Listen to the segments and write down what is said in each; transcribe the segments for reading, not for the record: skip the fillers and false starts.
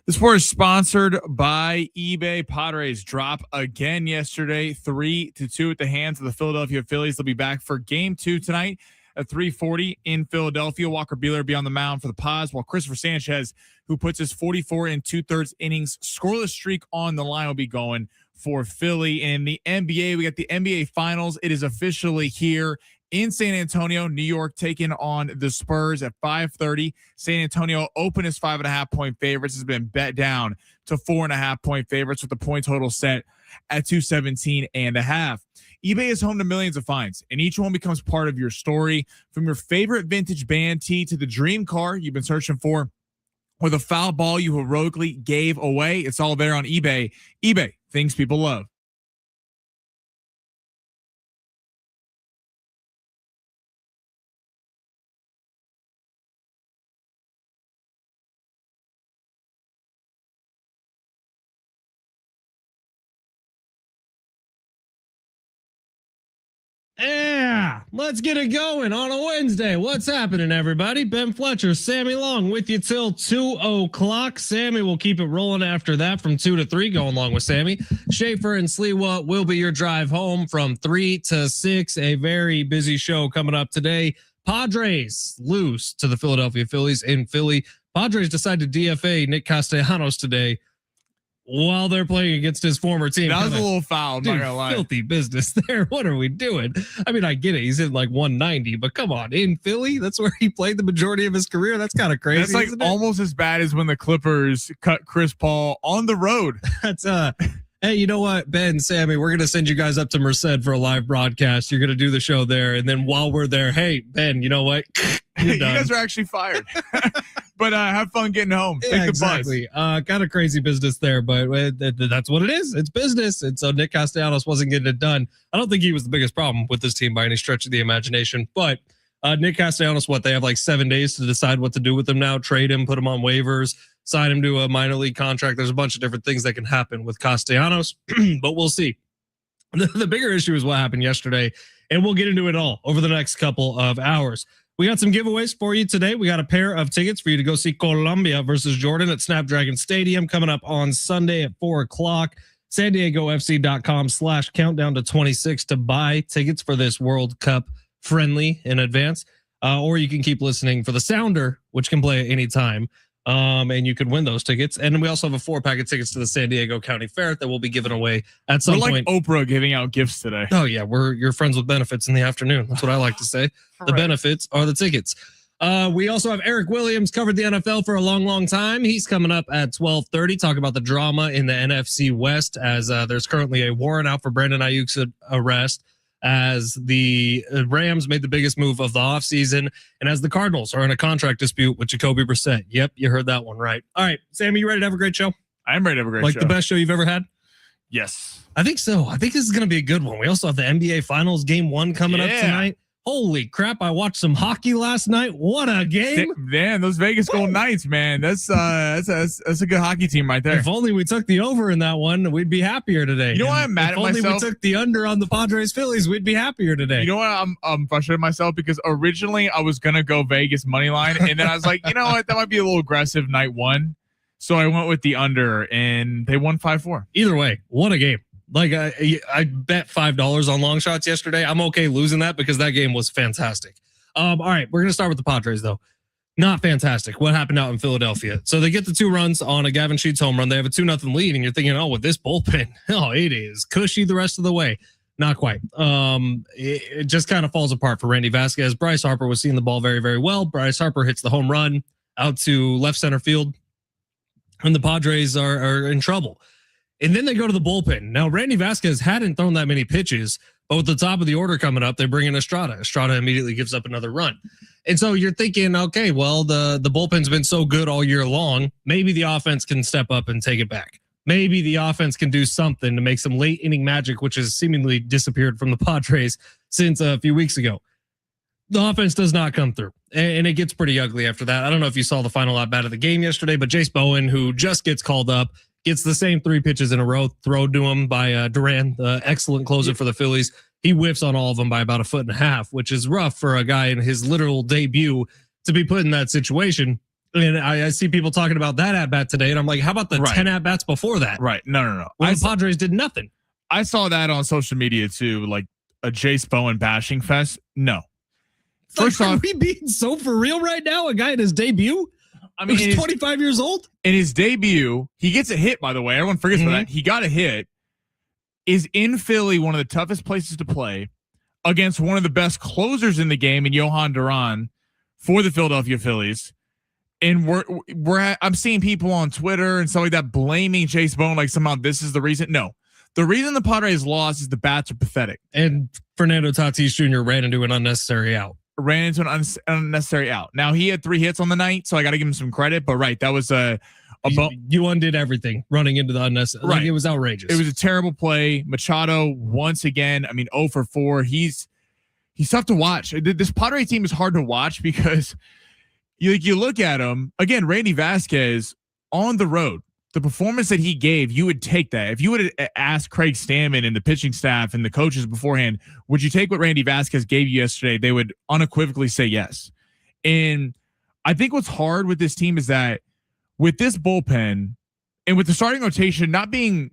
This sport is sponsored by eBay. Padres drop again yesterday, 3-2 at the hands of the Philadelphia Phillies. They'll be back for game 2 tonight at 3:40 in Philadelphia. Walker Buehler will be on the mound for the Pods, while Christopher Sanchez, who puts his 44 and 2/3 innings scoreless streak on the line, will be going for Philly. And in the NBA, we got the NBA Finals. It is officially here in San Antonio. New York taking on the Spurs at 5:30. San Antonio open as 5.5-point favorites, has been bet down to 4.5-point favorites with the point total set at 217.5. eBay is home to millions of finds, and each one becomes part of your story. From your favorite vintage band tee to the dream car you've been searching for, or the foul ball you heroically gave away, it's all there on eBay. eBay, things people love. Yeah, let's get it going on a Wednesday. What's happening, everybody? Ben Fletcher, Sammy Long with you till 2 o'clock. Sammy will keep it rolling after that from 2 to 3, going along with Sammy. Schaefer and Sliwa will be your drive home from 3 to 6. A very busy show coming up today. Padres lose to the Philadelphia Phillies in Philly. Padres decide to DFA Nick Castellanos today while they're playing against his former team. That was a little foul, I'm not gonna lie. Filthy business there. What are we doing? I mean, I get it. He's in like 190, but come on, in Philly, that's where he played the majority of his career. That's kind of crazy. That's like almost as bad as when the Clippers cut Chris Paul on the road. That's hey, you know what, Ben, Sammy, we're gonna send you guys up to Merced for a live broadcast. You're gonna do the show there, and then while we're there, hey, Ben, you know what? You guys are actually fired. But have fun getting home. Yeah, Take the exactly. Kind of crazy business there, but that's what it is. It's business. And so Nick Castellanos wasn't getting it done. I don't think he was the biggest problem with this team by any stretch of the imagination. But Nick Castellanos, they have like 7 days to decide what to do with him now. Trade him, put him on waivers, sign him to a minor league contract. There's a bunch of different things that can happen with Castellanos, but we'll see. The bigger issue is what happened yesterday, and we'll get into it all over the next couple of hours. We got some giveaways for you today. We got a pair of tickets for you to go see Colombia versus Jordan at Snapdragon Stadium coming up on Sunday at 4 o'clock. SanDiegoFC.com/countdown to 26 to buy tickets for this World Cup friendly in advance. Or you can keep listening for the Sounder, which can play at any time. And you could win those tickets. And we also have a 4-pack of tickets to the San Diego County Fair that will be given away at some point. We're like Oprah giving out gifts today. Oh yeah, we're your friends with benefits in the afternoon. That's what I like to say. The benefits are the tickets. We also have Eric Williams, covered the NFL for a long time. He's coming up at 12:30. Talk about the drama in the NFC West as there's currently a warrant out for Brandon Ayuk's arrest, as the Rams made the biggest move of the offseason, and as the Cardinals are in a contract dispute with Jacoby Brissett. Yep, you heard that one right. All right, Sammy, you ready to have a great show? I'm ready to have a great show. Like the best show you've ever had? Yes. I think so. I think this is going to be a good one. We also have the NBA Finals Game 1 coming up tonight. Holy crap, I watched some hockey last night. What a game. Man, those Vegas Golden Knights, man. That's a good hockey team right there. If only we took the over in that one, we'd be happier today. You know why I'm mad at myself? If only we took the under on the Padres Phillies, we'd be happier today. You know what? I'm frustrated with myself because originally I was going to go Vegas money line, and then I was like, you know what? That might be a little aggressive night one. So I went with the under, and they won 5-4. Either way, what a game. Like I bet $5 on long shots yesterday. I'm okay losing that because that game was fantastic. All right, we're going to start with the Padres though. Not fantastic. What happened out in Philadelphia? So they get the 2 runs on a Gavin Sheets home run. They have a 2-0 lead, and you're thinking, oh, with this bullpen, it is cushy the rest of the way. Not quite. It just kind of falls apart for Randy Vasquez. Bryce Harper was seeing the ball very, very well. Bryce Harper hits the home run out to left center field, and the Padres are in trouble. And then they go to the bullpen. Now, Randy Vasquez hadn't thrown that many pitches, but with the top of the order coming up, they bring in Estrada. Estrada immediately gives up another run. And so you're thinking, okay, well, the bullpen's been so good all year long. Maybe the offense can step up and take it back. Maybe the offense can do something to make some late inning magic, which has seemingly disappeared from the Padres since a few weeks ago. The offense does not come through, and it gets pretty ugly after that. I don't know if you saw the final at bat of the game yesterday, but Jace Bowen, who just gets called up, gets the same 3 pitches in a row thrown to him by Duran, the excellent closer for the Phillies. He whiffs on all of them by about 1.5 feet, which is rough for a guy in his literal debut to be put in that situation. And I see people talking about that at bat today, and I'm like, how about the 10 at bats before that? Right. No. Well, the Padres did nothing. I saw that on social media too, like a Jace Bowen bashing fest. No. First off, are we being so for real right now? A guy in his debut? I mean, he's 25 years old. In his debut, he gets a hit, by the way. Everyone forgets about that. He got a hit. Is in Philly, one of the toughest places to play, against one of the best closers in the game in Johan Duran for the Philadelphia Phillies. And I'm seeing people on Twitter and stuff like that blaming Jace Bowen like somehow this is the reason. No. The reason the Padres lost is the bats are pathetic. And Fernando Tatis Jr. ran into an unnecessary out. Now, he had 3 hits on the night, so I got to give him some credit. But, right, that was you undid everything running into the unnecessary. Right. Like, it was outrageous. It was a terrible play. Machado, once again, 0 for 4. He's tough to watch. This Padres team is hard to watch because you look at him, again, Randy Vasquez on the road. The performance that he gave, you would take that. If you would have asked Craig Stammen and the pitching staff and the coaches beforehand, would you take what Randy Vasquez gave you yesterday? They would unequivocally say yes. And I think what's hard with this team is that with this bullpen and with the starting rotation not being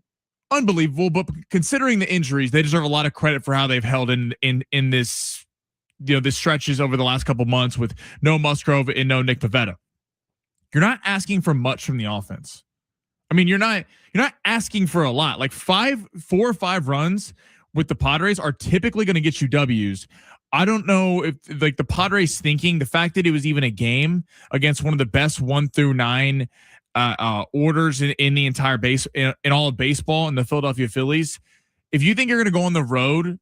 unbelievable, but considering the injuries, they deserve a lot of credit for how they've held in this, this stretches over the last couple months with no Musgrove and no Nick Pivetta. You're not asking for much from the offense. I mean, you're not asking for a lot. Like 4 or 5 runs with the Padres are typically going to get you W's. I don't know if like the Padres thinking the fact that it was even a game against one of the best 1 through 9 orders in the entire base in all of baseball in the Philadelphia Phillies. If you think you're going to go on the road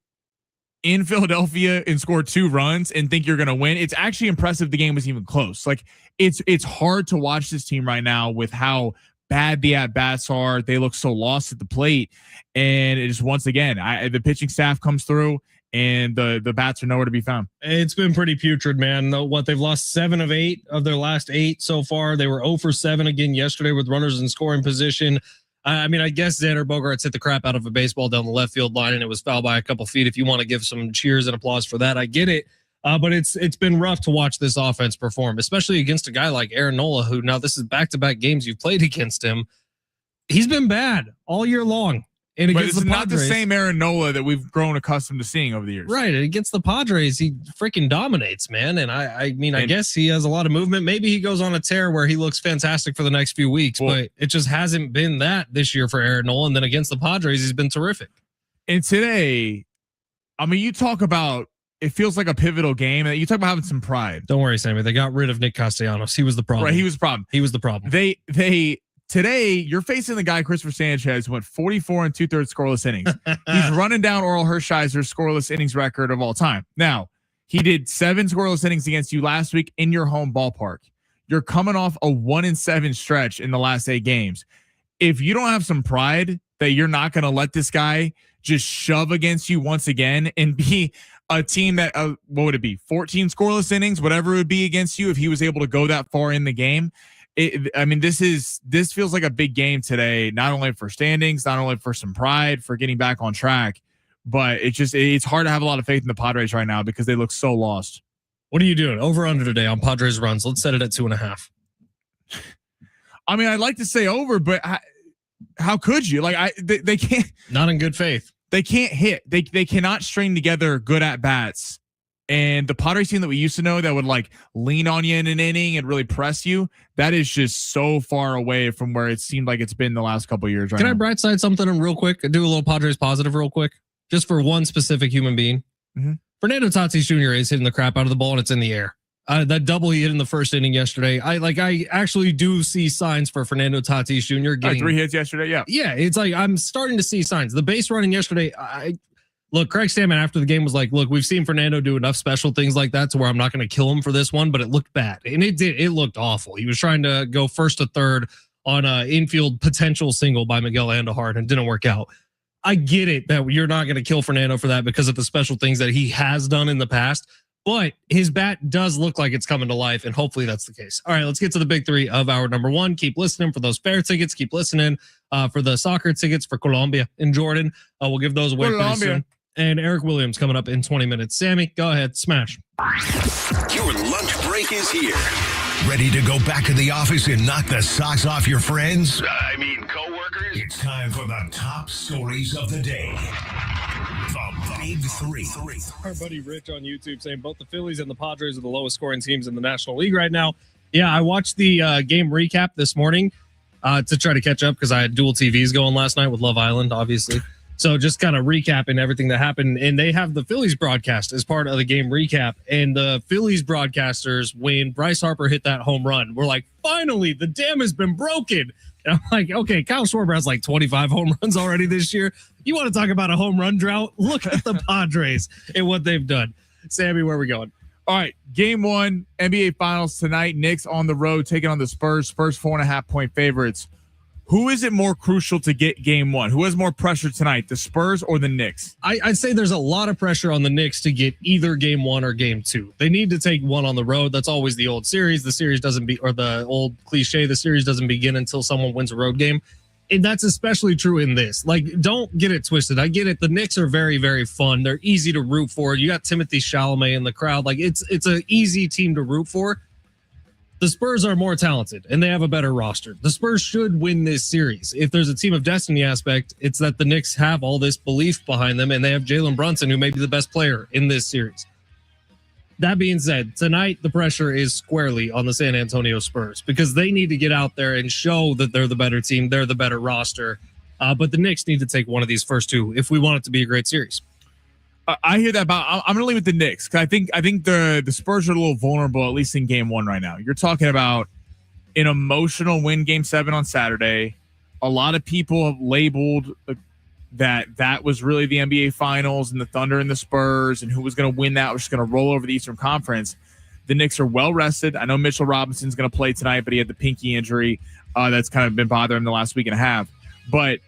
in Philadelphia and score 2 runs and think you're going to win, it's actually impressive the game was even close. Like it's hard to watch this team right now with how bad the at-bats are. They look so lost at the plate. And it is once again, the pitching staff comes through and the bats are nowhere to be found. It's been pretty putrid, man. They've lost 7 of 8 of their last 8 so far. They were 0 for 7 again yesterday with runners in scoring position. I mean, I guess Xander Bogaerts hit the crap out of a baseball down the left field line and it was fouled by a couple feet. If you want to give some cheers and applause for that, I get it. But it's been rough to watch this offense perform, especially against a guy like Aaron Nola, who now this is back-to-back games you've played against him. He's been bad all year long. And but it's not the same Aaron Nola that we've grown accustomed to seeing over the years. Right. And against the Padres, he freaking dominates, man. And I guess he has a lot of movement. Maybe he goes on a tear where he looks fantastic for the next few weeks, but it just hasn't been that this year for Aaron Nola. And then against the Padres, he's been terrific. And today, I mean, you talk about, it feels like a pivotal game. You talk about having some pride. Don't worry, Sammy. They got rid of Nick Castellanos. He was the problem. Right, he was the problem. He was the problem. Today, you're facing the guy, Christopher Sanchez, who went 44 2/3 scoreless innings. He's running down Oral Hershiser's scoreless innings record of all time. Now, he did 7 scoreless innings against you last week in your home ballpark. You're coming off a 1-7 stretch in the last 8 games. If you don't have some pride that you're not going to let this guy just shove against you once again and be a team that, what would it be? 14 scoreless innings, whatever it would be against you if he was able to go that far in the game. This feels like a big game today, not only for standings, not only for some pride, for getting back on track, but it's hard to have a lot of faith in the Padres right now because they look so lost. What are you doing? Over under today on Padres runs. Let's set it at 2.5. I mean, I'd like to say over, but how could you? Like they can't. Not in good faith. They can't hit. They cannot string together good at bats. And the Padres team that we used to know that would like lean on you in an inning and really press you, that is just so far away from where it seemed like it's been the last couple of years. Right? Can I bright side something real quick? Do a little Padres positive real quick, just for one specific human being. Mm-hmm. Fernando Tatis Jr. is hitting the crap out of the ball and it's in the air. That double he hit in the first inning yesterday. I actually do see signs for Fernando Tatis Jr. getting 3 hits yesterday. Yeah. Yeah. It's like, I'm starting to see signs. The base running yesterday. Look, Craig Stammen after the game was like, look, we've seen Fernando do enough special things like that to where I'm not going to kill him for this one, but it looked bad. And it looked awful. He was trying to go first to third on an infield potential single by Miguel Andujar and it didn't work out. I get it that you're not going to kill Fernando for that because of the special things that he has done in the past, but his bat does look like it's coming to life, and hopefully that's the case. All right, let's get to the big 3 of our number 1. Keep listening for those fair tickets. Keep listening for the soccer tickets for Colombia and Jordan. We'll give those away pretty soon. And Eric Williams coming up in 20 minutes. Sammy, go ahead, smash. Your lunch break is here. Ready to go back to the office and knock the socks off your friends? I mean, coworkers? It's time for the top stories of the day. The Big Three. Our buddy Rich on YouTube saying both the Phillies and the Padres are the lowest scoring teams in the National League right now. Yeah, I watched the game recap this morning to try to catch up because I had dual TVs going last night with Love Island, obviously. So just kind of recapping everything that happened. And they have the Phillies broadcast as part of the game recap. And the Phillies broadcasters, when Bryce Harper hit that home run, we're like, finally, the dam has been broken. And I'm like, okay, Kyle Schwarber has like 25 home runs already this year. You want to talk about a home run drought? Look at the Padres and what they've done. Sammy, where are we going? All right, game one, NBA Finals tonight. Knicks on the road taking on the Spurs. Spurs 4.5-point favorites. Who is it more crucial to get game one? Who has more pressure tonight, the Spurs or the Knicks? I'd say there's a lot of pressure on the Knicks to get either game one or game two. They need to take one on the road. That's always the old series. The series doesn't be, or the old cliche, the series doesn't begin until someone wins a road game. And that's especially true in this. Like, don't get it twisted. I get it. The Knicks are very, very fun. They're easy to root for. You got Timothy Chalamet in the crowd. Like, it's an easy team to root for. The Spurs are more talented and they have a better roster. The Spurs should win this series. If there's a team of destiny aspect, it's that the Knicks have all this belief behind them and they have Jalen Brunson, who may be the best player in this series. That being said, tonight the pressure is squarely on the San Antonio Spurs because they need to get out there and show that they're the better team, they're the better roster. But the Knicks need to take one of these first two if we want it to be a great series. I hear that, but I'm going to leave with the Knicks because I think the Spurs are a little vulnerable, at least in game one right now. You're talking about an emotional win game 7 on Saturday. A lot of people have labeled that was really the NBA Finals and the Thunder and the Spurs and who was going to win that was just going to roll over the Eastern Conference. The Knicks are well rested. I know Mitchell Robinson's going to play tonight, but he had the pinky injury that's kind of been bothering him the last week and a half. But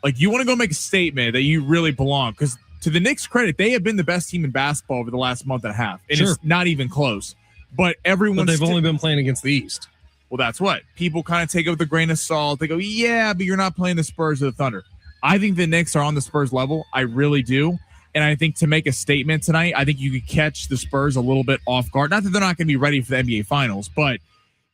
like, you want to go make a statement that you really belong because to the Knicks' credit, they have been the best team in basketball over the last month and a half. And It's not even close. But they've only been playing against the East. Well, that's what. People kind of take it with a grain of salt. They go, yeah, but you're not playing the Spurs or the Thunder. I think the Knicks are on the Spurs level. I really do. And I think to make a statement tonight, I think you could catch the Spurs a little bit off guard. Not that they're not going to be ready for the NBA Finals, but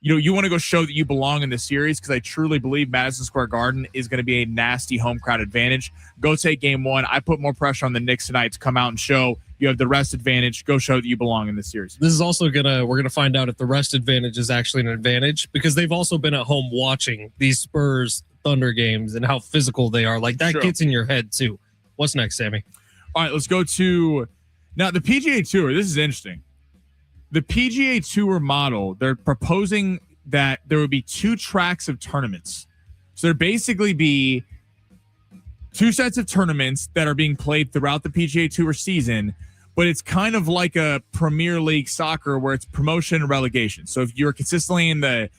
you want to go show that you belong in this series because I truly believe Madison Square Garden is going to be a nasty home crowd advantage. Go take game one. I put more pressure on the Knicks tonight to come out and show you have the rest advantage. Go show that you belong in this series. This is also we're going to find out if the rest advantage is actually an advantage because they've also been at home watching these Spurs Thunder games and how physical they are. Like that gets in your head too. What's next, Sammy? All right, let's go to now the PGA Tour. This is interesting. The PGA Tour model, they're proposing that there would be 2 tracks of tournaments. So there basically be 2 sets of tournaments that are being played throughout the PGA Tour season, but it's kind of like a Premier League soccer where it's promotion and relegation. So if you're consistently in the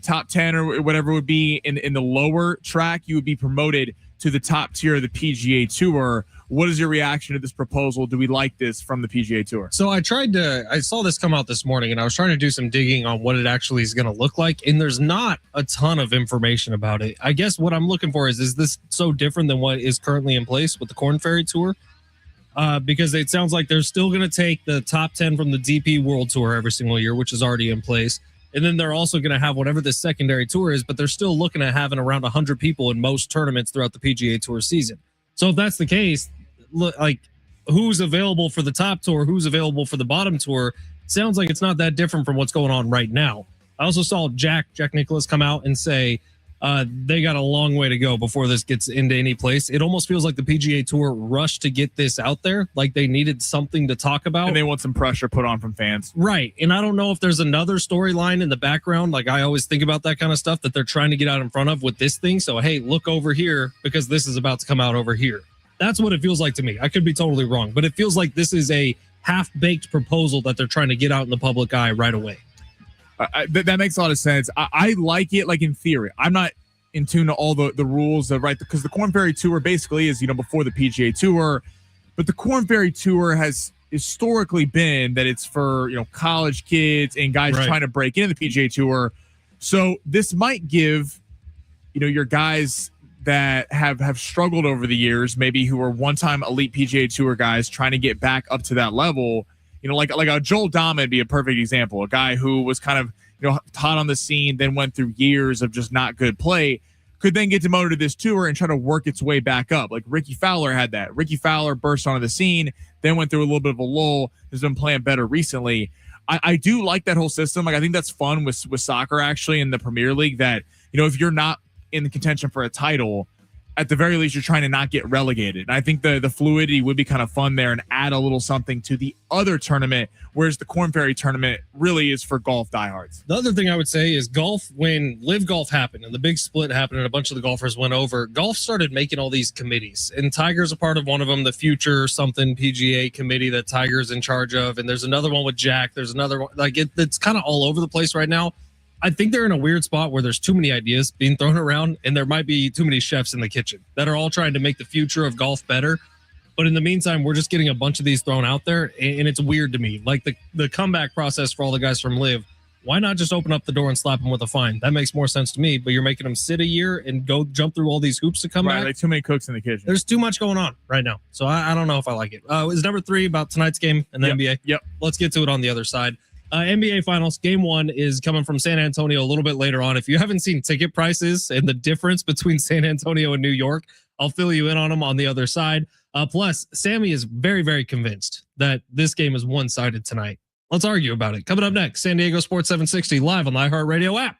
top 10 or whatever it would be in the lower track, you would be promoted to the top tier of the PGA Tour. What is your reaction to this proposal? Do we like this from the PGA Tour? So I saw this come out this morning and I was trying to do some digging on what it actually is going to look like. And there's not a ton of information about it. I guess what I'm looking for is this so different than what is currently in place with the Korn Ferry Tour? Because it sounds like they're still going to take the top 10 from the DP World Tour every single year, which is already in place. And then they're also going to have whatever the secondary tour is, but they're still looking at having around 100 people in most tournaments throughout the PGA Tour season. So if that's the case, look, like who's available for the top tour, who's available for the bottom tour, sounds like it's not that different from what's going on right now. I also saw Jack Nicklaus come out and say they got a long way to go before this gets into any place. It almost feels like the PGA Tour rushed to get this out there, like they needed something to talk about. And they want some pressure put on from fans. Right. And I don't know if there's another storyline in the background. Like I always think about that kind of stuff that they're trying to get out in front of with this thing. So, hey, look over here because this is about to come out over here. That's what it feels like to me. I could be totally wrong, but it feels like this is a half-baked proposal that they're trying to get out in the public eye right away. That makes a lot of sense. I like it, like in theory. I'm not in tune to all the rules of because the Korn Ferry Tour basically is before the PGA Tour, but the Korn Ferry Tour has historically been that it's for college kids and guys trying to break into the PGA Tour. So this might give your guys that have struggled over the years, maybe who are one-time elite PGA Tour guys trying to get back up to that level. Like a Joel Dahmen would be a perfect example, a guy who was kind of hot on the scene, then went through years of just not good play, could then get demoted to this tour and try to work its way back up. Like Ricky Fowler had that. Ricky Fowler burst onto the scene, then went through a little bit of a lull, has been playing better recently. I do like that whole system. Like I think that's fun with soccer actually in the Premier League, that, if you're not in the contention for a title, at the very least, you're trying to not get relegated. And I think the fluidity would be kind of fun there and add a little something to the other tournament, whereas the Korn Ferry tournament really is for golf diehards. The other thing I would say is golf, when Live Golf happened and the big split happened and a bunch of the golfers went over, golf started making all these committees. And Tiger's a part of one of them, the Future something PGA committee that Tiger's in charge of. And there's another one with Jack. There's another one. Like it's kind of all over the place right now. I think they're in a weird spot where there's too many ideas being thrown around and there might be too many chefs in the kitchen that are all trying to make the future of golf better. But in the meantime, we're just getting a bunch of these thrown out there, and it's weird to me. Like the comeback process for all the guys from Live, why not just open up the door and slap them with a fine? That makes more sense to me, but you're making them sit a year and go jump through all these hoops to come back. Like too many cooks in the kitchen. There's too much going on right now. So I don't know if I like it. Is number 3 about tonight's game in the NBA? Yep. Let's get to it on the other side. NBA Finals, Game 1 is coming from San Antonio a little bit later on. If you haven't seen ticket prices and the difference between San Antonio and New York, I'll fill you in on them on the other side. Plus, Sammy is very, very convinced that this game is one-sided tonight. Let's argue about it. Coming up next, San Diego Sports 760 live on the iHeartRadio app.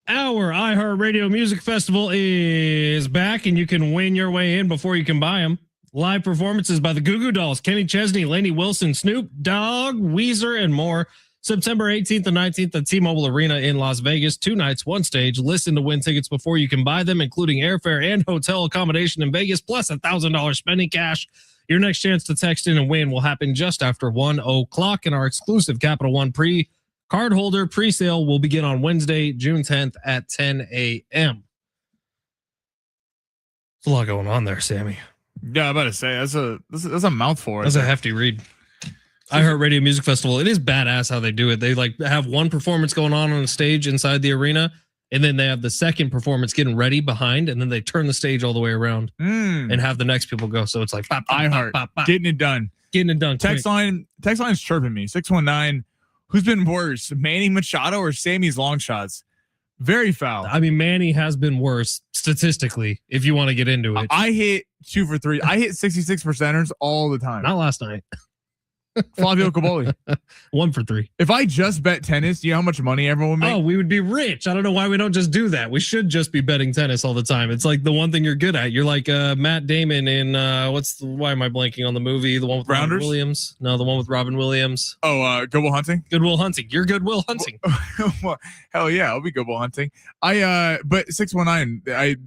Our iHeartRadio Music Festival is back, and you can win your way in before you can buy them. Live performances by the Goo Goo Dolls, Kenny Chesney, Lainey Wilson, Snoop Dogg, Weezer, and more. September 18th and 19th at T-Mobile Arena in Las Vegas. 2 nights, 1 stage. Listen to win tickets before you can buy them, including airfare and hotel accommodation in Vegas, plus $1,000 spending cash. Your next chance to text in and win will happen just after 1 o'clock, and our exclusive Capital One cardholder pre-sale will begin on Wednesday, June 10th at 10 a.m. There's a lot going on there, Sammy. Yeah, I'm about to say that's a mouthful. That's a hefty read. iHeartRadio Music Festival. It is badass how they do it. They like have one performance going on a stage inside the arena, and then they have the second performance getting ready behind, and then they turn the stage all the way around and have the next people go. So it's like iHeart getting it done. Text line's chirping me. 619. Who's been worse, Manny Machado or Sammy's long shots? Very foul. I mean, Manny has been worse statistically, if you want to get into it. I hit 2 for 3. I hit 66%ers all the time. Not last night. Flavio Caboli. 1 for 3. If I just bet tennis, do you know how much money everyone would make? Oh, we would be rich. I don't know why we don't just do that. We should just be betting tennis all the time. It's like the one thing you're good at. You're like Matt Damon in why am I blanking on the movie? The one with Robin Williams? No, the one with Robin Williams. Oh, Good Will Hunting? Good Will Hunting. You're Good Will Hunting. Well, hell yeah, I'll be Good Will Hunting. But 619,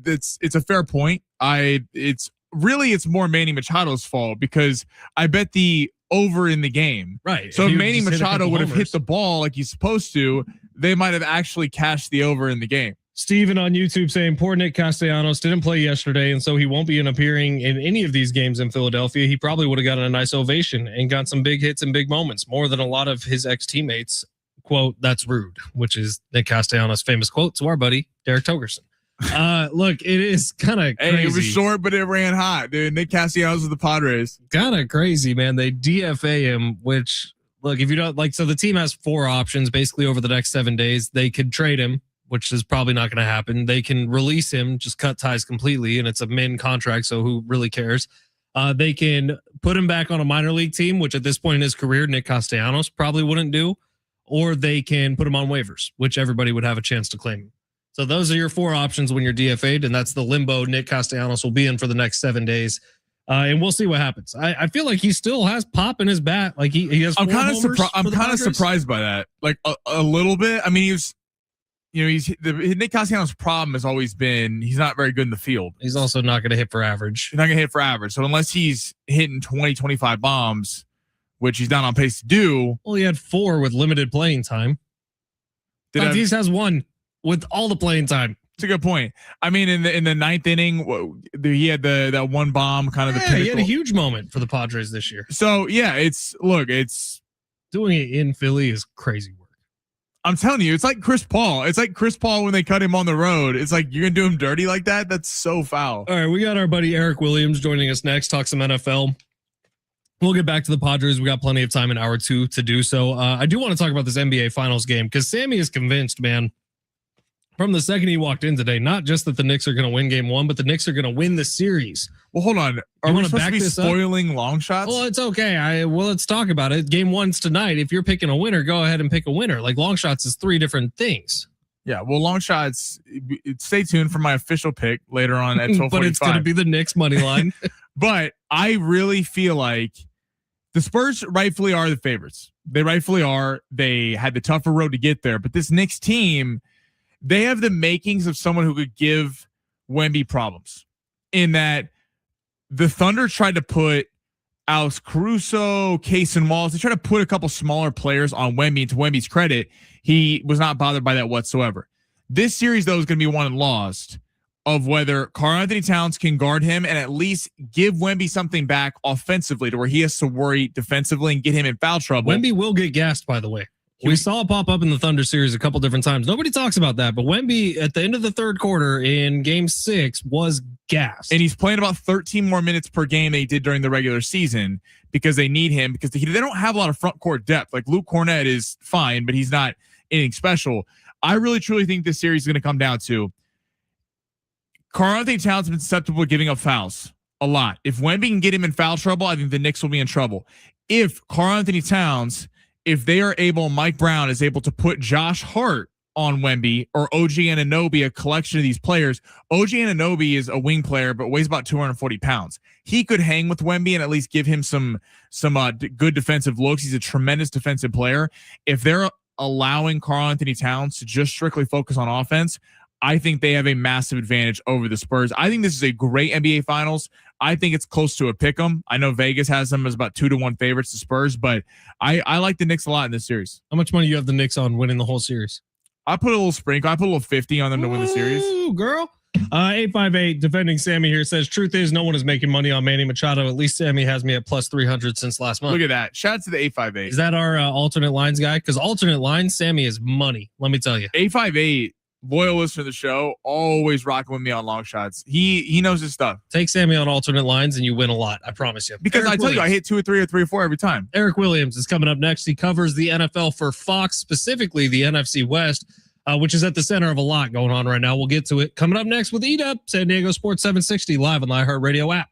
it's a fair point. It's more Manny Machado's fault because I bet the over in the game. Right. So if Manny Machado would have hit the ball like he's supposed to, they might have actually cashed the over in the game. Steven on YouTube saying poor Nick Castellanos didn't play yesterday, and so he won't be appearing in any of these games in Philadelphia. He probably would have gotten a nice ovation and got some big hits and big moments, more than a lot of his ex-teammates. Quote, that's rude, which is Nick Castellanos' famous quote to our buddy, Derek Togerson. Look, it is kind of crazy. Hey, it was short, but it ran hot, dude. Nick Castellanos with the Padres. Kind of crazy, man. They DFA him, which, look, if you don't like, so the team has 4 options basically over the next 7 days. They could trade him, which is probably not going to happen. They can release him, just cut ties completely, and it's a min contract, so who really cares? They can put him back on a minor league team, which at this point in his career, Nick Castellanos probably wouldn't do, or they can put him on waivers, which everybody would have a chance to claim him. So those are your 4 options when you're DFA'd, and that's the limbo Nick Castellanos will be in for the next 7 days. And we'll see what happens. I feel like he still has pop in his bat. Like he has. I'm kind of surprised by that. Like a little bit. I mean, Nick Castellanos' problem has always been he's not very good in the field. He's also not going to hit for average. He's not going to hit for average. So unless he's hitting 20, 25 bombs, which he's not on pace to do. Well, he had 4 with limited playing time. Tatis has 1 with all the playing time. It's a good point. I mean, in the 9th inning, he had that 1 bomb, kind of the pinnacle. He had a huge moment for the Padres this year. So yeah, it's doing it in Philly is crazy work. I'm telling you, it's like Chris Paul. It's like Chris Paul when they cut him on the road. It's like you're gonna do him dirty like that. That's so foul. All right, we got our buddy Eric Williams joining us next. Talk some NFL. We'll get back to the Padres. We got plenty of time in hour 2 to do so. I do want to talk about this NBA Finals game because Sammy is convinced, man, from the second he walked in today, not just that the Knicks are going to win game 1, but the Knicks are going to win the series. Well, hold on. Are we supposed to be spoiling long shots? Well, it's okay. Let's talk about it. Game 1's tonight. If you're picking a winner, go ahead and pick a winner. Like long shots is 3 different things. Yeah, well, long shots. Stay tuned for my official pick later on at 12:45. But it's going to be the Knicks money line. But I really feel like the Spurs rightfully are the favorites. They rightfully are. They had the tougher road to get there. But this Knicks team, they have the makings of someone who could give Wemby problems in that the Thunder tried to put Alex Caruso, Cason Wallace. They tried to put a couple smaller players on Wemby. And to Wemby's credit, he was not bothered by that whatsoever. This series, though, is going to be won and lost of whether Karl-Anthony Towns can guard him and at least give Wemby something back offensively to where he has to worry defensively and get him in foul trouble. Wemby will get gassed, by the way. We saw it pop up in the Thunder series a couple different times. Nobody talks about that, but Wemby at the end of the 3rd quarter in game 6 was gassed. And he's playing about 13 more minutes per game than he did during the regular season because they need him because they don't have a lot of front court depth. Like Luke Cornett is fine, but he's not anything special. I really, truly think this series is going to come down to Karl-Anthony Towns has been susceptible to giving up fouls a lot. If Wemby can get him in foul trouble, I think the Knicks will be in trouble. If Karl-Anthony Towns, if they are able, Mike Brown is able to put Josh Hart on Wemby or OG Anunoby, a collection of these players. OG Anunoby is a wing player, but weighs about 240 pounds. He could hang with Wemby and at least give him some good defensive looks. He's a tremendous defensive player. If they're allowing Karl-Anthony Towns to just strictly focus on offense, I think they have a massive advantage over the Spurs. I think this is a great NBA Finals. I think it's close to a pick 'em. I know Vegas has them as about 2-1 favorites to Spurs, but I like the Knicks a lot in this series. How much money you have the Knicks on winning the whole series? I put a little sprinkle. I put a little 50 on them to win the series. Ooh, girl. 858 defending Sammy here says, truth is no one is making money on Manny Machado. At least Sammy has me at plus 300 since last month. Look at that. Shout out to the 858. Is that our alternate lines guy? Because alternate lines, Sammy is money. Let me tell you. 858, loyal listener of the show, always rocking with me on long shots. He knows his stuff. Take Sammy on alternate lines and you win a lot. I promise you. Because Eric I tell you, I hit 2 or 3 or 3 or 4 every time. Eric Williams is coming up next. He covers the NFL for Fox, specifically the NFC West, which is at the center of a lot going on right now. We'll get to it. Coming up next with EDUP, San Diego Sports 760, live on the iHeartRadio app.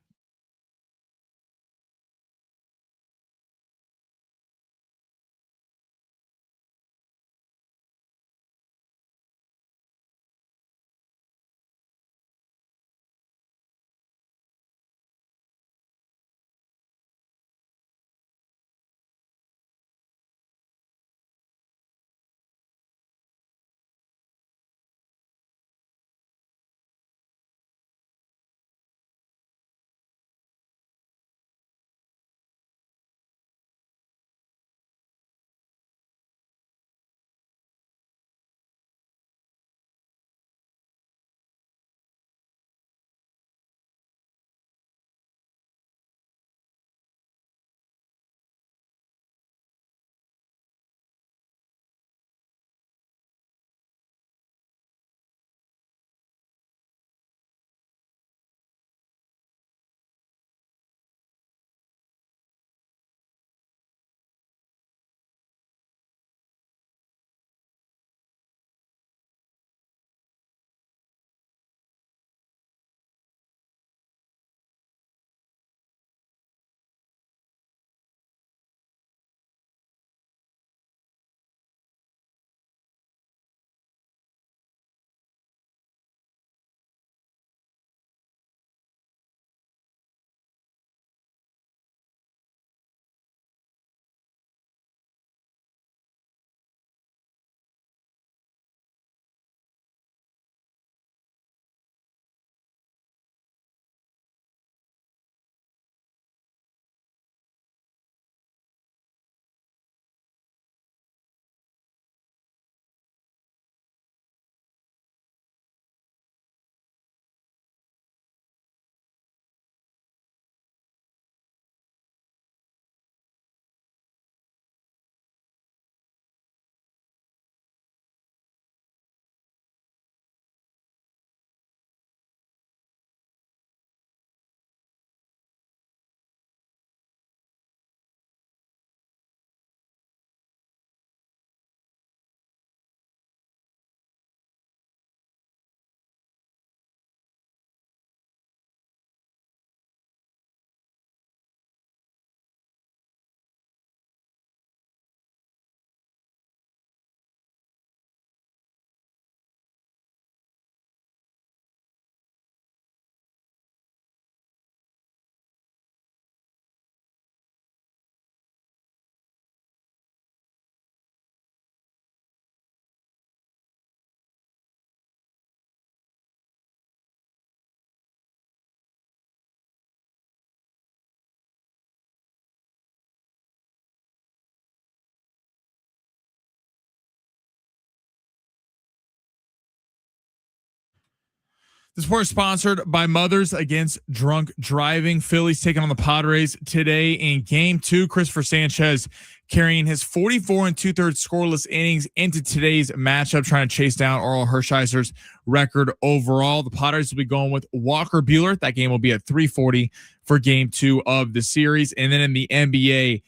This report is sponsored by Mothers Against Drunk Driving. Phillies taking on the Padres today in Game 2. Christopher Sanchez carrying his 44 2/3 scoreless innings into today's matchup, trying to chase down Oral Hershiser's record overall. The Padres will be going with Walker Buehler. That game will be at 3:40 for Game 2 of the series. And then in the NBA,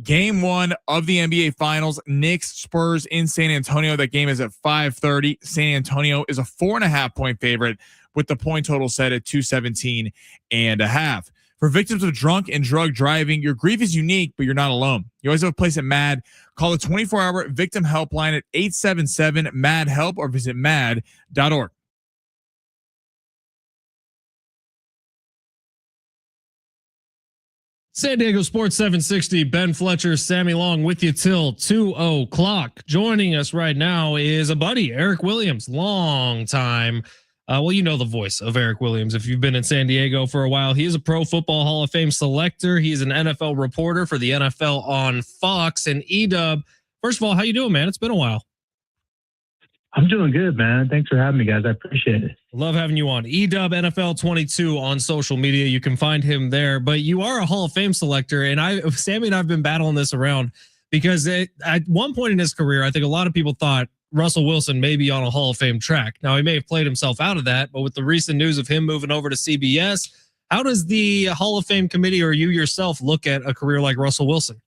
Game 1 of the NBA Finals, Knicks Spurs in San Antonio. That game is at 5:30. San Antonio is a 4.5 point favorite with the point total set at 217.5. For victims of drunk and drug driving, your grief is unique, but you're not alone. You always have a place at MAD. Call the 24-hour victim helpline at 877-MAD-HELP or visit mad.org. San Diego Sports 760, Ben Fletcher, Sammy Long with you till 2 o'clock. Joining us right now is a buddy, Eric Williams, long time. Well, you know the voice of Eric Williams if you've been in San Diego for a while. He is a Pro Football Hall of Fame selector. He's an NFL reporter for the NFL on Fox. And Edub, first of all, how you doing, man? It's been a while. I'm doing good, man. Thanks for having me, guys. I appreciate it. Love having you on. Edub NFL 22 on social media. You can find him there. But you are a Hall of Fame selector, and Sammy and I've been battling this around because at one point in his career, I think a lot of people thought Russell Wilson may be on a Hall of Fame track. Now, he may have played himself out of that, but with the recent news of him moving over to CBS, how does the Hall of Fame committee or you yourself look at a career like Russell Wilson?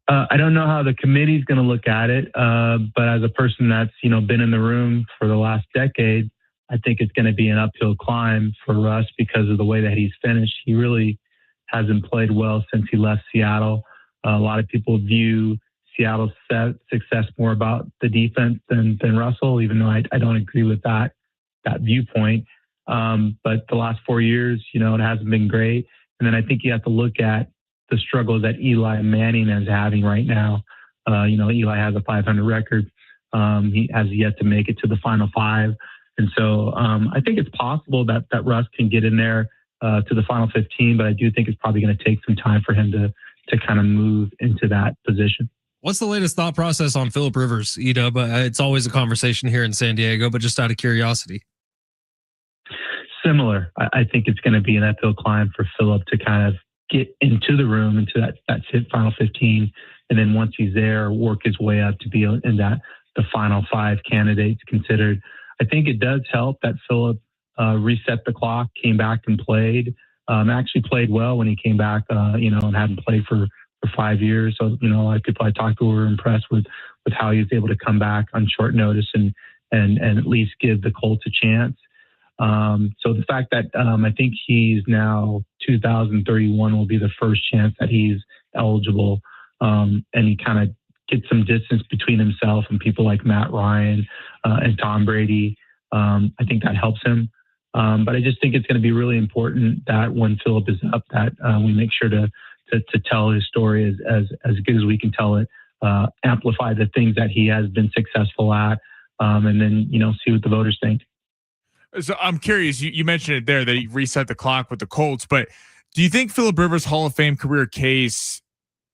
I don't know how the committee's going to look at it, but as a person that's been in the room for the last decade, I think it's going to be an uphill climb for Russ because of the way that he's finished. He really hasn't played well since he left Seattle. A lot of people view Seattle's success more about the defense than Russell, even though I don't agree with that viewpoint. But the last 4 years, it hasn't been great. And then I think you have to look at the struggles that Eli Manning is having right now. Eli has a 500 record. He has yet to make it to the final five. And so I think it's possible that Russ can get in there to the final 15, but I do think it's probably going to take some time for him to kind of move into that position. What's the latest thought process on Phillip Rivers, Edub? It's always a conversation here in San Diego, but just out of curiosity. Similar. I think it's going to be an uphill climb for Phillip to kind of get into the room, into that final 15. And then once he's there, work his way up to be in the final five candidates considered. I think it does help that Phillip reset the clock, came back and played. Actually played well when he came back, and hadn't played for 5 years. So, a lot of people I talked to were impressed with how he was able to come back on short notice and at least give the Colts a chance. So the fact that I think he's now 2031 will be the first chance that he's eligible, and he kind of gets some distance between himself and people like Matt Ryan and Tom Brady. I think that helps him. But I just think it's going to be really important that when Phillip is up, that we make sure to tell his story as good as we can tell it, amplify the things that he has been successful at, and then see what the voters think. So I'm curious, you mentioned it there that he reset the clock with the Colts, but do you think Phillip Rivers' Hall of Fame career case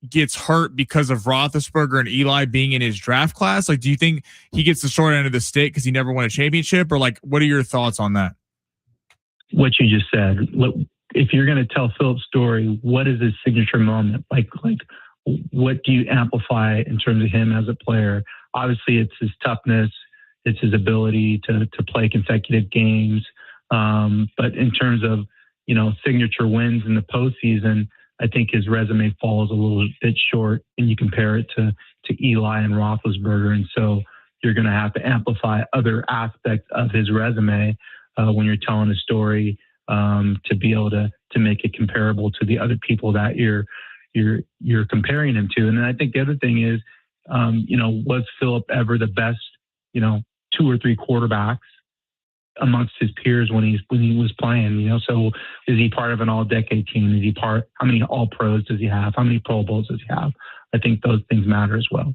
gets hurt because of Roethlisberger and Eli being in his draft class? Like, do you think he gets the short end of the stick because he never won a championship, or like, what are your thoughts on that? What you just said. If you're going to tell Phillip's story, what is his signature moment? Like what do you amplify in terms of him as a player? Obviously, it's his toughness. It's his ability to play consecutive games. But in terms of, signature wins in the postseason, I think his resume falls a little bit short, and you compare it to Eli and Roethlisberger. And so you're going to have to amplify other aspects of his resume when you're telling a story to be able to make it comparable to the other people that you're comparing him to. And then I think the other thing is, was Phillip ever the best, 2 or 3 quarterbacks amongst his peers when he was playing? So is he part of an all-decade team? Is he how many all-pros does he have? How many Pro Bowls does he have? I think those things matter as well.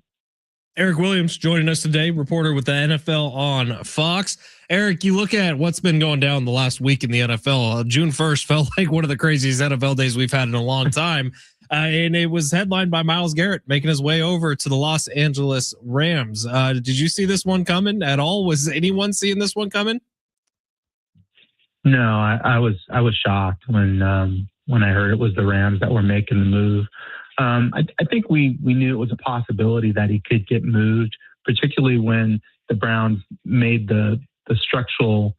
Eric Williams joining us today, reporter with the NFL on Fox. Eric, you look at what's been going down the last week in the NFL. June 1st felt like one of the craziest NFL days we've had in a long time. And it was headlined by Myles Garrett making his way over to the Los Angeles Rams. Did you see this one coming at all? Was anyone seeing this one coming? No, I was shocked when I heard it was the Rams that were making the move. I think we knew it was a possibility that he could get moved, particularly when the Browns made the structural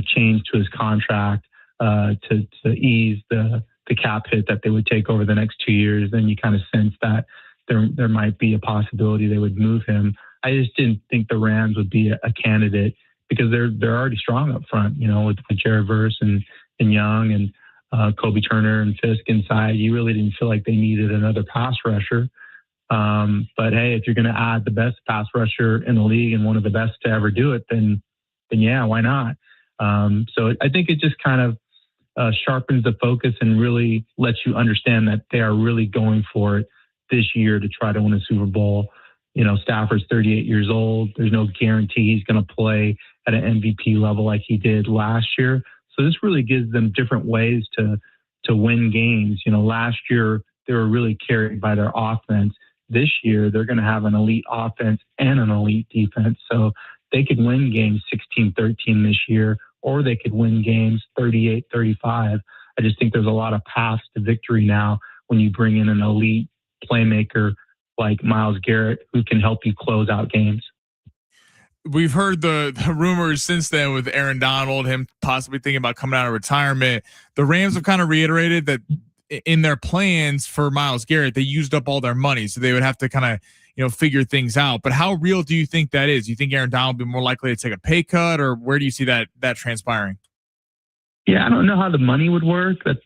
change to his contract to ease the cap hit that they would take over the next 2 years. Then you kind of sense that there might be a possibility they would move him. I just didn't think the Rams would be a candidate because they're already strong up front, with Jared Verse and Young, and Kobe Turner and Fisk inside. You really didn't feel like they needed another pass rusher. But hey, if you're going to add the best pass rusher in the league and one of the best to ever do it, then yeah, why not? So I think it just kind of sharpens the focus and really lets you understand that they are really going for it this year to try to win a Super Bowl. You know, Stafford's 38 years old. There's no guarantee he's going to play at an MVP level like he did last year. So this really gives them different ways to win games. You know, last year they were really carried by their offense. This year they're going to have an elite offense and an elite defense. So they could win games 16-13 this year, or they could win games 38-35. I just think there's a lot of paths to victory now when you bring in an elite playmaker like Myles Garrett who can help you close out games. We've heard the rumors since then with Aaron Donald, him possibly thinking about coming out of retirement. The Rams have kind of reiterated that in their plans for Myles Garrett, they used up all their money, so they would have to kind of, you know, figure things out. But how real do you think that is? Do you think Aaron Donald will be more likely to take a pay cut, or where do you see that transpiring? Yeah, I don't know how the money would work. That's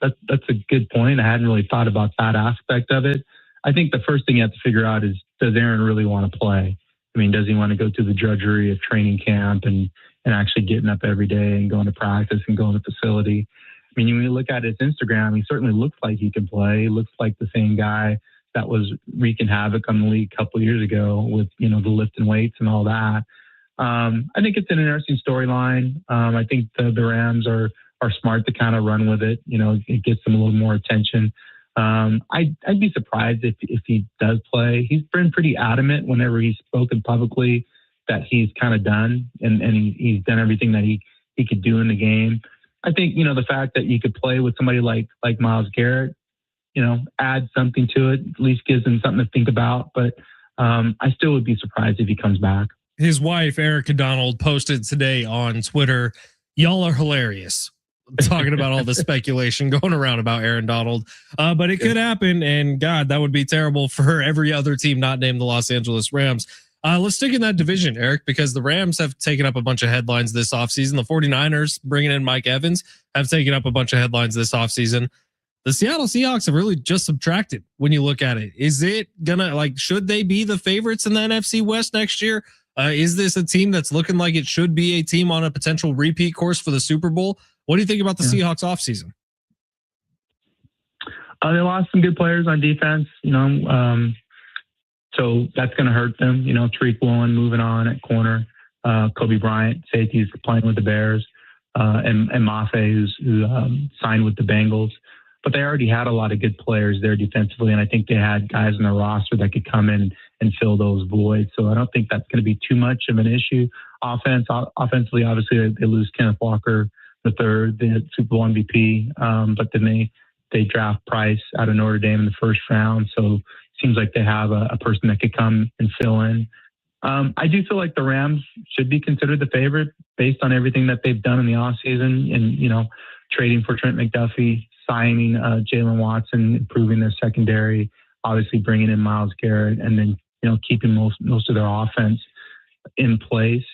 a good point. I hadn't really thought about that aspect of it. I think the first thing you have to figure out is, does Aaron really want to play? I mean, does he want to go through the drudgery of training camp and actually getting up every day and going to practice and going to facility? I mean, when you look at his Instagram, he certainly looks like he can play. He looks like the same guy that was wreaking havoc on the league a couple of years ago with, you know, the lifting weights and all that. I think it's an interesting storyline. I think the Rams are smart to kind of run with it. You know, it gets them a little more attention. I'd be surprised if he does play. He's been pretty adamant whenever he's spoken publicly that he's kind of done and he's done everything that he could do in the game. I think, you know, the fact that you could play with somebody like Myles Garrett, you know, adds something to it, at least gives him something to think about. But I still would be surprised if he comes back. His wife, Erica Donald, posted today on Twitter, "Y'all are hilarious." Talking about all the speculation going around about Aaron Donald. But it could happen, and God, that would be terrible for every other team not named the Los Angeles Rams. Let's stick in that division, Eric, because the Rams have taken up a bunch of headlines this offseason. The 49ers, bringing in Mike Evans, have taken up a bunch of headlines this offseason. The Seattle Seahawks have really just subtracted when you look at it. Is it gonna, like, should they be the favorites in the NFC West next year? Is this a team that's looking like it should be a team on a potential repeat course for the Super Bowl? What do you think about the Seahawks offseason? They lost some good players on defense, you know, so that's going to hurt them. You know, Tariq Woolen moving on at corner, Kobe Bryant, safeties playing with the Bears, and Mafe, who signed with the Bengals. But they already had a lot of good players there defensively, and I think they had guys in their roster that could come in and fill those voids. So I don't think that's going to be too much of an issue. Offensively, obviously, they lose Kenneth Walker the third, the Super Bowl MVP, but then they draft Price out of Notre Dame in the first round. So it seems like they have a person that could come and fill in. I do feel like the Rams should be considered the favorite based on everything that they've done in the offseason and, you know, trading for Trent McDuffie, signing Jalen Watson, improving their secondary, obviously bringing in Myles Garrett, and then, you know, keeping most of their offense in place.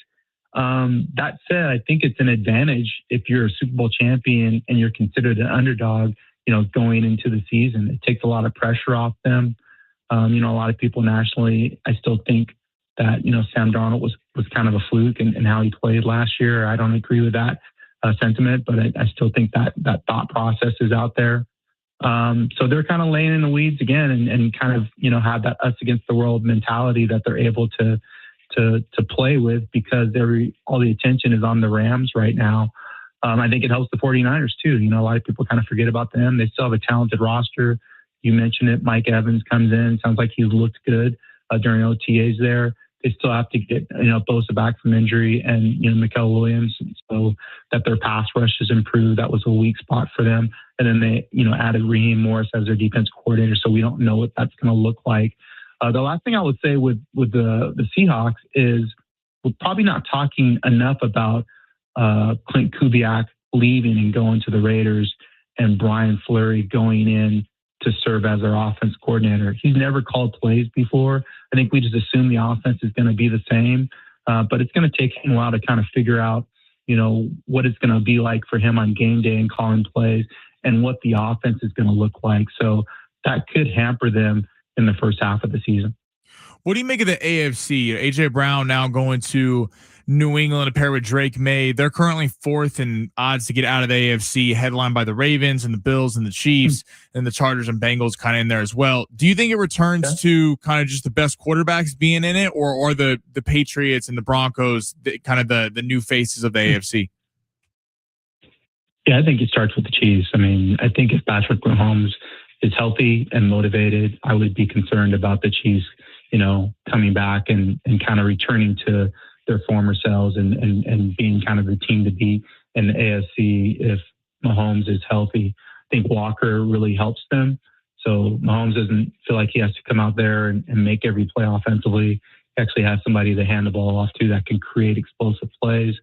That said, I think it's an advantage if you're a Super Bowl champion and you're considered an underdog, you know, going into the season. It takes a lot of pressure off them. You know, a lot of people nationally, I still think that, you know, Sam Darnold was kind of a fluke in how he played last year. I don't agree with that sentiment, but I still think that thought process is out there. So they're kind of laying in the weeds again and kind of, you know, have that us against the world mentality that they're able to play with because all the attention is on the Rams right now. I think it helps the 49ers too. You know, a lot of people kind of forget about them. They still have a talented roster. You mentioned it. Mike Evans comes in. Sounds like he's looked good during OTAs there. They still have to get, you know, Bosa back from injury and, you know, Mikael Williams, so that their pass rush has improved. That was a weak spot for them. And then they, you know, added Raheem Morris as their defense coordinator. So we don't know what that's going to look like. The last thing I would say with the Seahawks is we're probably not talking enough about Clint Kubiak leaving and going to the Raiders and Brian Fleury going in to serve as their offense coordinator. He's never called plays before. I think we just assume the offense is going to be the same, but it's going to take him a while to kind of figure out, you know, what it's going to be like for him on game day and calling plays. and what the offense is going to look like. So that could hamper them in the first half of the season. What do you make of the AFC? AJ Brown now going to New England to pair with Drake May. They're currently fourth in odds to get out of the AFC, headlined by the Ravens and the Bills and the Chiefs and the Chargers and Bengals kind of in there as well. Do you think it returns to kind of just the best quarterbacks being in it, or the Patriots and the Broncos, kind of the new faces of the AFC? Yeah, I think it starts with the Chiefs. I mean, I think if Patrick Mahomes is healthy and motivated, I would be concerned about the Chiefs, coming back and kind of returning to their former selves and being kind of the team to beat in the AFC if Mahomes is healthy. I think Walker really helps them. So Mahomes doesn't feel like he has to come out there and make every play offensively. He actually has somebody to hand the ball off to that can create explosive plays.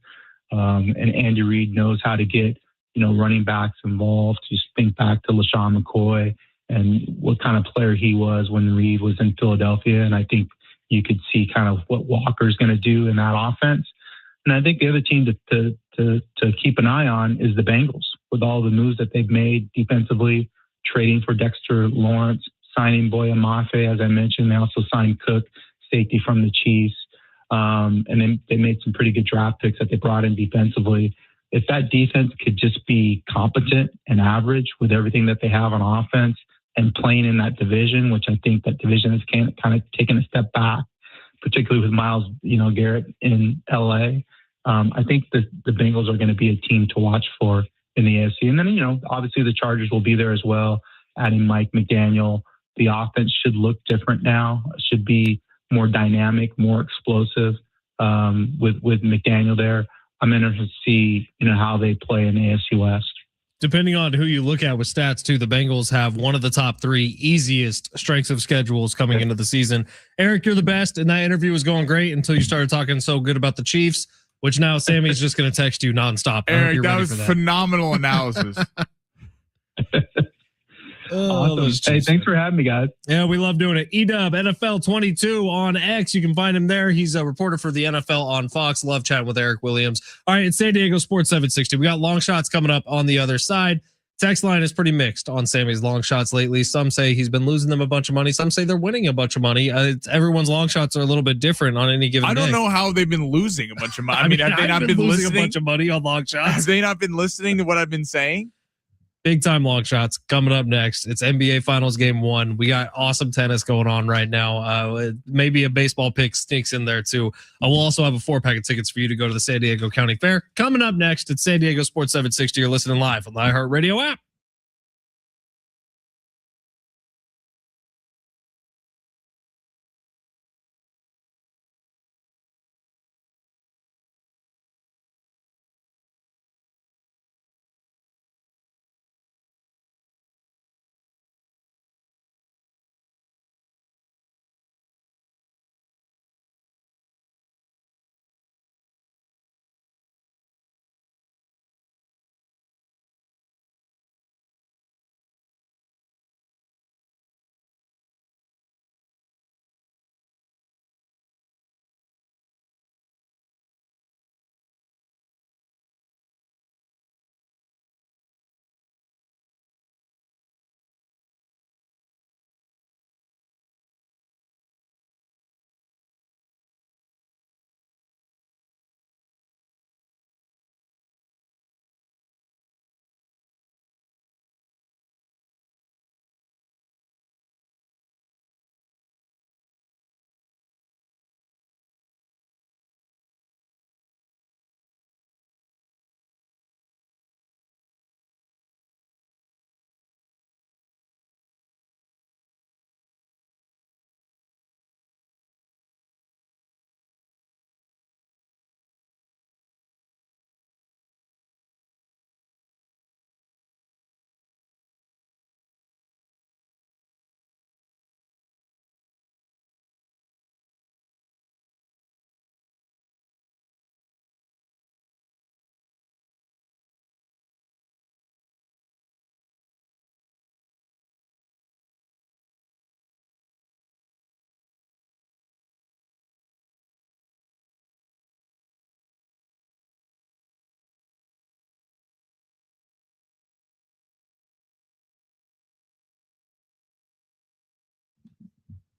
And Andy Reid knows how to get, running backs involved. Just think back to LaShawn McCoy and what kind of player he was when Reid was in Philadelphia. And I think you could see kind of what Walker's going to do in that offense. And I think the other team to keep an eye on is the Bengals, with all the moves that they've made defensively, trading for Dexter Lawrence, signing Boya Mafe, as I mentioned. They also signed Cook, safety from the Chiefs. And then they made some pretty good draft picks that they brought in defensively. If that defense could just be competent and average with everything that they have on offense and playing in that division, which I think that division has kind of taken a step back, particularly with Myles, Garrett in LA. I think that the Bengals are going to be a team to watch for in the AFC. And then, obviously the Chargers will be there as well, adding Mike McDaniel. The offense should look different now. It should be more dynamic, more explosive with McDaniel there. I'm interested to see, how they play in the AFC West. Depending on who you look at with stats too, the Bengals have one of the top 3 easiest strengths of schedules coming into the season. Eric, you're the best. And that interview was going great until you started talking so good about the Chiefs, which now Sammy's just going to text you nonstop. Eric, that was phenomenal analysis. Awesome. Hey, thanks for having me, guys. Yeah, we love doing it. Edub NFL 22 on X. You can find him there. He's a reporter for the NFL on Fox. Love chatting with Eric Williams. All right, it's San Diego Sports 760. We got long shots coming up on the other side. Text line is pretty mixed on Sammy's long shots lately. Some say he's been losing them a bunch of money. Some say they're winning a bunch of money. Everyone's long shots are a little bit different on any given day. I don't know how they've been losing a bunch of money. I mean, have they not been losing a bunch of money on long shots? Have they not been listening to what I've been saying? Big time long shots coming up next. It's NBA Finals Game 1. We got awesome tennis going on right now. Maybe a baseball pick sneaks in there too. We'll also have a 4-pack of tickets for you to go to the San Diego County Fair. Coming up next, it's San Diego Sports 760. You're listening live on the iHeartRadio app.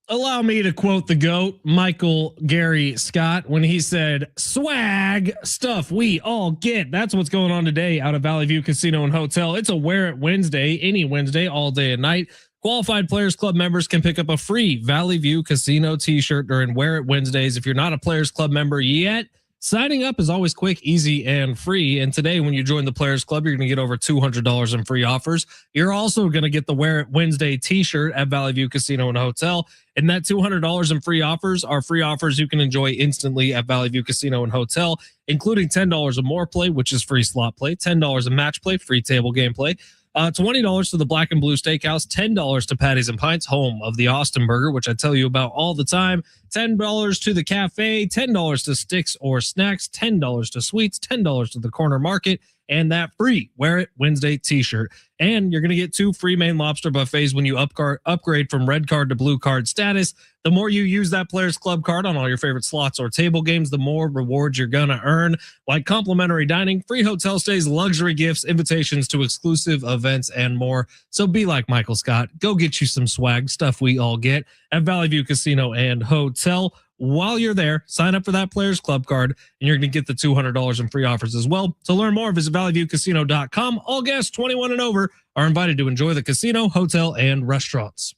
allow me to quote the GOAT, Michael Gary Scott, when he said, swag, stuff we all get. That's what's going on today out of Valley View Casino and Hotel. It's a Wear It Wednesday, any Wednesday, all day and night. Qualified Players Club members can pick up a free Valley View Casino t-shirt during Wear It Wednesdays. If you're not a Players Club member yet, signing up is always quick, easy, and free. And today, when you join the Players Club, you're going to get over $200 in free offers. You're also going to get the Wear It Wednesday t-shirt at Valley View Casino and Hotel. And that $200 in free offers are free offers you can enjoy instantly at Valley View Casino and Hotel, including $10 of more play, which is free slot play, $10 of match play, free table game play, $20 to the Black and Blue Steakhouse, $10 to Patties and Pints, home of the Austin Burger, which I tell you about all the time, $10 to the cafe, $10 to Sticks or Snacks, $10 to Sweets, $10 to the Corner Market, and that free Wear It Wednesday t-shirt. And you're going to get 2 free Maine Lobster buffets when you upgrade from red card to blue card status. The more you use that Players Club card on all your favorite slots or table games, the more rewards you're going to earn, like complimentary dining, free hotel stays, luxury gifts, invitations to exclusive events, and more. So be like Michael Scott. Go get you some swag, stuff we all get, at Valley View Casino and Hotel. While you're there, sign up for that Players Club card, and you're going to get the $200 in free offers as well. To learn more, visit valleyviewcasino.com. All guests 21 and over are invited to enjoy the casino, hotel, and restaurants.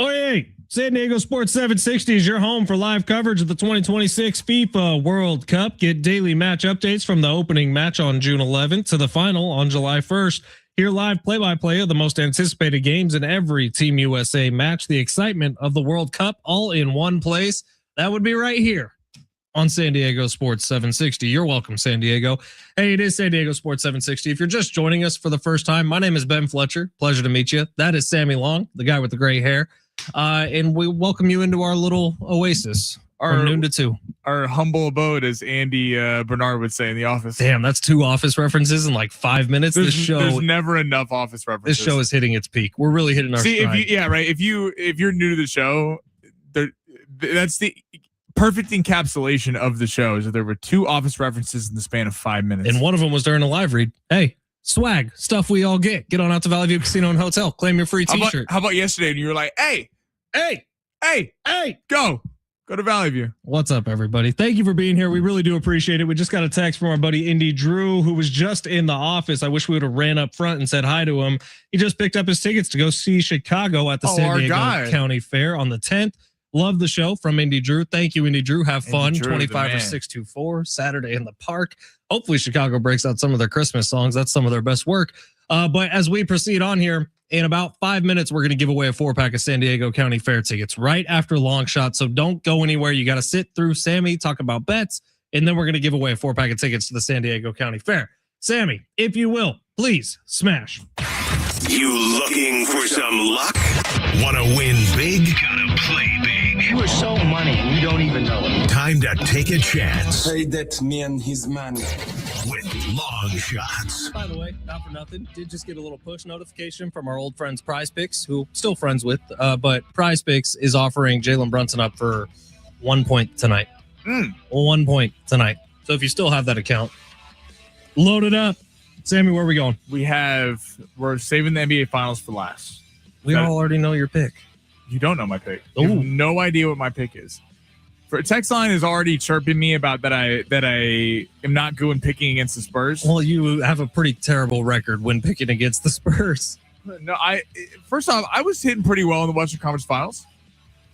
Oh, yeah. San Diego Sports 760 is your home for live coverage of the 2026 FIFA World Cup. Get daily match updates from the opening match on June 11th to the final on July 1st. Hear live play-by-play of the most anticipated games in every Team USA match. The excitement of the World Cup all in one place. That would be right here on San Diego Sports 760. You're welcome, San Diego. Hey, it is San Diego Sports 760. If you're just joining us for the first time, my name is Ben Fletcher. Pleasure to meet you. That is Sammy Long, the guy with the gray hair. And we welcome you into our little oasis from noon to 2. Our humble abode, as Andy Bernard would say in The Office. Damn, that's 2 Office references in like 5 minutes. There's never enough Office references. This show is hitting its peak. We're really hitting our stride. If you're new to the show, that's the perfect encapsulation of the show. Is that there were 2 Office references in the span of 5 minutes, and one of them was during a live read. Hey. Swag, stuff we all get. Get on out to Valley View Casino and Hotel. Claim your free t-shirt. How about yesterday? And you were like, hey, go Go to Valley View. What's up, everybody? Thank you for being here. We really do appreciate it. We just got a text from our buddy Indy Drew, who was just in the office. I wish we would have ran up front and said hi to him. He just picked up his tickets to go see Chicago at the San Diego County Fair on the 10th. Love the show from Indy Drew. Thank you, Indy Drew. Have fun. 25 or 624 Saturday in the park. Hopefully Chicago breaks out some of their Christmas songs. That's some of their best work. But as we proceed on here, in about 5 minutes, we're going to give away a 4-pack of San Diego County Fair tickets right after long shot. So don't go anywhere. You got to sit through Sammy, talk about bets, and then we're going to give away a 4-pack of tickets to the San Diego County Fair. Sammy, if you will, please smash. You looking for some luck? Want to win big? Gotta play big. You are so money and you don't even know it. Time to take a chance Say that man, his man. with long shots. By the way, not for nothing, did just get a little push notification from our old friends Prize Picks, who still friends with, but Prize Picks is offering Jalen Brunson up for 1 point tonight. 1 point tonight. So if you still have that account, load it up. Sammy, where are we going? We're saving the NBA Finals for last. We all already know your pick. You don't know my pick. You have no idea what my pick is. For text line is already chirping me about that I am not good when picking against the Spurs. Well, you have a pretty terrible record when picking against the Spurs. No, first off, I was hitting pretty well in the Western Conference Finals.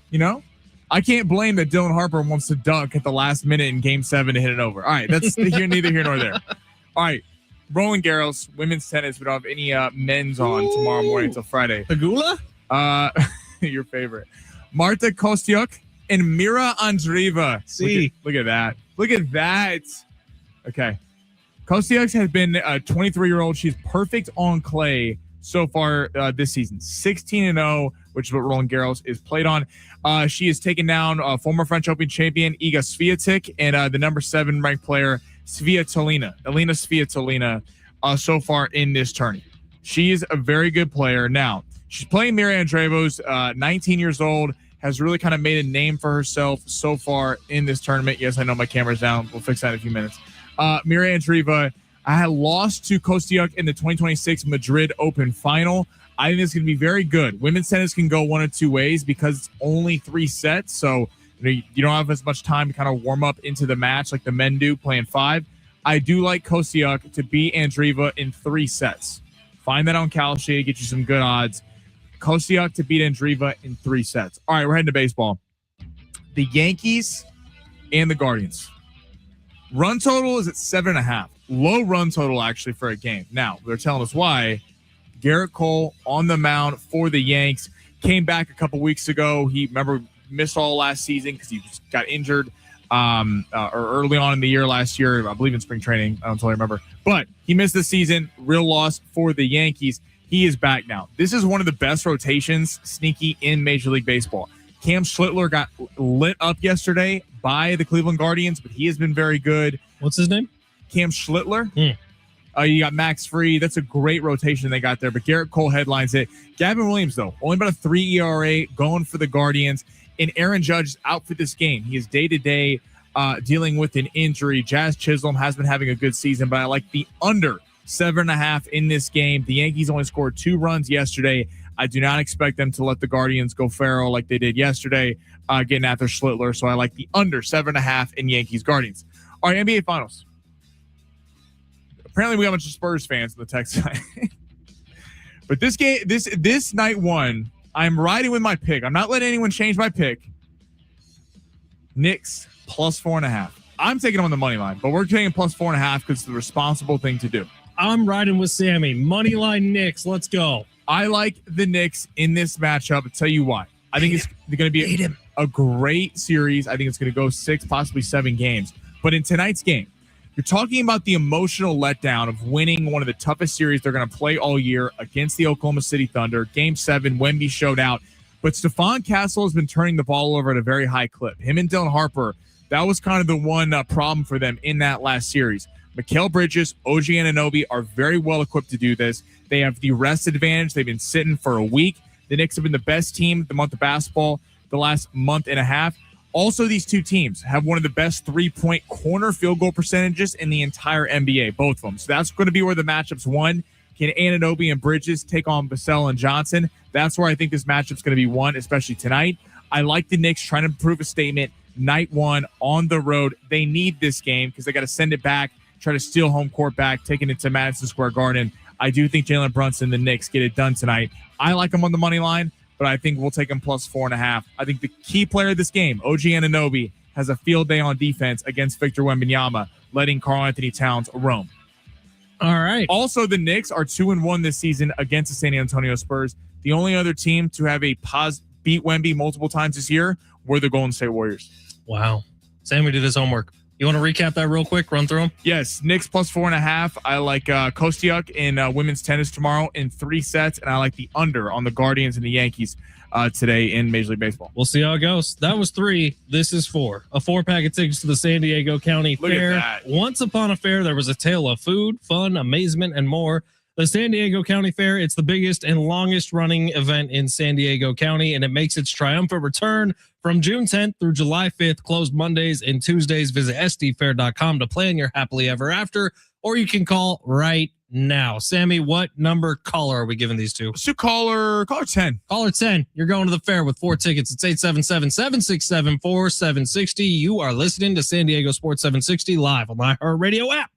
You know, I can't blame that Dylan Harper wants to dunk at the last minute in Game 7 to hit it over. All right, that's neither here nor there. All right, Roland Garros, women's tennis. We don't have any men's on tomorrow morning until Friday. Pagula? Your favorite. Marta Kostyuk and Mira Andreeva. See. Look at that. Look at that. Okay. Kostyuk has been a 23-year-old. She's perfect on clay so far this season. 16-0, which is what Roland Garros is played on. She has taken down former French Open champion Iga Swiatek and the number 7 ranked player Elina Svitolina so far in this tourney. She is a very good player. Now, she's playing Mira Andreeva, 19 years old, has really kind of made a name for herself so far in this tournament. Yes, I know my camera's down. We'll fix that in a few minutes. Mira Andreeva, I had lost to Kostyuk in the 2026 Madrid Open final. I think it's going to be very good. Women's tennis can go one of two ways because it's only 3 sets. So you don't have as much time to kind of warm up into the match like the men do playing 5. I do like Kostyuk to beat Andreeva in 3 sets. Find that on Kalshi, get you some good odds. Kostyuk to beat Andreeva in 3 sets. All right, we're heading to baseball. The Yankees and the Guardians. Run total is at 7.5. Low run total, actually, for a game. Now, they're telling us why. Garrett Cole on the mound for the Yanks. Came back a couple weeks ago. He, remember, missed all last season because he just got injured or early on in the year last year. I believe in spring training. I don't totally remember. But he missed the season. Real loss for the Yankees. He is back now. This is one of the best rotations, sneaky, in Major League Baseball. Cam Schlittler got lit up yesterday by the Cleveland Guardians, but he has been very good. What's his name? Cam Schlittler. You got Max Fried. That's a great rotation they got there, but Garrett Cole headlines it. Gavin Williams, though, only about a 3 ERA going for the Guardians, and Aaron Judge is out for this game. He is day-to-day dealing with an injury. Jazz Chisholm has been having a good season, but I like the under 7.5 in this game. The Yankees only scored 2 runs yesterday. I do not expect them to let the Guardians go feral like they did yesterday, getting after Schlittler. So I like the under 7.5 in Yankees Guardians. All right, NBA Finals. Apparently we got a bunch of Spurs fans in the text side. But this game, this night one, I'm riding with my pick. I'm not letting anyone change my pick. Knicks plus 4.5. I'm taking on the money line, but we're taking plus 4.5 because it's the responsible thing to do. I'm riding with Sammy. Moneyline Knicks. Let's go. I like the Knicks in this matchup. I'll tell you why. I think it's going to be a great series. I think it's going to go 6, possibly 7 games. But in tonight's game, you're talking about the emotional letdown of winning one of the toughest series they're going to play all year against the Oklahoma City Thunder. Game 7, Wemby showed out. But Stephon Castle has been turning the ball over at a very high clip. Him and Dylan Harper, that was kind of the one problem for them in that last series. Mikal Bridges, OG Anunoby are very well equipped to do this. They have the rest advantage. They've been sitting for a week. The Knicks have been the best team the month of basketball the last month and a half. Also, these two teams have one of the best 3-point corner field goal percentages in the entire NBA, both of them. So that's going to be where the matchup's won. Can Anunoby and Bridges take on Vassell and Johnson? That's where I think this matchup's going to be won, especially tonight. I like the Knicks trying to prove a statement. night one on the road. They need this game because they got to send it back, try to steal home court back, taking it to Madison Square Garden. I do think Jalen Brunson, the Knicks, get it done tonight. I like them on the money line, but I think we'll take them plus 4.5. I think the key player of this game, OG Anunoby, has a field day on defense against Victor Wembanyama, letting Karl-Anthony Towns roam. All right. Also, the Knicks are 2-1 this season against the San Antonio Spurs. The only other team to have a beat Wemby multiple times this year were the Golden State Warriors. Wow. Sammy did his homework. You want to recap that real quick? Run through them? Yes, Knicks plus 4.5. I like Kostiuk in women's tennis tomorrow in 3 sets, and I like the under on the Guardians and the Yankees today in Major League Baseball. We'll see how it goes. That was 3. This is 4. A 4-pack of tickets to the San Diego County Look at Fair. that. Once upon a fair, there was a tale of food, fun, amazement, and more. The San Diego County Fair, it's the biggest and longest running event in San Diego County, and it makes its triumphant return from June 10th through July 5th, closed Mondays and Tuesdays. Visit sdfair.com to plan your happily ever after, or you can call right now. Sammy, what number caller are we giving these to? So caller 10. Caller 10, you're going to the fair with 4 tickets. It's 877-767-4760. You are listening to San Diego Sports 760 live on the iHeartRadio app.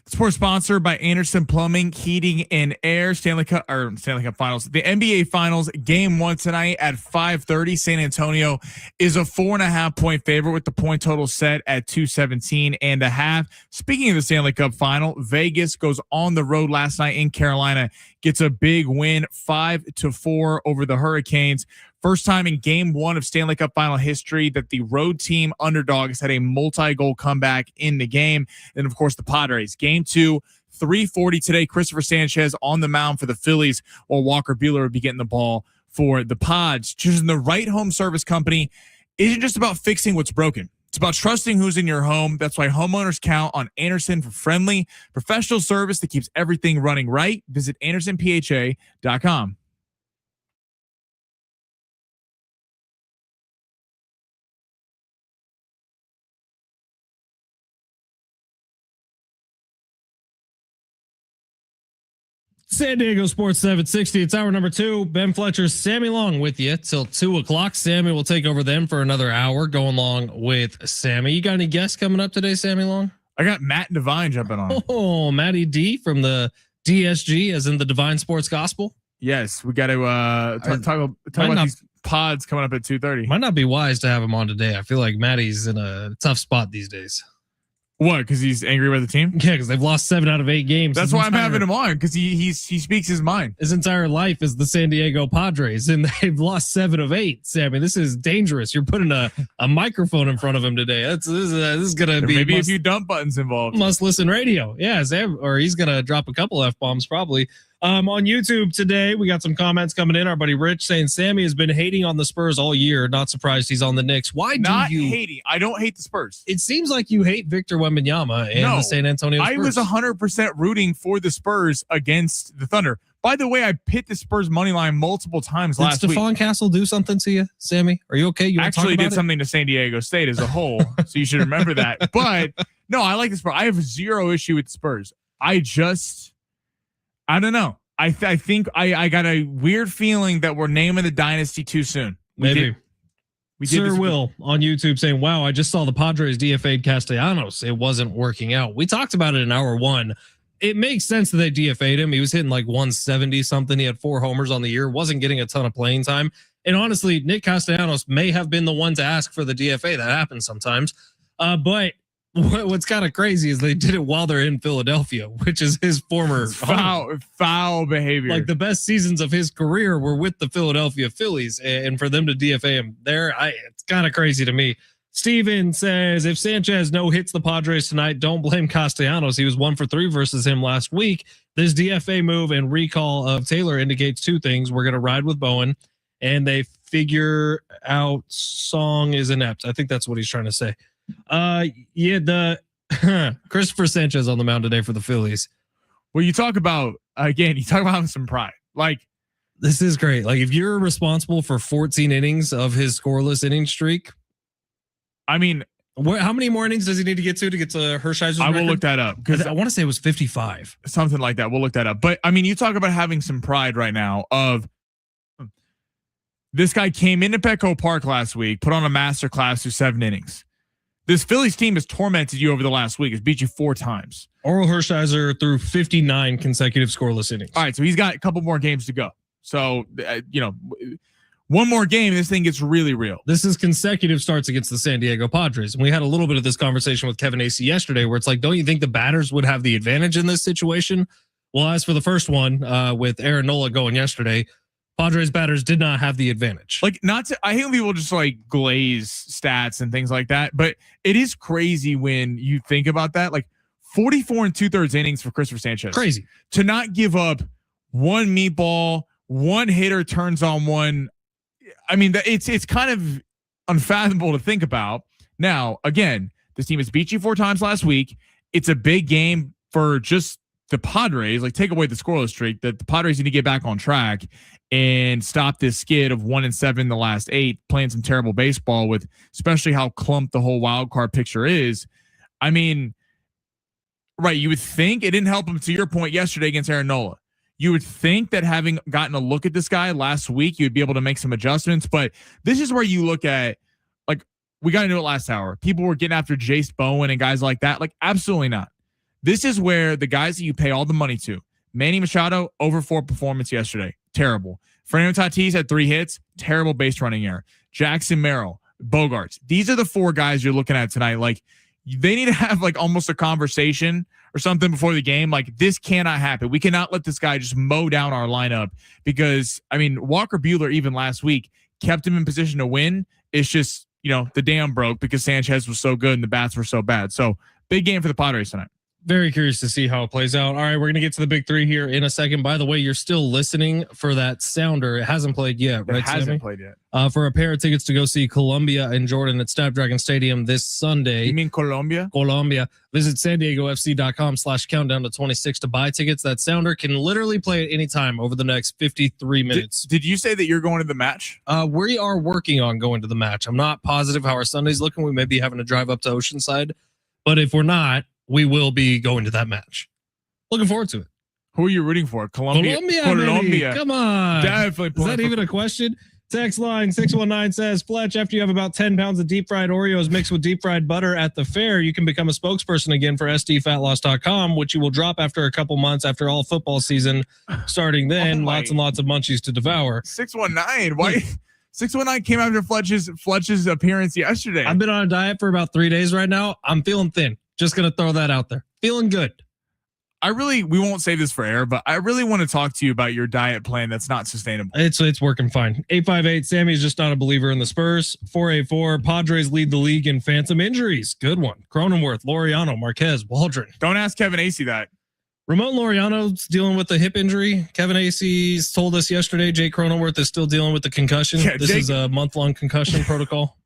Sports sponsored by Anderson Plumbing, Heating and Air. Stanley Cup Finals. The NBA Finals game 1 tonight at 5:30. San Antonio is a 4.5 point favorite with the point total set at 217.5. Speaking of the Stanley Cup Final, Vegas goes on the road last night in Carolina, gets a big win 5-4 over the Hurricanes. First time in game 1 of Stanley Cup Final history that the road team underdogs had a multi-goal comeback in the game. And of course, the Padres. Game 2, 3:40 today. Christopher Sanchez on the mound for the Phillies, while Walker Buehler will be getting the ball for the Pods. Choosing the right home service company isn't just about fixing what's broken. It's about trusting who's in your home. That's why homeowners count on Anderson for friendly, professional service that keeps everything running right. Visit AndersonPHA.com. San Diego Sports 760. It's hour number 2. Ben Fletcher, Sammy Long with you till 2 o'clock. Sammy will take over them for another hour, going along with Sammy. You got any guests coming up today, Sammy Long? I got Matt Devine jumping on. Oh, Matty D from the DSG, as in the Divine Sports Gospel. Yes, we got to talk about these pods coming up at 2:30. Might not be wise to have him on today. I feel like Matty's in a tough spot these days. What? Because he's angry with the team? Yeah, because they've lost 7 out of 8 games. That's why I'm having him on, because he speaks his mind. His entire life is the San Diego Padres, and they've lost 7 of 8. Sammy, this is dangerous. You're putting a microphone in front of him today. This is gonna be maybe a few dump buttons involved. Must listen radio. Yeah, Sam, or he's gonna drop a couple F-bombs probably. On YouTube today, we got some comments coming in. Our buddy Rich saying Sammy has been hating on the Spurs all year. Not surprised he's on the Knicks. Why Not do you hating? I don't hate the Spurs. It seems like you hate Victor Wembanyama and the San Antonio Spurs. I was 100% rooting for the Spurs against the Thunder. By the way, I picked the Spurs money line multiple times last week. Did Stephon Castle do something to you, Sammy? Are you okay? You actually did something to San Diego State as a whole, so you should remember that. But no, I like the Spurs. I have zero issue with the Spurs. I don't know. I think I got a weird feeling that we're naming the dynasty too soon. Maybe. We did Sir Will on YouTube saying, wow, I just saw the Padres DFA'd Castellanos. It wasn't working out. We talked about it in hour 1. It makes sense that they DFA'd him. He was hitting like 170 something. He had 4 homers on the year, wasn't getting a ton of playing time. And honestly, Nick Castellanos may have been the one to ask for the DFA. That happens sometimes. But what's kind of crazy is they did it while they're in Philadelphia, which is his former foul behavior. Like the best seasons of his career were with the Philadelphia Phillies, and for them to DFA him there, it's kind of crazy to me. Steven says if Sanchez no hits the Padres tonight, don't blame Castellanos. He was 1 for 3 versus him last week. This DFA move and recall of Taylor indicates 2 things. We're going to ride with Bowen, and they figure out Song is inept. I think that's what he's trying to say. The Christopher Sanchez on the mound today for the Phillies. Well, you talk about having some pride. Like, this is great. Like, if you're responsible for 14 innings of his scoreless inning streak, I mean, how many more innings does he need to get to Hershiser's record? I will look that up, because I want to say it was 55, something like that. We'll look that up. But I mean, you talk about having some pride right now. Of this guy came into Petco Park last week, put on a master class through 7 innings. This Phillies team has tormented you over the last week. It's beat you 4 times. Orel Hershiser threw 59 consecutive scoreless innings. All right, so he's got a couple more games to go. So, one more game, this thing gets really real. This is consecutive starts against the San Diego Padres. And we had a little bit of this conversation with Kevin Acee yesterday, where it's like, don't you think the batters would have the advantage in this situation? Well, as for the first one, with Aaron Nola going yesterday, Padres batters did not have the advantage. I think people just like glaze stats and things like that, but it is crazy when you think about that. Like 44 2/3 innings for Christopher Sanchez. Crazy to not give up 1 meatball, 1 hitter turns on 1. I mean, it's kind of unfathomable to think about. Now, again, this team has beat you 4 times last week. It's a big game for just the Padres. Like, take away the scoreless streak, that the Padres need to get back on track and stop this skid of 1-7 the last 8, playing some terrible baseball, with especially how clumped the whole wild card picture is. I mean, right, you would think it didn't help him, to your point yesterday against Aaron Nola. You would think that having gotten a look at this guy last week, you'd be able to make some adjustments. But this is where you look at, like, we got into it last hour. People were getting after Jace Bowen and guys like that. Like, absolutely not. This is where the guys that you pay all the money to, Manny Machado, over 4 performance yesterday. Terrible. Fernando Tatis had 3 hits. Terrible base running error. Jackson Merrill, Bogarts. These are the 4 guys you're looking at tonight. Like, they need to have like almost a conversation or something before the game. Like, this cannot happen. We cannot let this guy just mow down our lineup because, I mean, Walker Buehler, even last week, kept him in position to win. It's just, the dam broke because Sanchez was so good and the bats were so bad. So big game for the Padres tonight. Very curious to see how it plays out. All right, we're going to get to the big 3 here in a second. By the way, you're still listening for that sounder. It hasn't played yet, right, It hasn't Sammy? played yet. For a pair of tickets to go see Columbia and Jordan at Snapdragon Stadium this Sunday. You mean Colombia? Colombia. Visit SanDiegoFC.com/countdown to 26 to buy tickets. That sounder can literally play at any time over the next 53 minutes. Did you say that you're going to the match? We are working on going to the match. I'm not positive how our Sunday's looking. We may be having to drive up to Oceanside, but if we're not, we will be going to that match. Looking forward to it. Who are you rooting for? Colombia. Baby. Come on. Definitely. Is that even a question? Text line 619 says, Fletch, after you have about 10 pounds of deep fried Oreos mixed with deep fried butter at the fair, you can become a spokesperson again for SDFatLoss.com, which you will drop after a couple months after all football season. Starting then, lots and lots of munchies to devour. 619. Why? 619 came after Fletch's appearance yesterday. I've been on a diet for about 3 days right now. I'm feeling thin. Just going to throw that out there. Feeling good. We won't save this for air, but I really want to talk to you about your diet plan that's not sustainable. It's working fine. 858, Sammy's just not a believer in the Spurs. 484, Padres lead the league in phantom injuries. Good one. Cronenworth, Laureano, Marquez, Waldron. Don't ask Kevin Acey that. Ramon Laureano's dealing with a hip injury. Kevin Acey's told us yesterday Jake Cronenworth is still dealing with the concussion. Yeah, this is a month-long concussion protocol.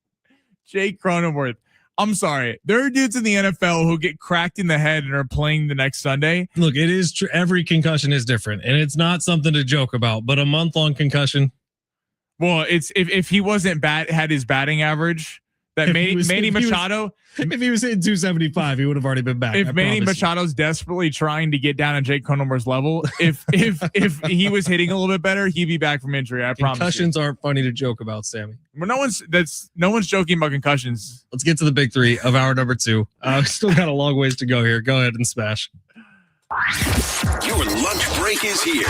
Jake Cronenworth. I'm sorry. There are dudes in the NFL who get cracked in the head and are playing the next Sunday. Look, it is true. Every concussion is different, and it's not something to joke about. But a month-long concussion. Well, it's if he wasn't had his batting average that Manny Machado. If he was hitting 275, he would have already been back. If Manny Machado's desperately trying to get down on Jake Cronenworth's level, if he was hitting a little bit better, he'd be back from injury. I promise. Concussions aren't funny to joke about, Sammy. Well, no one's joking about concussions. Let's get to the big 3 of hour number 2. Still got a long ways to go here. Go ahead and smash. Your lunch break is here.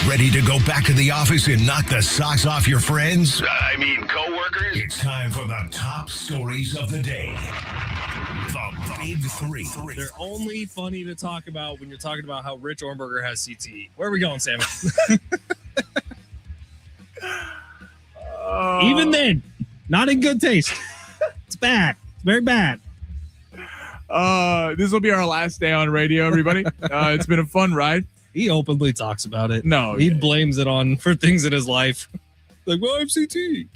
Ready to go back to the office and knock the socks off your friends? I mean, coworkers? It's time for the top stories of the day. The big 3. They're only funny to talk about when you're talking about how Rich Ornberger has CTE. Where are we going, Sammy? Even then, not in good taste. It's bad. It's very bad. This will be our last day on radio, everybody. It's been a fun ride. He openly talks about it. No, he blames it for things in his life. Like, well, I have CTE.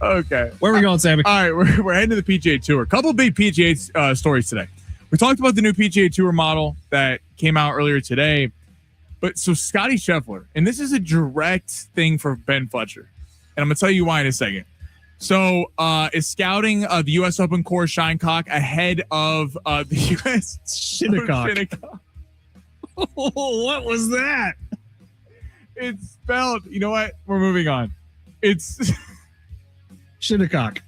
Okay. Where are we going, Sammy? All right, we're heading to the PGA Tour. A couple big PGA stories today. We talked about the new PGA Tour model that came out earlier today. But so Scotty Scheffler, and this is a direct thing for Ben Fletcher, and I'm going to tell you why in a second. So is scouting the U.S. Open course Shinecock ahead of the U.S. Shinnecock. Oh, what was that? It's spelled, you know what? We're moving on. It's Shinnecock.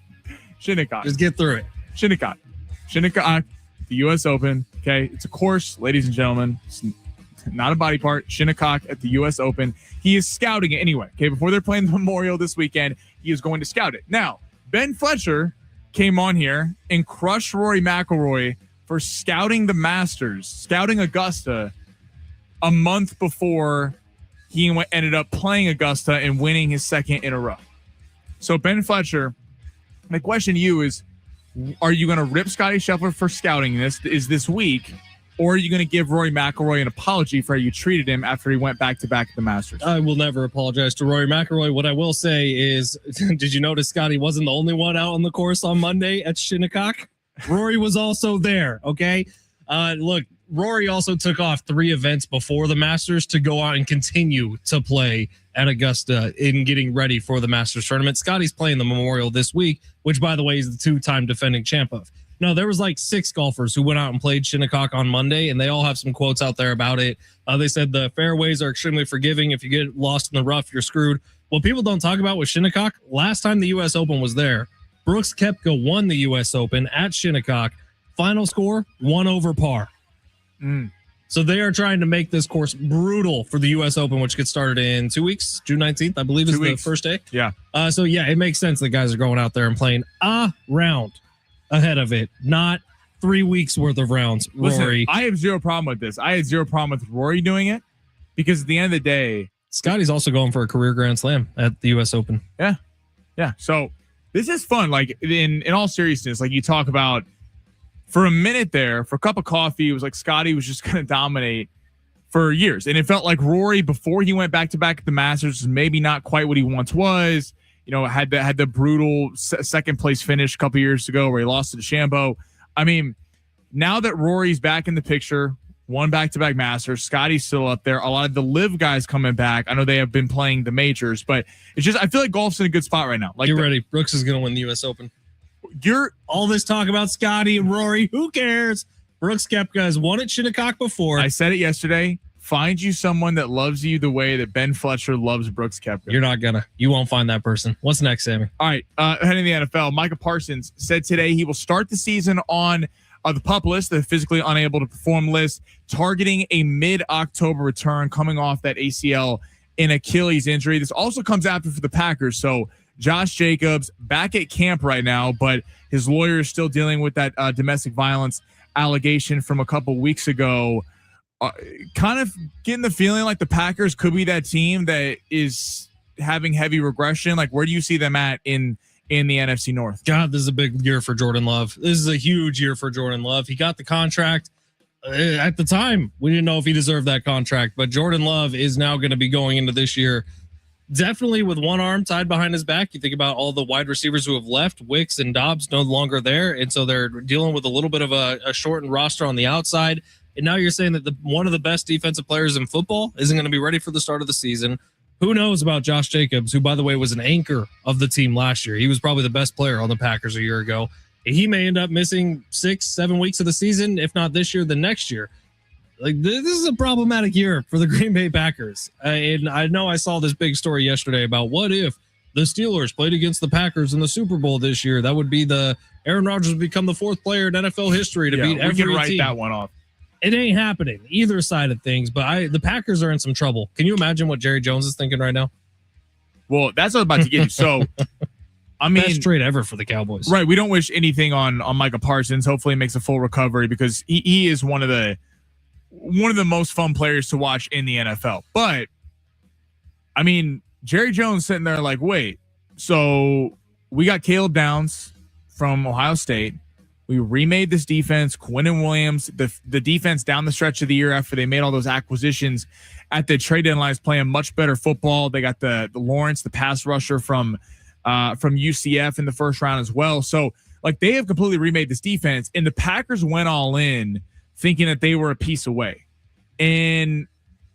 Shinnecock. Just get through it. Shinnecock, the U.S. Open. Okay, it's a course, ladies and gentlemen. It's not a body part. Shinnecock at the U.S. Open. He is scouting it anyway. Okay, before they're playing the Memorial this weekend, he is going to scout it. Now, Ben Fletcher came on here and crushed Rory McIlroy for scouting the Masters, scouting Augusta a month before he ended up playing Augusta and winning his second in a row. So Ben Fletcher, my question to you is, are you going to rip Scotty Scheffler for scouting this week, or are you going to give Rory McIlroy an apology for how you treated him after he went back-to-back at the Masters? I will never apologize to Rory McIlroy. What I will say is, did you notice Scotty wasn't the only one out on the course on Monday at Shinnecock? Rory was also there, okay? Look, Rory also took off 3 events before the Masters to go out and continue to play at Augusta in getting ready for the Masters tournament. Scotty's playing the Memorial this week, which, by the way, is the 2-time defending champ of. No, there was like 6 golfers who went out and played Shinnecock on Monday, and they all have some quotes out there about it. They said the fairways are extremely forgiving. If you get lost in the rough, you're screwed. What people don't talk about with Shinnecock, last time the U.S. Open was there, Brooks Koepka won the U.S. Open at Shinnecock Final score, 1 over par. Mm. So they are trying to make this course brutal for the U.S. Open, which gets started in 2 weeks. June 19th, I believe, is the first day. Yeah. So, yeah, it makes sense that guys are going out there and playing a round ahead of it, not 3 weeks worth of rounds. Listen, Rory. I have zero problem with this. I had zero problem with Rory doing it because at the end of the day, Scotty's also going for a career Grand Slam at the U.S. Open. Yeah. So this is fun. Like in all seriousness, like you talk about for a minute there, for a cup of coffee, it was like Scotty was just going to dominate for years. And it felt like Rory, before he went back-to-back at the Masters, was maybe not quite what he once was. You know, had the brutal second place finish a couple years ago where he lost to DeChambeau. I mean, now that Rory's back in the picture, won back-to-back Masters, Scotty's still up there. A lot of the live guys coming back. I know they have been playing the majors, but it's just, I feel like golf's in a good spot right now. Like, get ready. Brooks is going to win the U.S. Open. You're all this talk about Scotty and Rory. Who cares? Brooks Koepka has won at Shinnecock before. I said it yesterday. Find you someone that loves you the way that Ben Fletcher loves Brooks Koepka. You're not gonna. You won't find that person. What's next, Sammy? All right. Heading to the NFL, Micah Parsons said today he will start the season on the PUP list, the physically unable to perform list, targeting a mid-October return coming off that ACL and Achilles injury. This also comes after for the Packers. So Josh Jacobs back at camp right now, but his lawyer is still dealing with that domestic violence allegation from a couple weeks ago. Kind of getting the feeling like the Packers could be that team that is having heavy regression. Like, where do you see them at in the NFC North? God, this is a big year for Jordan Love. This is a huge year for Jordan Love. He got the contract. At the time, we didn't know if he deserved that contract, but Jordan Love is now going to be going into this year definitely with one arm tied behind his back. You think about all the wide receivers who have left, Wicks and Dobbs no longer there, and so they're dealing with a little bit of a shortened roster on the outside. And now you're saying that one of the best defensive players in football isn't going to be ready for the start of the season. Who knows about Josh Jacobs, who, by the way, was an anchor of the team last year. He was probably the best player on the Packers a year ago. He may end up missing 6-7 weeks of the season, if not this year, then next year. Like, this is a problematic year for the Green Bay Packers. And I know I saw this big story yesterday about what if the Steelers played against the Packers in the Super Bowl this year. That would be Aaron Rodgers would become the fourth player in NFL history to beat every team. We can write that one off. It ain't happening, either side of things, but the Packers are in some trouble. Can you imagine what Jerry Jones is thinking right now? Well, that's what I'm about to get you. So, I mean, best trade ever for the Cowboys. Right. We don't wish anything on Micah Parsons. Hopefully he makes a full recovery because he is one of the most fun players to watch in the NFL. But, I mean, Jerry Jones sitting there like, wait, so we got Caleb Downs from Ohio State. We remade this defense. Quinnen Williams, the defense down the stretch of the year after they made all those acquisitions at the trade deadline is playing much better football. They got the Lawrence, the pass rusher from UCF in the first round as well. So, like, they have completely remade this defense, and the Packers went all in thinking that they were a piece away. And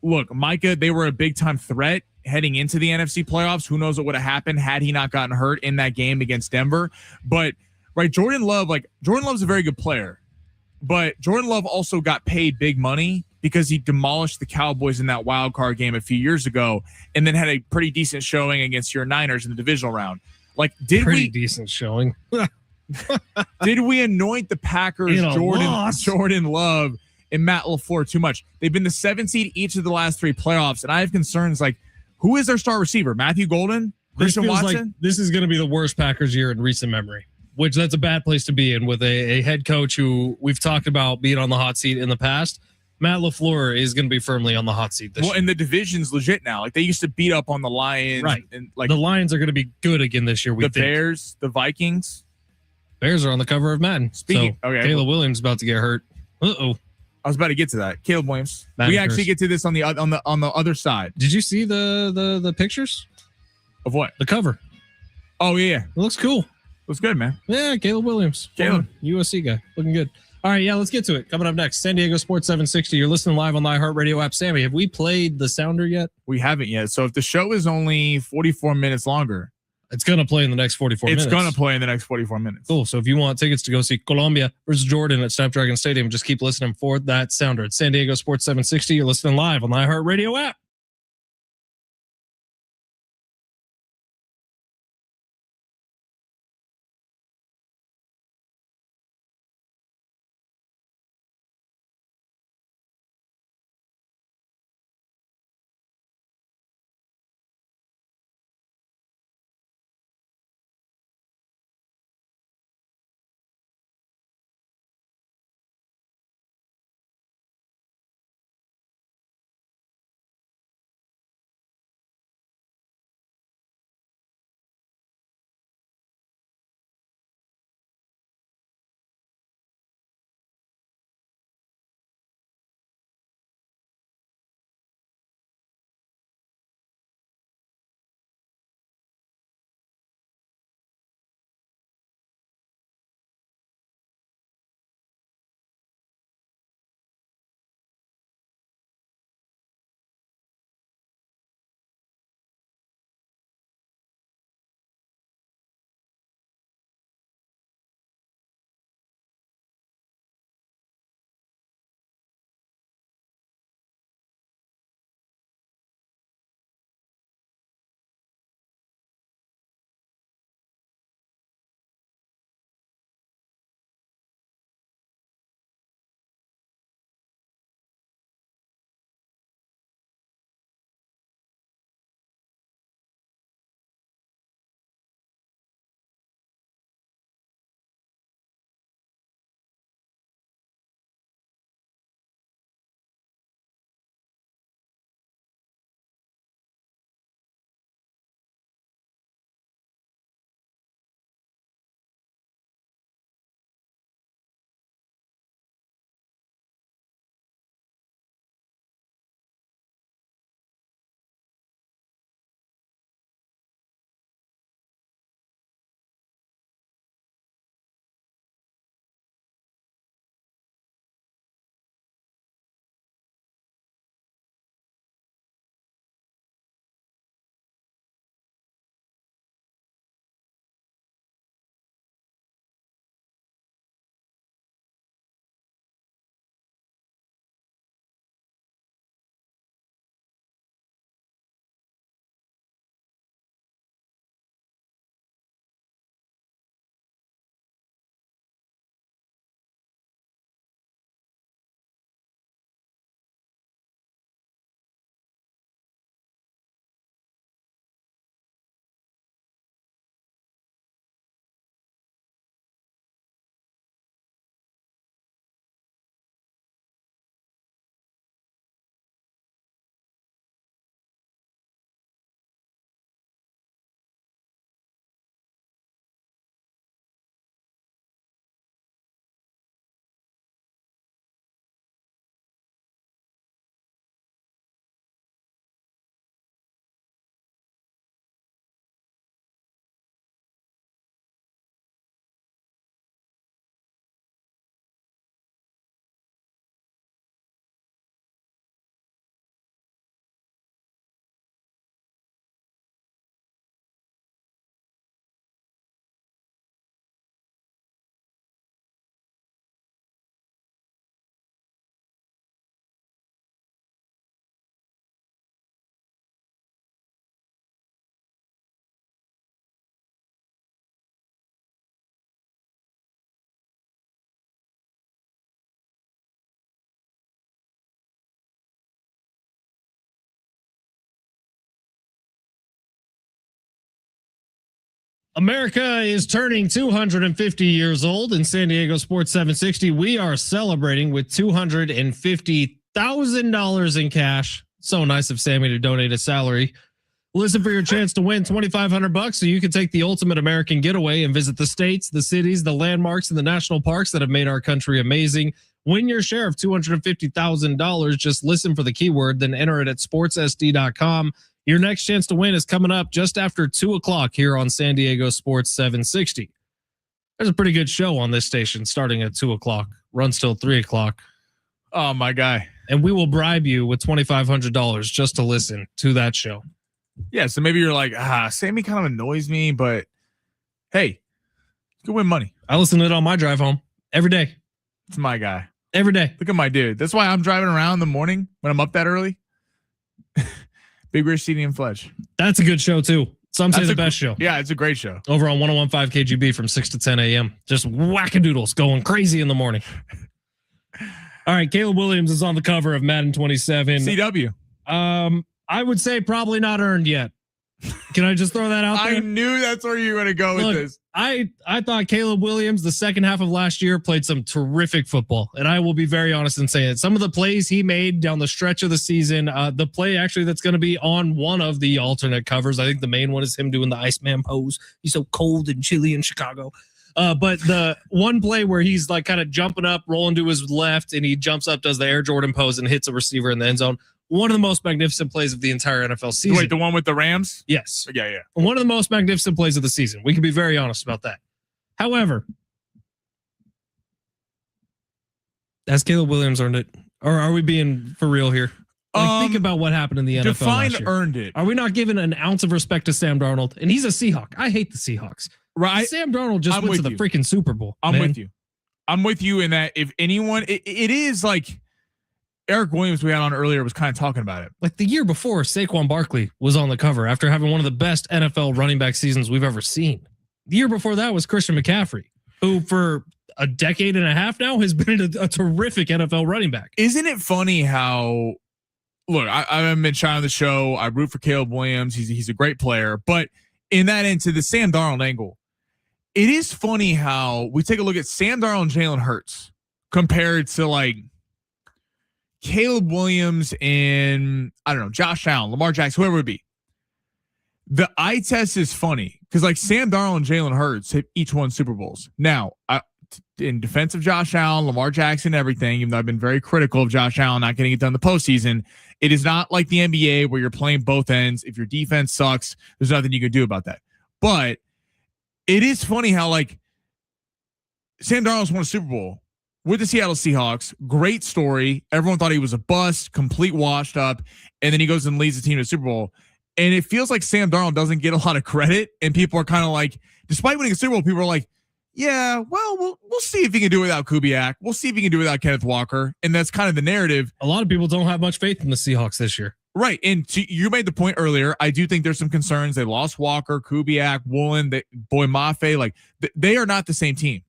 look, Micah, they were a big-time threat heading into the NFC playoffs. Who knows what would have happened had he not gotten hurt in that game against Denver. But right, Jordan Love's a very good player, but Jordan Love also got paid big money because he demolished the Cowboys in that wild card game a few years ago and then had a pretty decent showing against your Niners in the divisional round. Like, decent showing. Did we anoint the Packers Jordan Love and Matt LaFleur too much? They've been the 7th seed each of the last 3 playoffs, and I have concerns like, who is their star receiver? Matthew Golden? Christian Watson? Like this is going to be the worst Packers year in recent memory, which that's a bad place to be in with a head coach who we've talked about being on the hot seat in the past. Matt LaFleur is going to be firmly on the hot seat this year. And the division's legit now. Like, they used to beat up on the Lions. Right. And like the Lions are going to be good again this year. The Bears, the Vikings. Bears are on the cover of Madden. Caleb Williams about to get hurt. Uh-oh. I was about to get to that. Caleb Williams. Madden we actually get to this on the other side. Did you see the pictures? Of what? The cover. Oh, yeah. It looks cool. Looks good, man. Yeah, Caleb Williams. USC guy. Looking good. All right, yeah, let's get to it. Coming up next, San Diego Sports 760. You're listening live on the iHeartRadio app. Sammy, have we played the sounder yet? We haven't yet. So if the show is only 44 minutes longer, it's going to play in the next 44 minutes. It's going to play in the next 44 minutes. Cool. So if you want tickets to go see Colombia versus Jordan at Snapdragon Stadium, just keep listening for that sounder. It's San Diego Sports 760. You're listening live on the iHeartRadio app. America is turning 250 years old in San Diego Sports 760. We are celebrating with $250,000 in cash. So nice of Sammy to donate a salary. Listen for your chance to win $2,500 so you can take the ultimate American getaway and visit the states, the cities, the landmarks, and the national parks that have made our country amazing. Win your share of $250,000. Just listen for the keyword, then enter it at sportssd.com. Your next chance to win is coming up just after 2 o'clock here on San Diego Sports 760. There's a pretty good show on this station starting at 2 o'clock, runs till 3 o'clock. Oh, my guy. And we will bribe you with $2,500 just to listen to that show. Yeah, so maybe you're like, Sammy kind of annoys me, but hey, you can win money. I listen to it on my drive home every day. It's my guy. Every day. Look at my dude. That's why I'm driving around in the morning when I'm up that early. Big Rich, CD, and Fletch. That's a good show, too. Some say the best show. Yeah, it's a great show. Over on 101.5 KGB from 6 to 10 a.m. Just wackadoodles going crazy in the morning. All right, Caleb Williams is on the cover of Madden 27. CW. I would say probably not earned yet. Can I just throw that out there? I knew that's where you were going to go with this. I thought Caleb Williams, the second half of last year, played some terrific football. And I will be very honest in saying it. Some of the plays he made down the stretch of the season, the play actually that's going to be on one of the alternate covers. I think the main one is him doing the Iceman pose. He's so cold and chilly in Chicago. But the one play where he's like kind of jumping up, rolling to his left, and he jumps up, does the Air Jordan pose, and hits a receiver in the end zone. One of the most magnificent plays of the entire NFL season. Wait, the one with the Rams? Yes. Yeah. One of the most magnificent plays of the season. We can be very honest about that. However, has Caleb Williams earned it? Or are we being for real here? Think about what happened in the NFL Define last year. earned it. Are we not giving an ounce of respect to Sam Darnold? And he's a Seahawk. I hate the Seahawks. Right. Sam Darnold just went to the freaking Super Bowl. I'm with you. I'm with you in that if anyone, it is like Eric Williams we had on earlier was kind of talking about it. Like the year before, Saquon Barkley was on the cover after having one of the best NFL running back seasons we've ever seen. The year before that was Christian McCaffrey, who for a decade and a half now has been a terrific NFL running back. Isn't it funny how, look, I haven't been shy on the show. I root for Caleb Williams. He's a great player. But in that end, to the Sam Darnold angle, it is funny how we take a look at Sam Darnold and Jalen Hurts compared to like Caleb Williams and, I don't know, Josh Allen, Lamar Jackson, whoever it would be. The eye test is funny because like Sam Darnold and Jalen Hurts hit each won Super Bowls. Now, in defense of Josh Allen, Lamar Jackson, everything, even though I've been very critical of Josh Allen not getting it done in the postseason, it is not like the NBA where you're playing both ends. If your defense sucks, there's nothing you can do about that. But it is funny how like Sam Darnold's won a Super Bowl with the Seattle Seahawks. Great story. Everyone thought he was a bust, complete washed up. And then he goes and leads the team to the Super Bowl. And it feels like Sam Darnold doesn't get a lot of credit. And people are kind of like, despite winning a Super Bowl, people are like, yeah, well, we'll see if he can do it without Kubiak. We'll see if he can do it without Kenneth Walker. And that's kind of the narrative. A lot of people don't have much faith in the Seahawks this year. Right. And you made the point earlier. I do think there's some concerns. They lost Walker, Kubiak, Woolen, Boy Mafe. Like they are not the same team.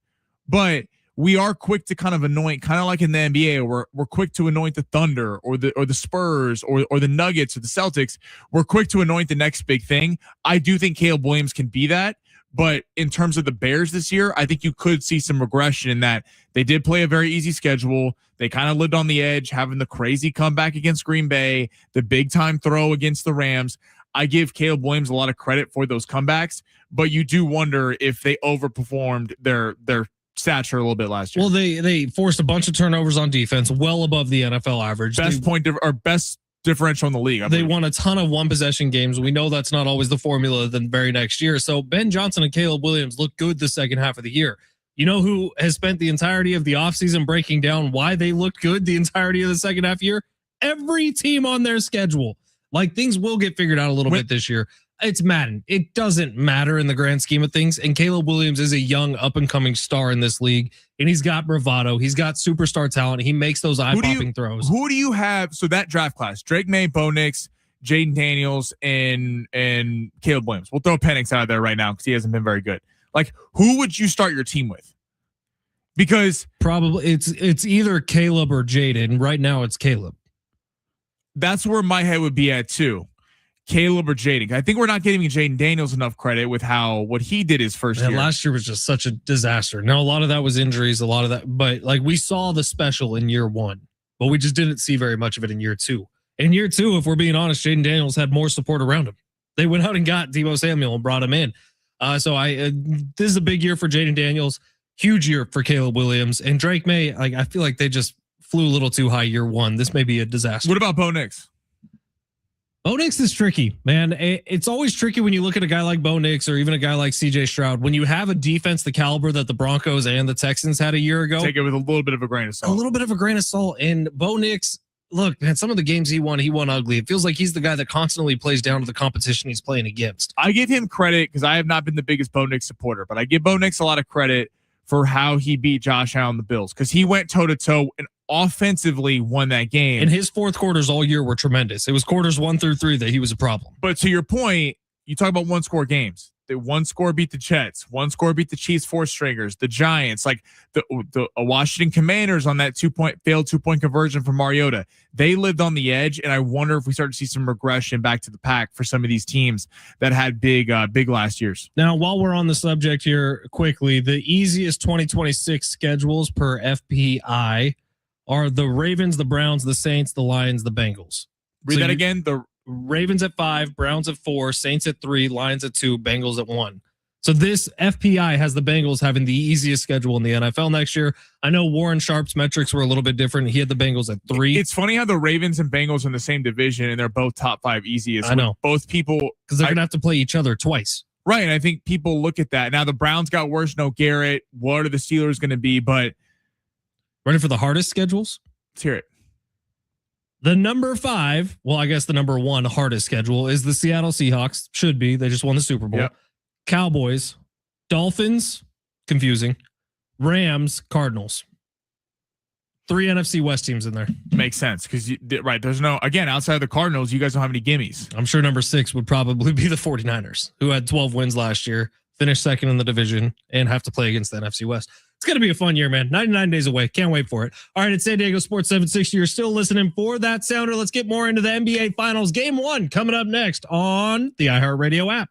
But we are quick to kind of anoint, kind of like in the NBA, where we're quick to anoint the Thunder or the Spurs or the Nuggets or the Celtics. We're quick to anoint the next big thing. I do think Caleb Williams can be that. But in terms of the Bears this year, I think you could see some regression in that they did play a very easy schedule. They kind of lived on the edge, having the crazy comeback against Green Bay, the big time throw against the Rams. I give Caleb Williams a lot of credit for those comebacks, but you do wonder if they overperformed their stature a little bit last year. Well, they forced a bunch of turnovers on defense, well above the NFL average. Best differential in the league. They won a ton of one possession games. We know that's not always the formula the very next year. So Ben Johnson and Caleb Williams look good the second half of the year. You know who has spent the entirety of the offseason breaking down why they looked good the entirety of the second half year? Every team on their schedule. Like things will get figured out a little bit this year. It's Madden. It doesn't matter in the grand scheme of things. And Caleb Williams is a young up and coming star in this league. And he's got bravado. He's got superstar talent. He makes those eye popping throws. Who do you have? So that draft class, Drake May, Bo Nix, Jaden Daniels, and Caleb Williams. We'll throw Penix out of there right now because he hasn't been very good. Like, who would you start your team with? Because probably it's either Caleb or Jaden. Right now it's Caleb. That's where my head would be at too. Caleb or Jaden? I think we're not giving Jaden Daniels enough credit with what he did his first year. Last year was just such a disaster. Now, a lot of that was injuries, a lot of that, but like we saw the special in year one, but we just didn't see very much of it in year two. In year two, if we're being honest, Jaden Daniels had more support around him. They went out and got Deebo Samuel and brought him in. This is a big year for Jaden Daniels, huge year for Caleb Williams and Drake May. I feel like they just flew a little too high year one. This may be a disaster. What about Bo Nix? Bo Nix is tricky, man. It's always tricky when you look at a guy like Bo Nix or even a guy like CJ Stroud. When you have a defense the caliber that the Broncos and the Texans had a year ago, take it with a little bit of a grain of salt. A little bit of a grain of salt. And Bo Nix, look, man, some of the games he won ugly. It feels like he's the guy that constantly plays down to the competition he's playing against. I give him credit because I have not been the biggest Bo Nix supporter, but I give Bo Nix a lot of credit for how he beat Josh Allen the Bills because he went toe-to-toe and offensively won that game. And his fourth quarters all year were tremendous. It was quarters 1 through 3 that he was a problem. But to your point, you talk about one-score games. The one score beat the Jets. One score beat the Chiefs 4-stringers, the Giants, like the Washington Commanders on that failed 2-point conversion from Mariota. They lived on the edge, and I wonder if we start to see some regression back to the pack for some of these teams that had big last years. Now, while we're on the subject here, quickly, the easiest 2026 schedules per FPI are the Ravens, the Browns, the Saints, the Lions, the Bengals. Read that again. The Ravens at 5, Browns at 4, Saints at 3, Lions at 2, Bengals at 1. So this FPI has the Bengals having the easiest schedule in the NFL next year. I know Warren Sharp's metrics were a little bit different. He had the Bengals at 3. It's funny how the Ravens and Bengals are in the same division and they're both top 5 easiest. I know. Both people, because they're going to have to play each other twice. Right. And I think people look at that. Now the Browns got worse. No Garrett. What are the Steelers going to be? But ready for the hardest schedules? Let's hear it. The number 5, well, I guess the number 1 hardest schedule is the Seattle Seahawks. Should be. They just won the Super Bowl. Yep. Cowboys, Dolphins, confusing. Rams, Cardinals. 3 NFC West teams in there. Makes sense because right. There's no, again, outside of the Cardinals, you guys don't have any gimmies. I'm sure number 6 would probably be the 49ers, who had 12 wins last year, finished second in the division, and have to play against the NFC West. It's going to be a fun year, man. 99 days away. Can't wait for it. All right, it's San Diego Sports 760. You're still listening for that sounder. Let's get more into the NBA Finals. Game 1 coming up next on the iHeartRadio app.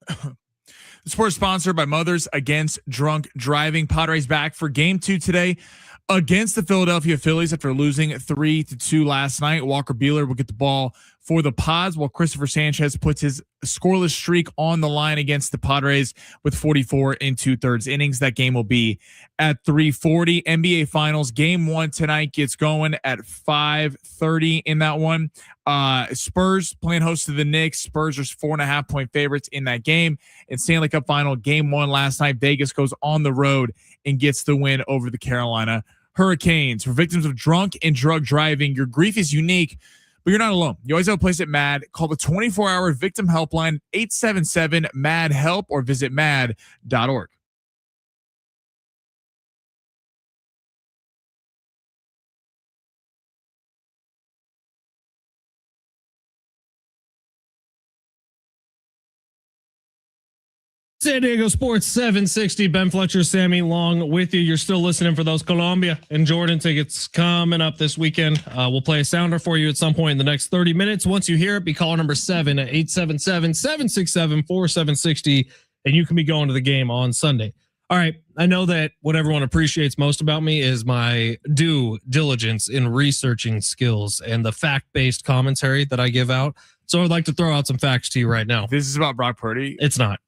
The sport is sponsored by Mothers Against Drunk Driving. Padres back for game 2 today against the Philadelphia Phillies after losing 3-2 last night. Walker Buehler will get the ball for the Pods, while Christopher Sanchez puts his scoreless streak on the line against the Padres with 44 2/3 innings. That game will be at 3:40. NBA Finals Game 1 tonight gets going at 5:30 in that one. Spurs playing host to the Knicks. Spurs are 4.5-point favorites in that game. And Stanley Cup Final Game 1 last night, Vegas goes on the road and gets the win over the Carolina Hurricanes. For victims of drunk and drug driving, your grief is unique, but you're not alone. You always have a place at MAD. Call the 24-hour victim helpline, 877-MAD-HELP, or visit mad.org. San Diego Sports 760. Ben Fletcher, Sammy Long with you. You're still listening for those Columbia and Jordan tickets coming up this weekend. We'll play a sounder for you at some point in the next 30 minutes. Once you hear it, be caller number 7 at 877-767-4760, and you can be going to the game on Sunday. All right. I know that what everyone appreciates most about me is my due diligence in researching skills and the fact-based commentary that I give out. So I'd like to throw out some facts to you right now. This is about Brock Purdy. It's not.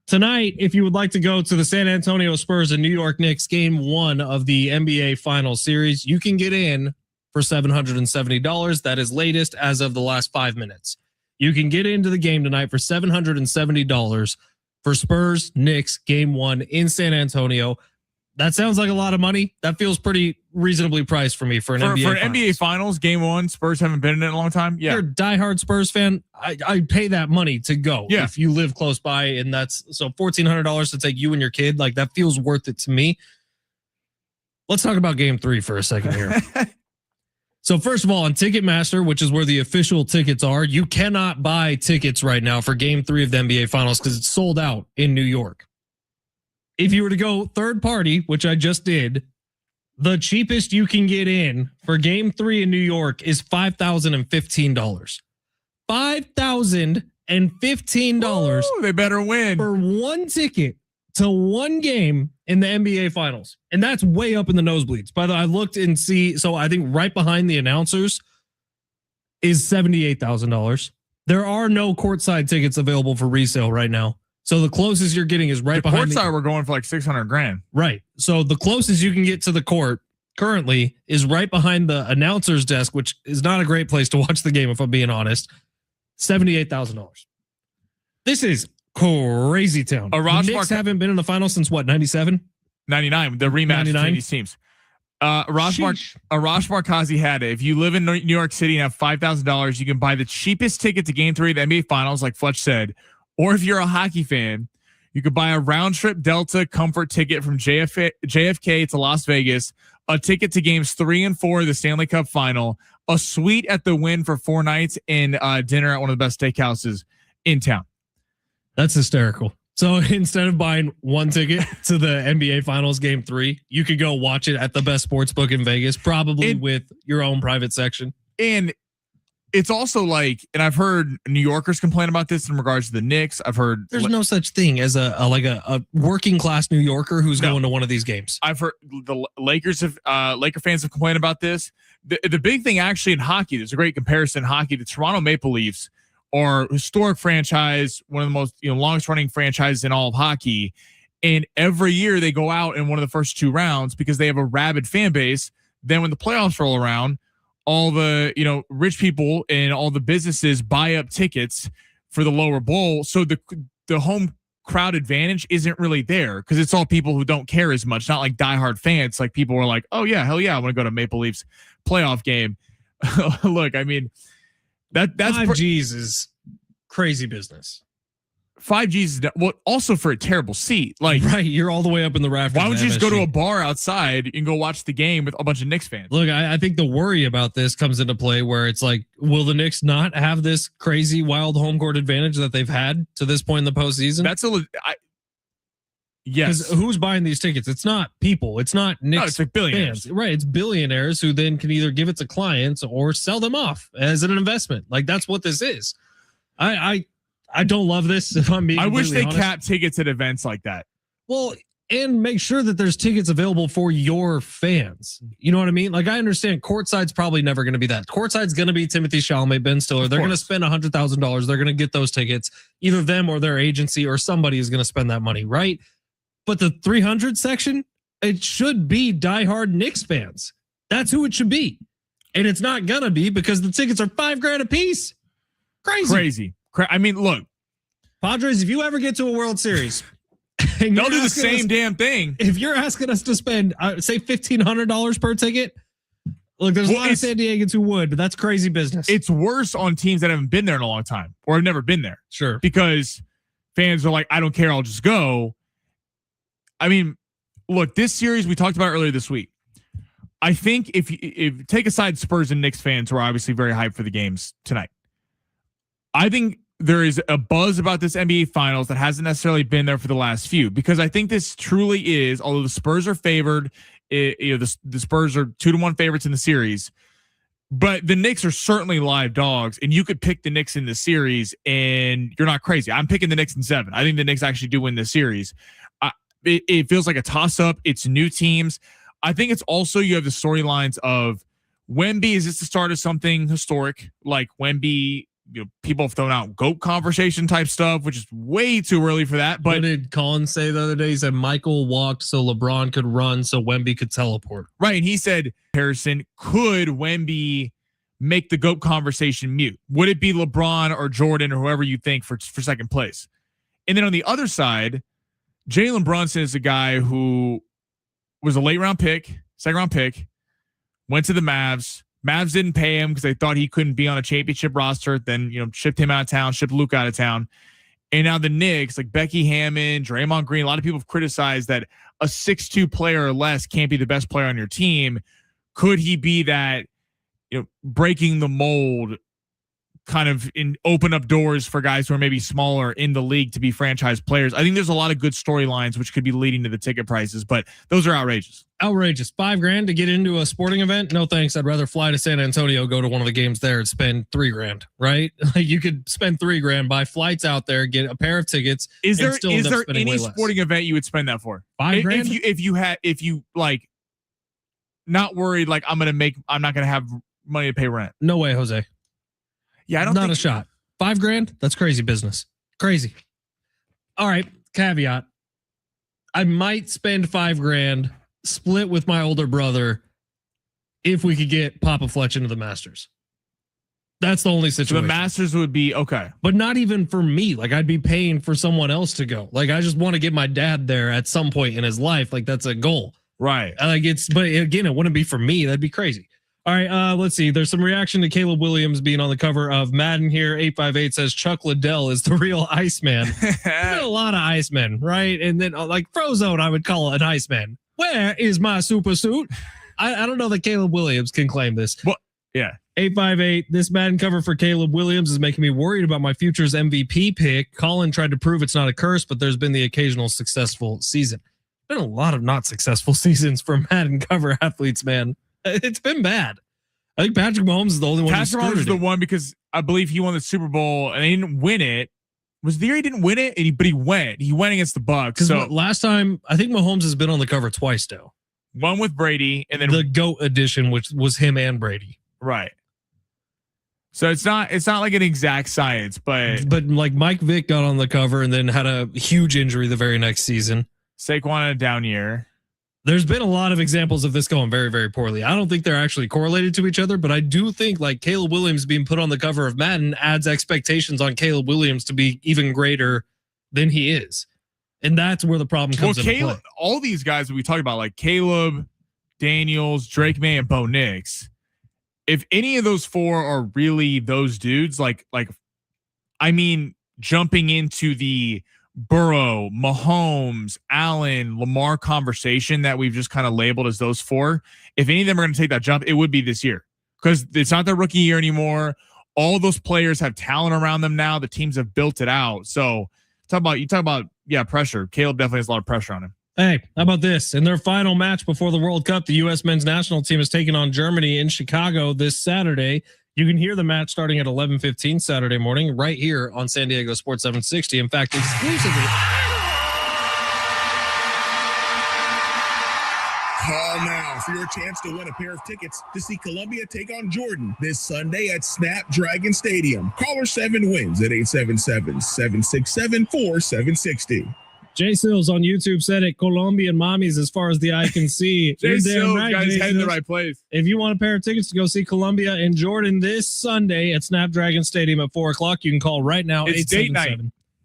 Tonight, if you would like to go to the San Antonio Spurs and New York Knicks game 1 of the NBA Finals series, you can get in for $770. That is latest as of the last 5 minutes. You can get into the game tonight for $770 for Spurs Knicks game 1 in San Antonio. That sounds like a lot of money. That feels pretty reasonably priced for me for an NBA Finals Game 1. Spurs haven't been in it in a long time. Yeah, you're a diehard Spurs fan. I pay that money to go. Yeah. If you live close by, and that's so $1,400 to take you and your kid. Like, that feels worth it to me. Let's talk about Game 3 for a second here. So first of all, on Ticketmaster, which is where the official tickets are, you cannot buy tickets right now for Game 3 of the NBA Finals because it's sold out in New York. If you were to go third party, which I just did, the cheapest you can get in for Game 3 in New York is $5,015. $5,015. They better win for one ticket to one game in the NBA Finals. And that's way up in the nosebleeds. By the way, I looked and see, so I think right behind the announcers is $78,000. There are no courtside tickets available for resale right now. So the closest you're getting is right behind the courtside. We're going for like $600,000. Right. So the closest you can get to the court currently is right behind the announcer's desk, which is not a great place to watch the game, if I'm being honest. $78,000. This is crazy town. The Knicks haven't been in the final since what, 97? 99, the rematch between these teams. Arash Markazi had it. If you live in New York City and have $5,000, you can buy the cheapest ticket to Game 3 of the NBA Finals, like Fletch said. Or if you're a hockey fan, you could buy a round trip Delta comfort ticket from JFK to Las Vegas, a ticket to games 3 and 4 of the Stanley Cup Final, a suite at the Wynn for 4 nights, and dinner at one of the best steakhouses in town. That's hysterical. So instead of buying one ticket to the NBA Finals Game 3, you could go watch it at the best sports book in Vegas, probably with your own private section. And it's also like, and I've heard New Yorkers complain about this in regards to the Knicks. I've heard there's no such thing as a working class New Yorker who's going to one of these games. I've heard the Laker fans have complained about this. The big thing actually in hockey, there's a great comparison in hockey. The Toronto Maple Leafs are a historic franchise, one of the most longest running franchises in all of hockey. And every year they go out in one of the first 2 rounds because they have a rabid fan base. Then when the playoffs roll around, all the rich people and all the businesses buy up tickets for the lower bowl, so the home crowd advantage isn't really there because it's all people who don't care as much, not like diehard fans. Like, people are like, oh yeah, hell yeah, I want to go to Maple Leafs playoff game. Look, I mean, that's 5Gs is crazy business. 5Gs is also for a terrible seat. Like, right, you're all the way up in the rafters. Why don't you just go to a bar outside and go watch the game with a bunch of Knicks fans? Look, I think the worry about this comes into play where it's like, will the Knicks not have this crazy wild home court advantage that they've had to this point in the postseason? Yes. Because who's buying these tickets? It's not people. It's not Knicks. No, it's like billionaires. Fans. Right. It's billionaires who then can either give it to clients or sell them off as an investment. Like, that's what this is. I don't love this. If I'm being I wish they honest. cap tickets at events like that. Well, and make sure that there's tickets available for your fans. You know what I mean? Like, I understand courtside's probably never going to be that. Courtside's going to be Timothy Chalamet, Ben Stiller. They're going to spend $100,000. They're going to get those tickets. Either them or their agency or somebody is going to spend that money, right? But the 300 section, it should be diehard Knicks fans. That's who it should be. And it's not going to be because the tickets are $5,000 a piece. Crazy. I mean, look. Padres, if you ever get to a World Series, they'll do the same damn thing. If you're asking us to spend, say, $1,500 per ticket, look, there's a lot of San Diegans who would, but that's crazy business. It's worse on teams that haven't been there in a long time or have never been there. Sure. Because fans are like, I don't care, I'll just go. I mean, look, this series we talked about earlier this week. I think if take aside Spurs and Knicks fans who are obviously very hyped for the games tonight, I think there is a buzz about this NBA Finals that hasn't necessarily been there for the last few, because I think this truly is, although the Spurs are favored, the Spurs are 2-1 favorites in the series, but the Knicks are certainly live dogs, and you could pick the Knicks in the series, and you're not crazy. I'm picking the Knicks in 7. I think the Knicks actually do win this series. It feels like a toss-up. It's new teams. I think it's also you have the storylines of Wemby. Is this the start of something historic? Like Wemby, people have thrown out GOAT conversation type stuff, which is way too early for that. But what did Colin say the other day? He said Michael walked so LeBron could run so Wemby could teleport. Right. And he said, Harrison, could Wemby make the GOAT conversation mute? Would it be LeBron or Jordan or whoever you think for second place? And then on the other side, Jalen Brunson is a guy who was a second round pick, went to the Mavs. Mavs didn't pay him because they thought he couldn't be on a championship roster. Then, shipped him out of town, shipped Luke out of town. And now the Knicks, like Becky Hammond, Draymond Green, a lot of people have criticized that a 6'2" player or less can't be the best player on your team. Could he be that, breaking the mold, kind of open up doors for guys who are maybe smaller in the league to be franchise players? I think there's a lot of good storylines which could be leading to the ticket prices, but those are outrageous. Outrageous. $5,000 to get into a sporting event? No thanks. I'd rather fly to San Antonio, go to one of the games there, and spend $3,000. Right? Like, you could spend $3,000, buy flights out there, get a pair of tickets. Is there any sporting event you would spend that for? $5,000? If you like, not worried like I'm not gonna have money to pay rent. No way, Jose. Yeah, I don't. Not a shot. $5,000? That's crazy business. Crazy. All right. Caveat. I might spend $5,000, split with my older brother, if we could get Papa Fletch into the Masters. That's the only situation. So the Masters would be okay, but not even for me. Like, I'd be paying for someone else to go. Like, I just want to get my dad there at some point in his life. Like, that's a goal, right? But again, it wouldn't be for me. That'd be crazy. All right, let's see. There's some reaction to Caleb Williams being on the cover of Madden here. 858 says Chuck Liddell is the real Iceman. There's been a lot of Icemen, right? And then like Frozone, I would call it an Iceman. Where is my super suit? I don't know that Caleb Williams can claim this. Well, yeah. 858, this Madden cover for Caleb Williams is making me worried about my future's MVP pick. Colin tried to prove it's not a curse, but there's been the occasional successful season. Been a lot of not successful seasons for Madden cover athletes, man. It's been bad. I think Patrick Mahomes is the only one. Patrick Mahomes is the one because I believe he won the Super Bowl and he didn't win it. Was the year he didn't win it? But he went. He went against the Bucs. So last time, I think Mahomes has been on the cover twice now. One with Brady and then the GOAT edition, which was him and Brady. Right. So it's not like an exact science, but like Mike Vick got on the cover and then had a huge injury the very next season. Saquon had a down year. There's been a lot of examples of this going very, very poorly. I don't think they're actually correlated to each other, but I do think like Caleb Williams being put on the cover of Madden adds expectations on Caleb Williams to be even greater than he is. And that's where the problem comes into play. All these guys that we talked about, like Caleb, Daniels, Drake May, and Bo Nix, if any of those four are really those dudes, jumping into the Burrow, Mahomes, Allen, Lamar conversation that we've just kind of labeled as those four, if any of them are going to take that jump, it would be this year because it's not their rookie year anymore. All those players have talent around them now. The teams have built it out. So you talk about pressure. Caleb definitely has a lot of pressure on him. Hey, how about this? In their final match before the World Cup, the U.S. men's national team is taking on Germany in Chicago this Saturday. You can hear the match starting at 11:15 Saturday morning right here on San Diego Sports 760. In fact, exclusively. Call now for your chance to win a pair of tickets to see Columbia take on Jordan this Sunday at Snapdragon Stadium. Caller 7 wins at 877-767-4760. Jay Sills on YouTube said it. Colombian mommies as far as the eye can see. Jay You're damn Sills, right, guys, Jay head in the Sills. right place. If you want a pair of tickets to go see Columbia and Jordan this Sunday at Snapdragon Stadium at 4 o'clock, you can call right now. It's date night.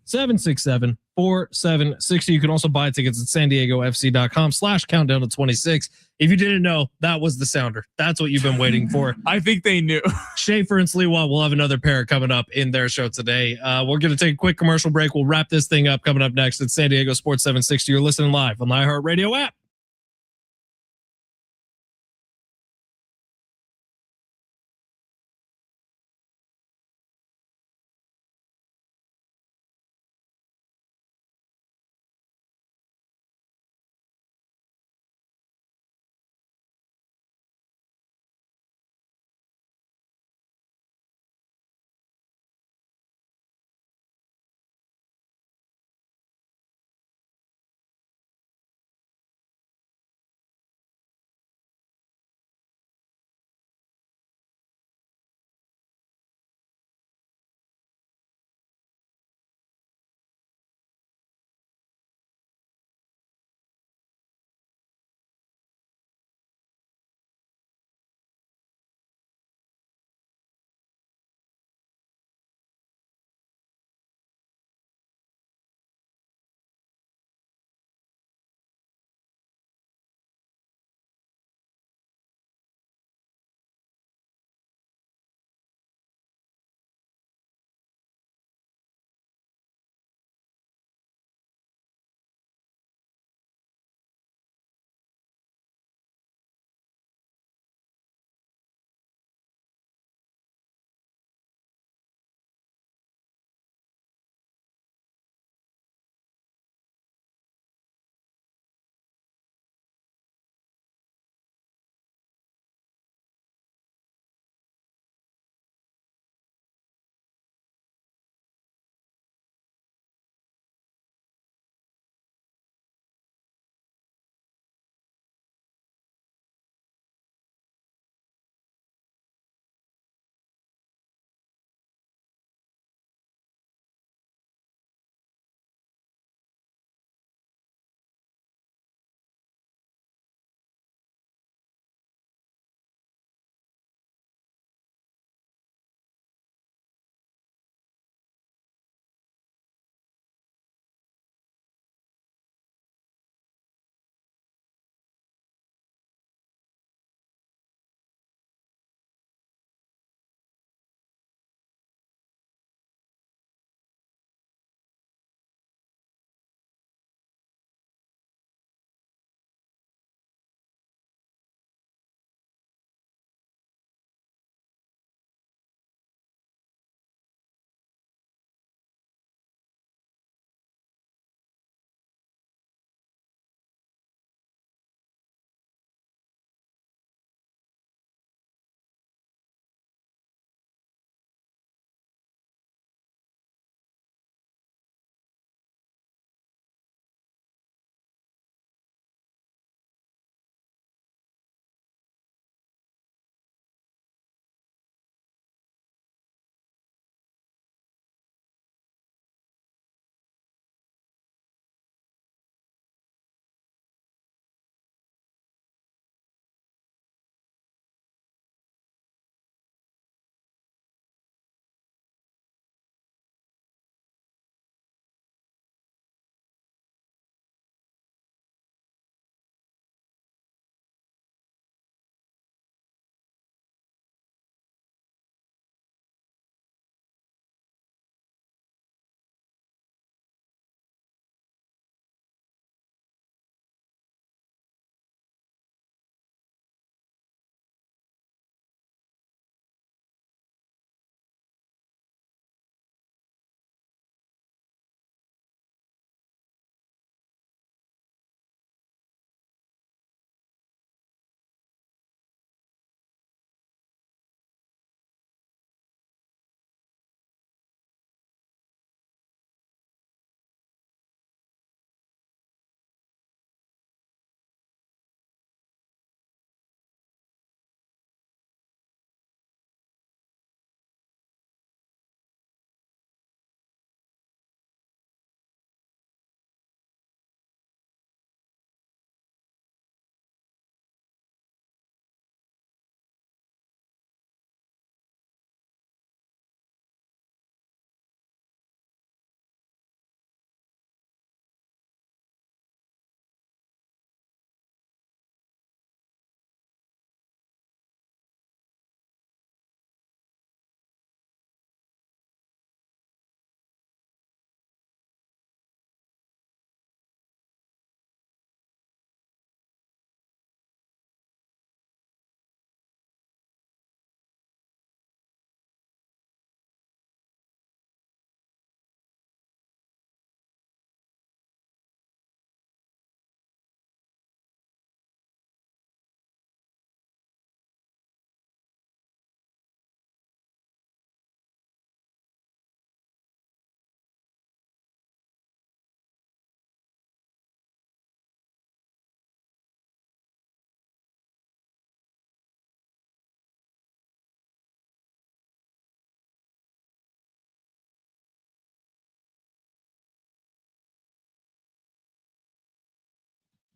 767-4760. You can also buy tickets at sandiegofc.com/countdown to 26. If you didn't know, that was the sounder. That's what you've been waiting for. I think they knew. Schaefer and Sliwa will have another pair coming up in their show today. We're going to take a quick commercial break. We'll wrap this thing up coming up next at San Diego Sports 760. You're listening live on the iHeartRadio app.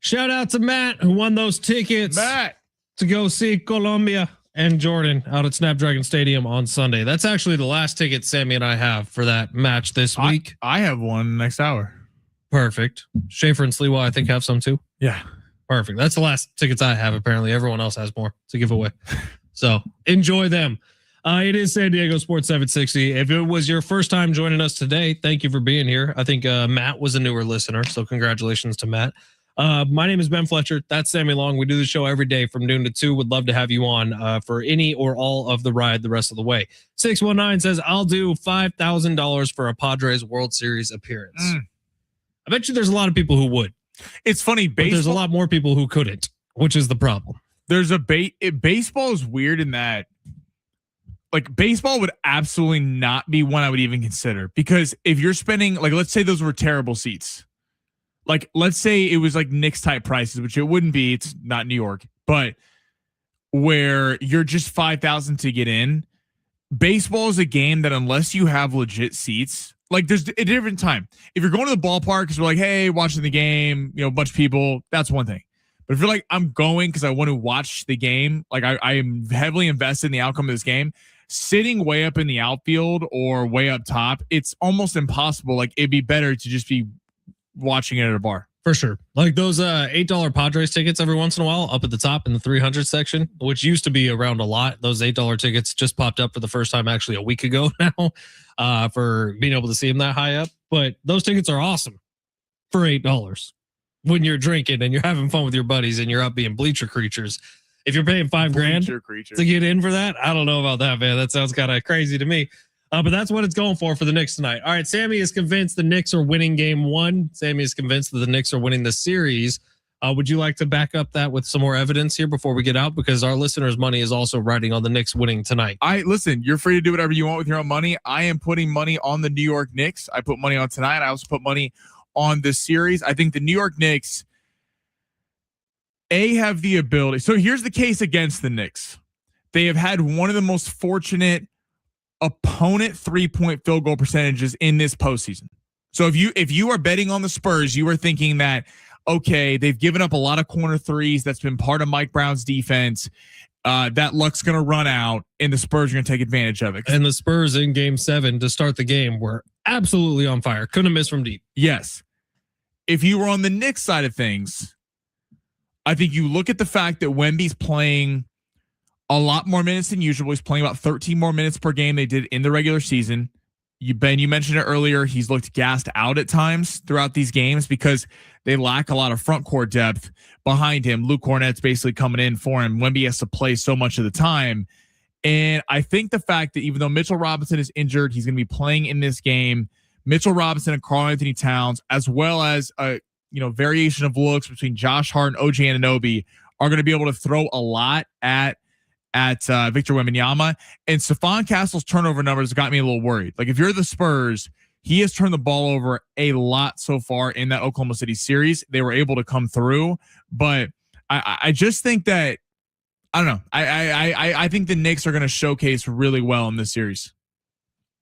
Shout out to Matt who won those tickets Matt. to go see Colombia and Jordan out at Snapdragon Stadium on Sunday. That's actually the last ticket Sammy and I have for that match this week. I have one next hour. Perfect. Schaefer and Sliwa, I think, have some too. Yeah. Perfect. That's the last tickets I have. Apparently, everyone else has more to give away. So enjoy them. It is San Diego Sports 760. If it was your first time joining us today, thank you for being here. I think Matt was a newer listener, so congratulations to Matt. My name is Ben Fletcher. That's Sammy Long. We do the show every day from noon to 2. Would love to have you on for any or all of the ride the rest of the way. 619 says, I'll do $5,000 for a Padres World Series appearance. I bet you there's a lot of people who would. It's funny. But there's a lot more people who couldn't, which is the problem. There's a baseball is weird in that, like, baseball would absolutely not be one I would even consider, because if you're spending, like, let's say those were terrible seats. Like, let's say it was like Knicks type prices, which it wouldn't be. It's not New York, but where you're just 5,000 to get in. Baseball is a game that unless you have legit seats, like, there's a different time. If you're going to the ballpark because we're like, hey, watching the game, you know, a bunch of people, that's one thing. But if you're like, I'm going because I want to watch the game, like I am heavily invested in the outcome of this game, sitting way up in the outfield or way up top, it's almost impossible. Like, it'd be better to just be watching it at a bar. For sure. Like those $8 Padres tickets every once in a while up at the top in the 300 section, which used to be around a lot. Those $8 tickets just popped up for the first time actually a week ago now for being able to see them that high up. But those tickets are awesome for $8 when you're drinking and you're having fun with your buddies and you're up being bleacher creatures. If you're paying $5,000 to get in for that, I don't know about that, man. That sounds kind of crazy to me. But that's what it's going for the Knicks tonight. All right, Sammy is convinced the Knicks are winning game 1. Sammy is convinced that the Knicks are winning the series. Would you like to back up that with some more evidence here before we get out? Because our listeners' money is also riding on the Knicks winning tonight. Listen, you're free to do whatever you want with your own money. I am putting money on the New York Knicks. I put money on tonight. I also put money on this series. I think the New York Knicks, have the ability. So here's the case against the Knicks. They have had one of the most fortunate opponent 3-point field goal percentages in this postseason. So if you are betting on the Spurs, you are thinking that, okay, they've given up a lot of corner threes. That's been part of Mike Brown's defense. That luck's going to run out, and the Spurs are going to take advantage of it. And the Spurs in game 7 to start the game were absolutely on fire. Couldn't have missed from deep. Yes. If you were on the Knicks side of things, I think you look at the fact that Wemby's playing a lot more minutes than usual. He's playing about 13 more minutes per game they did in the regular season. You mentioned it earlier. He's looked gassed out at times throughout these games because they lack a lot of front court depth behind him. Luke Cornett's basically coming in for him. Wemby has to play so much of the time. And I think the fact that even though Mitchell Robinson is injured, he's going to be playing in this game. Mitchell Robinson and Karl-Anthony Towns, as well as a variation of looks between Josh Hart and OG Anunoby, are going to be able to throw a lot at Victor Wembanyama. And Stephon Castle's turnover numbers got me a little worried. Like, if you're the Spurs, he has turned the ball over a lot so far in that Oklahoma City series. They were able to come through, but I just think that, I don't know. I think the Knicks are going to showcase really well in this series.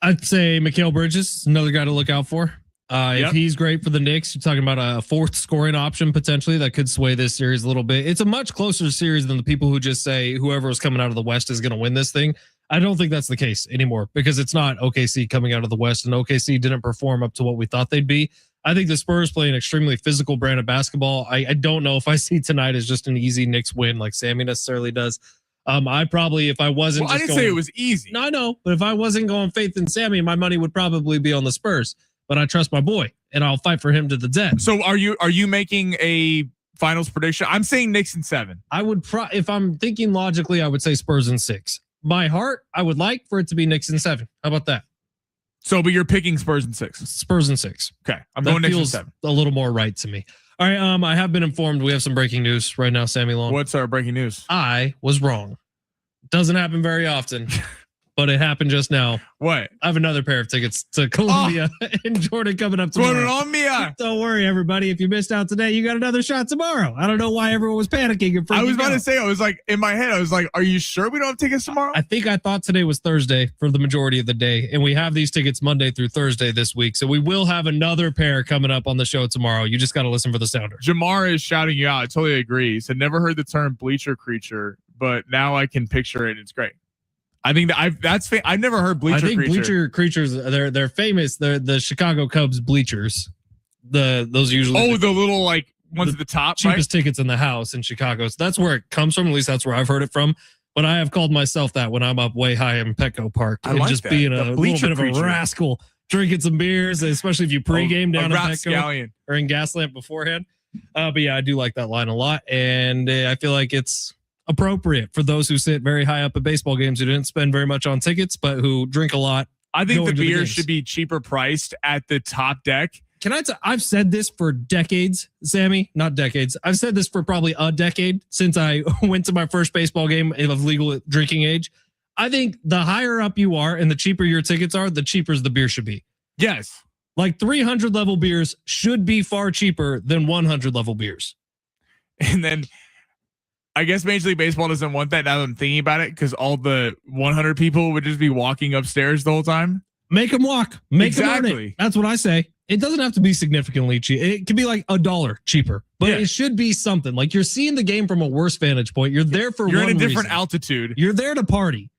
I'd say Mikal Bridges, another guy to look out for. If he's great for the Knicks, you're talking about a fourth scoring option potentially that could sway this series a little bit. It's a much closer series than the people who just say whoever is coming out of the West is going to win this thing. I don't think that's the case anymore because it's not OKC coming out of the West, and OKC didn't perform up to what we thought they'd be. I think the Spurs play an extremely physical brand of basketball. I don't know if I see tonight as just an easy Knicks win like Sammy necessarily does. I probably, if I wasn't, I didn't say it was easy. No, I know, but if I wasn't going faith in Sammy, my money would probably be on the Spurs. But I trust my boy, and I'll fight for him to the death. So are you making a finals prediction? I'm saying Knicks in 7. I would, if I'm thinking logically, I would say Spurs in 6. My heart, I would like for it to be Knicks in 7. How about that? So, but you're picking Spurs in 6. Spurs in 6. Okay, I'm going Knicks in 7. A little more right to me. All right, I have been informed we have some breaking news right now, Sammy Long. What's our breaking news? I was wrong. Doesn't happen very often. but it happened just now. What? I have another pair of tickets to Colombia and Jordan coming up tomorrow. Colombia. Don't worry, everybody. If you missed out today, you got another shot tomorrow. I don't know why everyone was panicking. And I was about out. to say, I was like, in my head, I was like, are you sure we don't have tickets tomorrow? I thought today was Thursday for the majority of the day, and we have these tickets Monday through Thursday this week. So we will have another pair coming up on the show tomorrow. You just got to listen for the sounder. Jamar is shouting you out. I totally agree. He said, never heard the term bleacher creature, but now I can picture it. It's great. I think that I've never heard bleacher creature. Bleacher creatures, they're famous. They're the Chicago Cubs bleachers. Those usually the little like ones at the top, cheapest tickets in the house in Chicago. So that's where it comes from. At least that's where I've heard it from. But I have called myself that when I'm up way high in Petco Park and just being a little bit of a rascal, drinking some beers, especially if you pregame down in Petco or in Gaslamp beforehand. But yeah, I do like that line a lot, and I feel like it's appropriate for those who sit very high up at baseball games who didn't spend very much on tickets, but who drink a lot. I think the beer should be cheaper priced at the top deck. I've said this for decades, Sammy, not decades. I've said this for probably a decade since I went to my first baseball game of legal drinking age. I think the higher up you are and the cheaper your tickets are, the cheaper the beer should be. Yes. Like 300 level beers should be far cheaper than 100 level beers. And then I guess Major League Baseball doesn't want that now that I'm thinking about it, because all the 100 people would just be walking upstairs the whole time. Make them walk. Make them earn Exactly. it. That's what I say. It doesn't have to be significantly cheap. It could be like $1 cheaper, but it should be something. Like you're seeing the game from a worse vantage point. You're there for you're one in a different reason. altitude. You're there to party.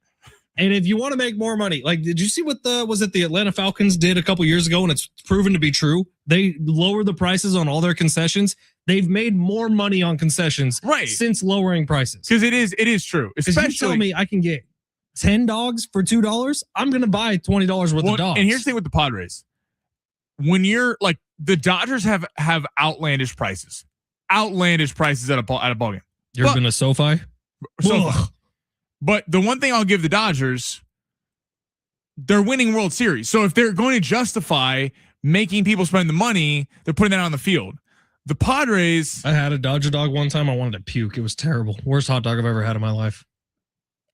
And if you want to make more money, like, did you see what the Atlanta Falcons did a couple years ago? And it's proven to be true. They lowered the prices on all their concessions. They've made more money on concessions since lowering prices. Because it is true. Especially, you tell me I can get 10 dogs for $2. I'm going to buy $20 worth of dogs. And here's the thing with the Padres. When you're like, the Dodgers have outlandish prices at a ball game. You ever been to SoFi? But the one thing I'll give the Dodgers, they're winning World Series. So if they're going to justify making people spend the money, they're putting that on the field. The Padres. I had a Dodger dog one time. I wanted to puke. It was terrible. Worst hot dog I've ever had in my life.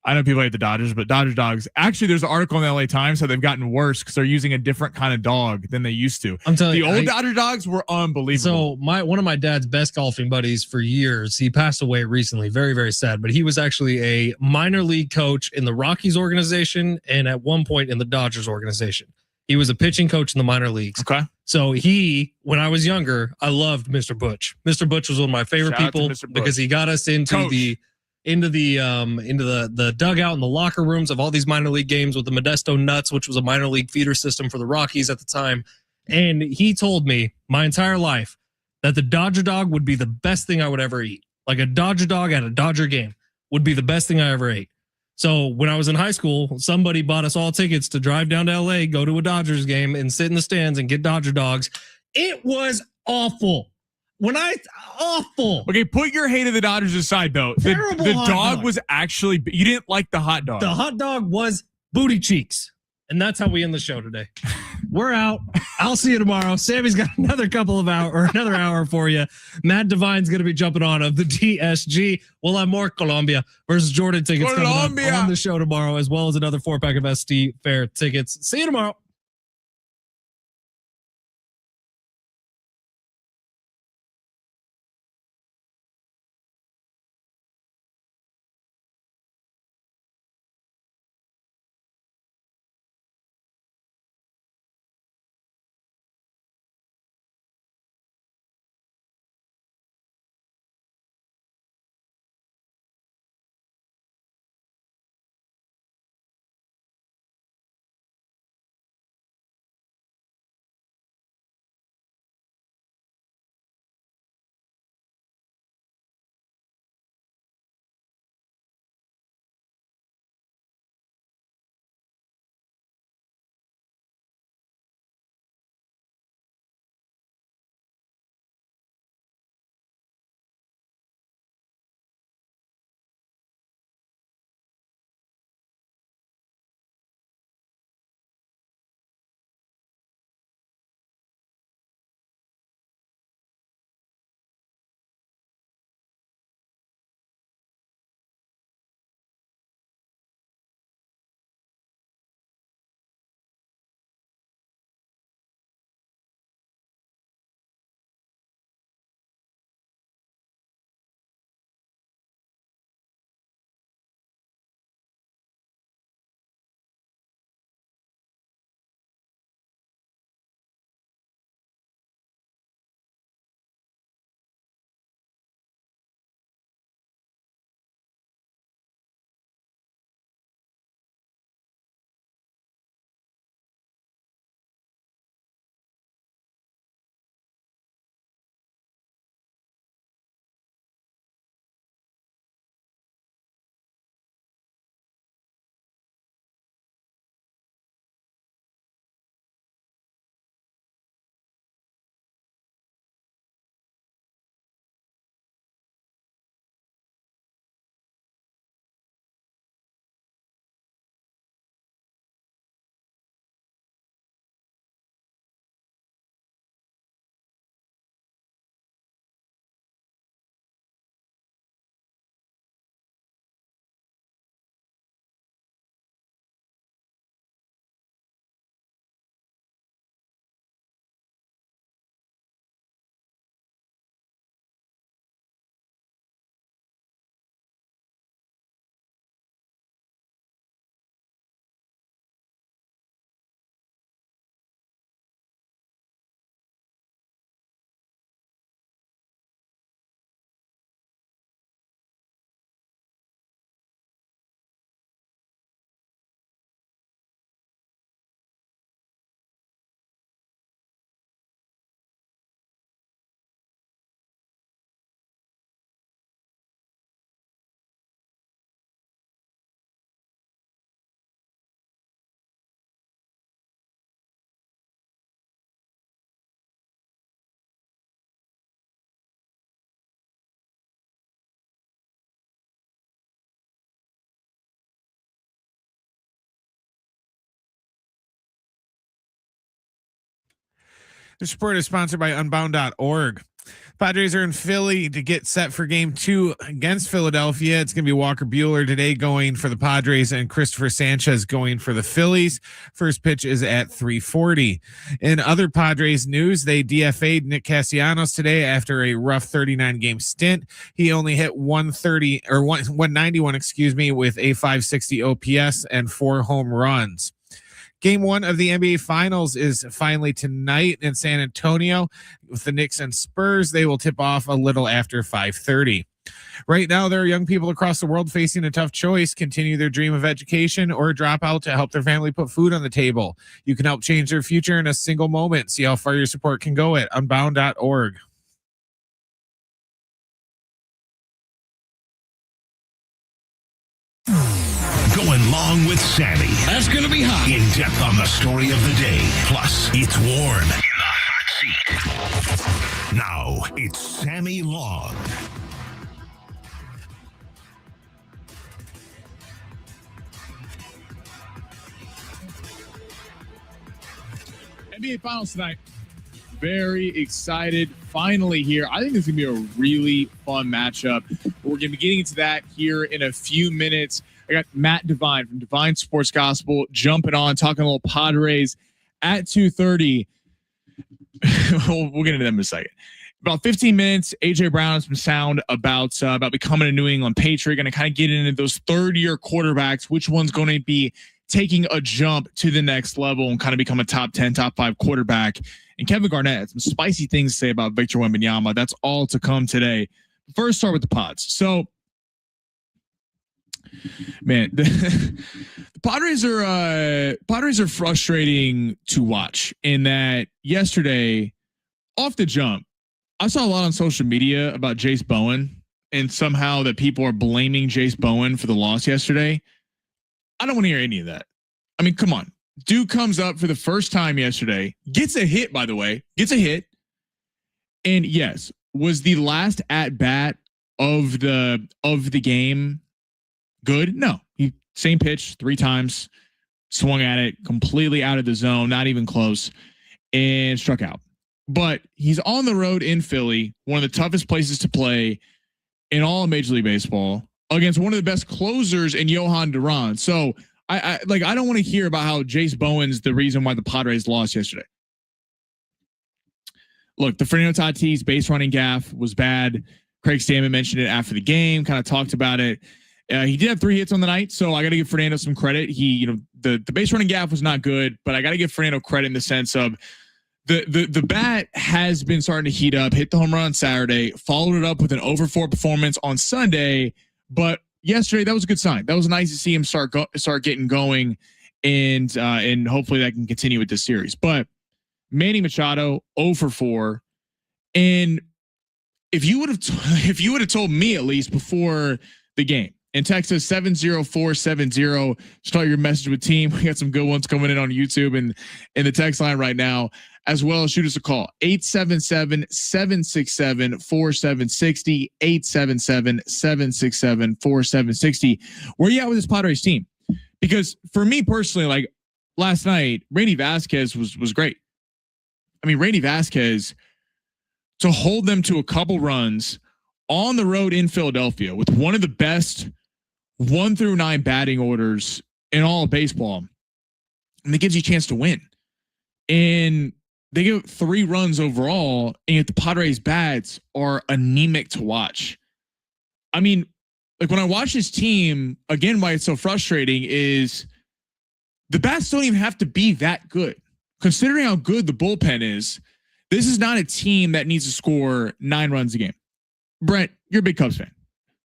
I know people hate the Dodgers, but Dodger dogs. Actually, there's an article in the LA Times how they've gotten worse because they're using a different kind of dog than they used to. I'm telling you, the old Dodger dogs were unbelievable. So one of my dad's best golfing buddies for years, he passed away recently. Very, very sad. But he was actually a minor league coach in the Rockies organization and at one point in the Dodgers organization. He was a pitching coach in the minor leagues. Okay. So when I was younger, I loved Mr. Butch. Mr. Butch was one of my favorite people because he got us into the dugout and the locker rooms of all these minor league games with the Modesto Nuts, which was a minor league feeder system for the Rockies at the time. And he told me my entire life that the Dodger dog would be the best thing I would ever eat. Like a Dodger dog at a Dodger game would be the best thing I ever ate. So when I was in high school, somebody bought us all tickets to drive down to LA, go to a Dodgers game and sit in the stands and get Dodger dogs. It was awful. Awful. Okay, put your hate of the Dodgers aside, though. The dog was actually, you didn't like the hot dog. The hot dog was booty cheeks. And that's how we end the show today. We're out. I'll see you tomorrow. Sammy's got another hour for you. Matt Devine's going to be jumping on of the DSG. We'll have more Colombia versus Jordan tickets coming up on the show tomorrow, as well as another 4-pack of SD Fair tickets. See you tomorrow. The sport is sponsored by Unbound.org. Padres are in Philly to get set for game 2 against Philadelphia. It's going to be Walker Buehler today going for the Padres and Christopher Sanchez going for the Phillies. First pitch is at 3:40. In other Padres news, they DFA'd Nick Castellanos today after a rough 39 game stint. He only hit 191, with a 560 OPS and 4 home runs. Game 1 of the NBA Finals is finally tonight in San Antonio with the Knicks and Spurs. They will tip off a little after 5:30. Right now, there are young people across the world facing a tough choice: continue their dream of education or drop out to help their family put food on the table. You can help change their future in a single moment. See how far your support can go at unbound.org. Going long with Sammy. That's going to be hot. In depth on the story of the day. Plus, it's warm in the hot seat. Now, it's Sammy Long. NBA Finals tonight. Very excited. Finally here. I think this is going to be a really fun matchup. We're going to be getting into that here in a few minutes. I got Matt Devine from Divine Sports Gospel jumping on, talking a little Padres at 2:30. We'll get into them in a second. About 15 minutes, AJ Brown has some sound about becoming a New England Patriot. Going to kind of get into those third-year quarterbacks, which one's going to be taking a jump to the next level and kind of become a top 10, top 5 quarterback. And Kevin Garnett had some spicy things to say about Victor Wembanyama. That's all to come today. First, start with the Pods. So, man, the Padres are frustrating to watch in that yesterday, off the jump, I saw a lot on social media about Jace Bowen and somehow that people are blaming Jace Bowen for the loss yesterday. I don't want to hear any of that. I mean, come on. Dude comes up for the first time yesterday, gets a hit, by the way, And yes, was the last at bat of the game good? No, he same pitch 3 times, swung at it completely out of the zone, not even close, and struck out. But he's on the road in Philly, one of the toughest places to play in all of Major League Baseball, against one of the best closers in Johan Duran. So I don't want to hear about how Jace Bowen's the reason why the Padres lost yesterday. Look, the Fernando Tatis base running gaff was bad. Craig Stammen mentioned it after the game, kind of talked about it. He did have 3 hits on the night, so I got to give Fernando some credit. The base running gaff was not good, but I got to give Fernando credit in the sense of the bat has been starting to heat up. Hit the home run on Saturday, followed it up with an over 4 performance on Sunday, but yesterday that was a good sign. That was nice to see him start getting going, and hopefully that can continue with this series. But Manny Machado 0 for 4, and if you would have told me at least before the game, and text us 70470, start your message with team. We got some good ones coming in on YouTube and in the text line right now, as well as shoot us a call 877-767-4760, 877-767-4760. Where you at with this Padres team? Because for me personally, like last night, Rainy Vasquez was great. I mean, Rainy Vasquez, to hold them to a couple runs on the road in Philadelphia with one of the best 1 through 9 batting orders in all of baseball, and it gives you a chance to win. And they give 3 runs overall, and yet the Padres bats are anemic to watch. I mean, like when I watch this team, again, why it's so frustrating is the bats don't even have to be that good. Considering how good the bullpen is, this is not a team that needs to score 9 runs a game. Brent, you're a big Cubs fan.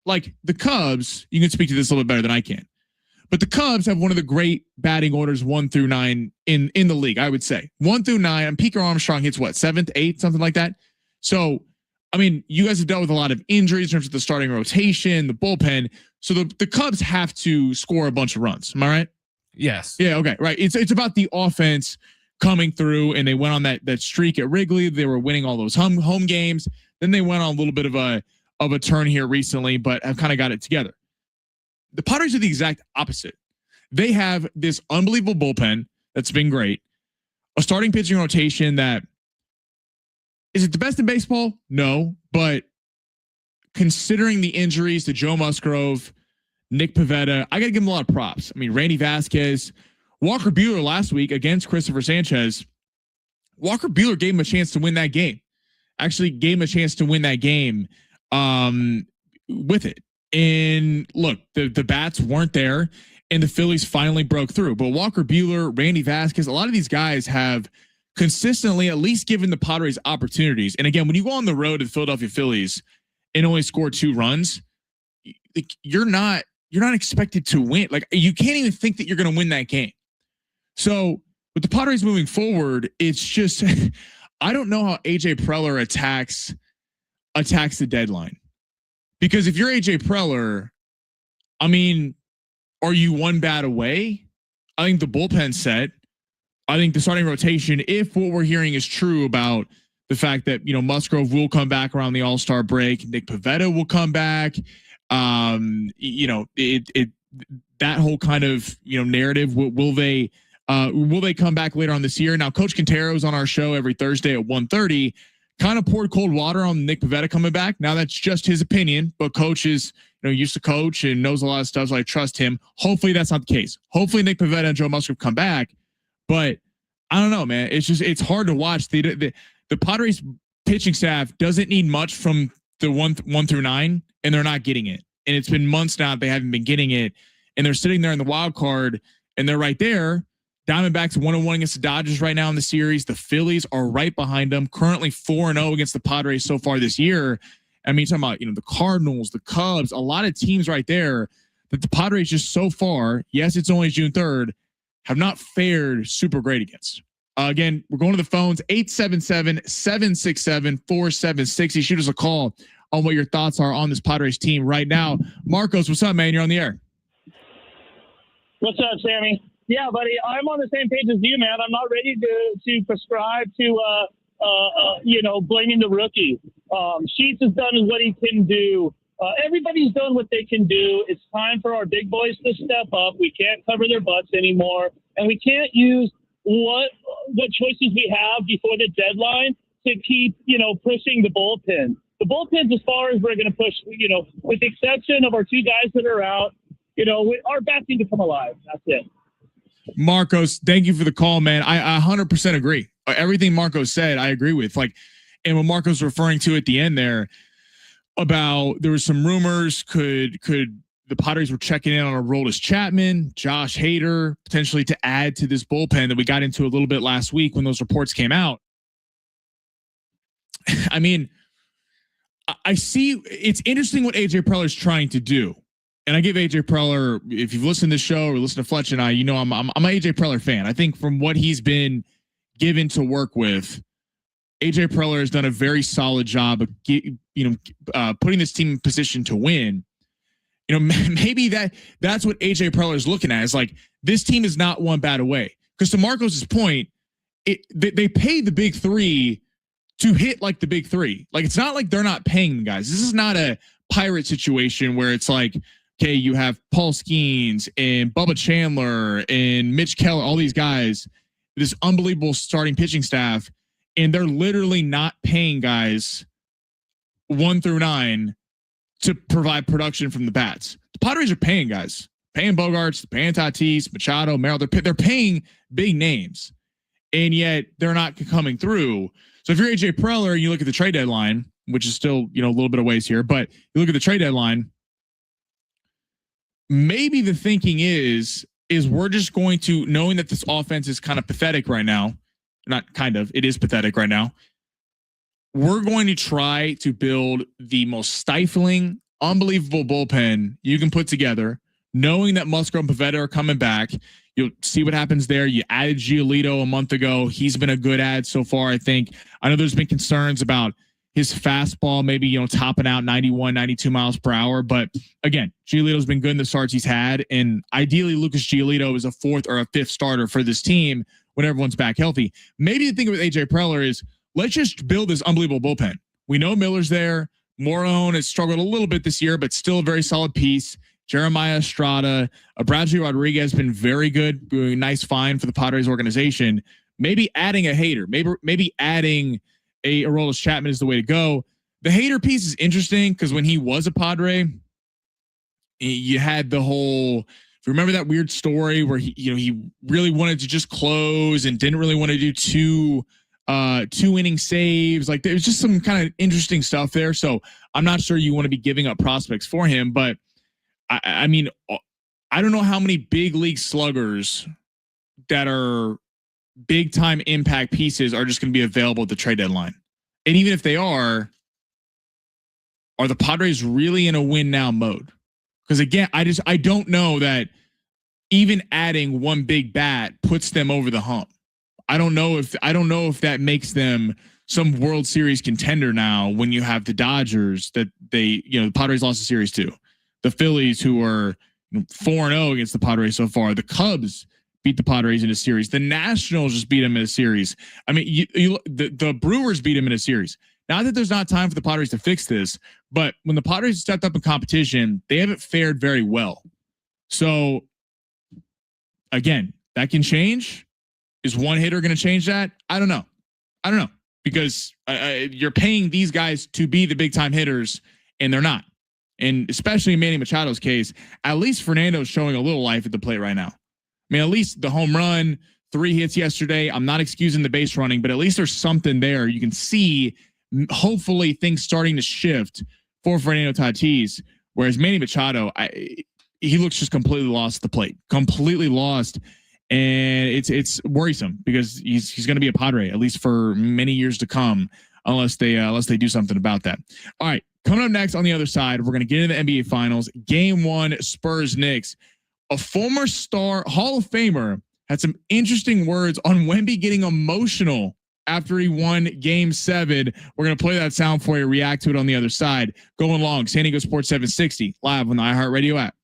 Like the Cubs, you can speak to this a little bit better than I can, but the Cubs have one of the great batting orders 1 through 9 in the league. I would say 1 through 9. And Peter Armstrong hits what, 7th, 8th, something like that. So, I mean, you guys have dealt with a lot of injuries in terms of the starting rotation, the bullpen. So the Cubs have to score a bunch of runs. Am I right? Yes. Yeah. Okay. Right. It's about the offense coming through, and they went on that streak at Wrigley. They were winning all those home games. Then they went on a little bit of a turn here recently, but have kind of got it together. The Padres are the exact opposite. They have this unbelievable bullpen that's been great, a starting pitching rotation that Is it the best in baseball? No, but considering the injuries to Joe Musgrove, Nick Pivetta, I got to give him a lot of props. I mean, Randy Vasquez, Walker Buehler last week against Christopher Sanchez. Walker Buehler gave him a chance to win that game. Actually gave him a chance to win that game with it. And look, the bats weren't there, and the Phillies finally broke through. But Walker Buehler, Randy Vasquez, a lot of these guys have consistently at least given the Padres opportunities. And again, when you go on the road to the Philadelphia Phillies and only score 2 runs, you're not expected to win. Like, you can't even think that you're going to win that game. So with the Padres moving forward, it's just I don't know how AJ Preller attacks the deadline. Because if you're AJ Preller, I mean, are you one bat away? I think the bullpen's set. I think the starting rotation, if what we're hearing is true about the fact that, Musgrove will come back around the All-Star break, Nick Pivetta will come back. That whole kind of, narrative, will they come back later on this year? Now, Coach Quintero is on our show every Thursday at 1:30, kind of poured cold water on Nick Pivetta coming back. Now that's just his opinion, but coach is, used to coach and knows a lot of stuff, so I trust him. Hopefully that's not the case. Hopefully Nick Pivetta and Joe Musgrove come back, but I don't know, man. It's hard to watch. The Padres pitching staff doesn't need much from the 1 through 9, and they're not getting it. And it's been months now that they haven't been getting it, and they're sitting there in the wild card, and they're right there. Diamondbacks 1-1 against the Dodgers right now in the series. The Phillies are right behind them, currently 4-0 against the Padres so far this year. I mean, talking about, the Cardinals, the Cubs, a lot of teams right there that the Padres just so far, yes, it's only June 3rd, have not fared super great against. Again, we're going to the phones, 877-767-4760. Shoot us a call on what your thoughts are on this Padres team right now. Marcos, what's up, man? You're on the air. What's up, Sammy? Yeah, buddy, I'm on the same page as you, man. I'm not ready to prescribe to, blaming the rookie. Sheets has done what he can do. Everybody's done what they can do. It's time for our big boys to step up. We can't cover their butts anymore, and we can't use what choices we have before the deadline to keep, pushing the bullpen. The bullpen's as far as we're going to push, with the exception of our 2 guys that are out, our bats need to come alive. That's it. Marcos, thank you for the call, man. I 100% agree. Everything Marcos said, I agree with. And what Marcos was referring to at the end there about there was some rumors, could the Padres were checking in on Aroldis Chapman, Josh Hader, potentially to add to this bullpen that we got into a little bit last week when those reports came out. I mean, I see it's interesting what AJ Preller is trying to do. And I give AJ Preller, if you've listened to the show or listened to Fletch and I, I'm an AJ Preller fan. I think from what he's been given to work with, AJ Preller has done a very solid job of putting this team in position to win. Maybe that's what AJ Preller is looking at. Is like, this team is not one bat away. Because to Marcos' point, they paid the big 3 to hit like the big 3. Like, it's not like they're not paying them, guys. This is not a Pirate situation where it's like, okay, you have Paul Skeens and Bubba Chandler and Mitch Keller, all these guys, this unbelievable starting pitching staff, and they're literally not paying guys 1 through 9 to provide production from the bats. The Padres are paying guys, paying Bogarts, paying Tatis, Machado, Merrill. They're paying big names, and yet they're not coming through. So if you're AJ Preller, you look at the trade deadline, which is still, a little bit of ways here, but you look at the trade deadline, maybe the thinking is we're just going to, knowing that this offense is kind of pathetic right now, not kind of, it is pathetic right now. We're going to try to build the most stifling, unbelievable bullpen you can put together, knowing that Musgrove and Pivetta are coming back. You'll see what happens there. You added Giolito a month ago. He's been a good add so far, I think. I know there's been concerns about his fastball, maybe, topping out 91, 92 miles per hour. But again, Giolito's been good in the starts he's had. And ideally, Lucas Giolito is a 4th or a 5th starter for this team when everyone's back healthy. Maybe the thing with AJ Preller is, let's just build this unbelievable bullpen. We know Miller's there. Morejon has struggled a little bit this year, but still a very solid piece. Jeremiah Estrada, Bradley Rodriguez has been very good, doing a nice find for the Padres organization. Maybe adding a Hader, maybe adding Aroldis Chapman is the way to go. The Hader piece is interesting because when he was a Padre, you had the whole. If you remember that weird story where he really wanted to just close and didn't really want to do two inning saves. Like there was just some kind of interesting stuff there. So I'm not sure you want to be giving up prospects for him, but I mean, I don't know how many big league sluggers that are big time impact pieces are just going to be available at the trade deadline. And even if they are the Padres really in a win now mode? Because again, I don't know that even adding one big bat puts them over the hump. I don't know if that makes them some World Series contender now when you have the Dodgers that the Padres lost the series to, the Phillies who are 4-0 against the Padres so far, the Cubs beat the Padres in a series, the Nationals just beat them in a series. I mean, the Brewers beat them in a series. Not that there's not time for the Padres to fix this, but when the Padres stepped up in competition, they haven't fared very well. So again, that can change. Is one hitter going to change that? I don't know because you're paying these guys to be the big time hitters and they're not. And especially in Manny Machado's case, at least Fernando's showing a little life at the plate right now. I mean, at least the home run, 3 hits yesterday. I'm not excusing the base running, but at least there's something there. You can see hopefully things starting to shift for Fernando Tatis. Whereas Manny Machado, he looks just completely lost at the plate, completely lost. And it's worrisome because he's going to be a Padre at least for many years to come, unless they do something about that. All right, coming up next on the other side, we're going to get into the NBA Finals. Game 1, Spurs Knicks. A former star Hall of Famer had some interesting words on Wemby getting emotional after he won Game 7. We're going to play that sound for you, react to it on the other side. Going long, San Diego Sports 760 live on the iHeartRadio app.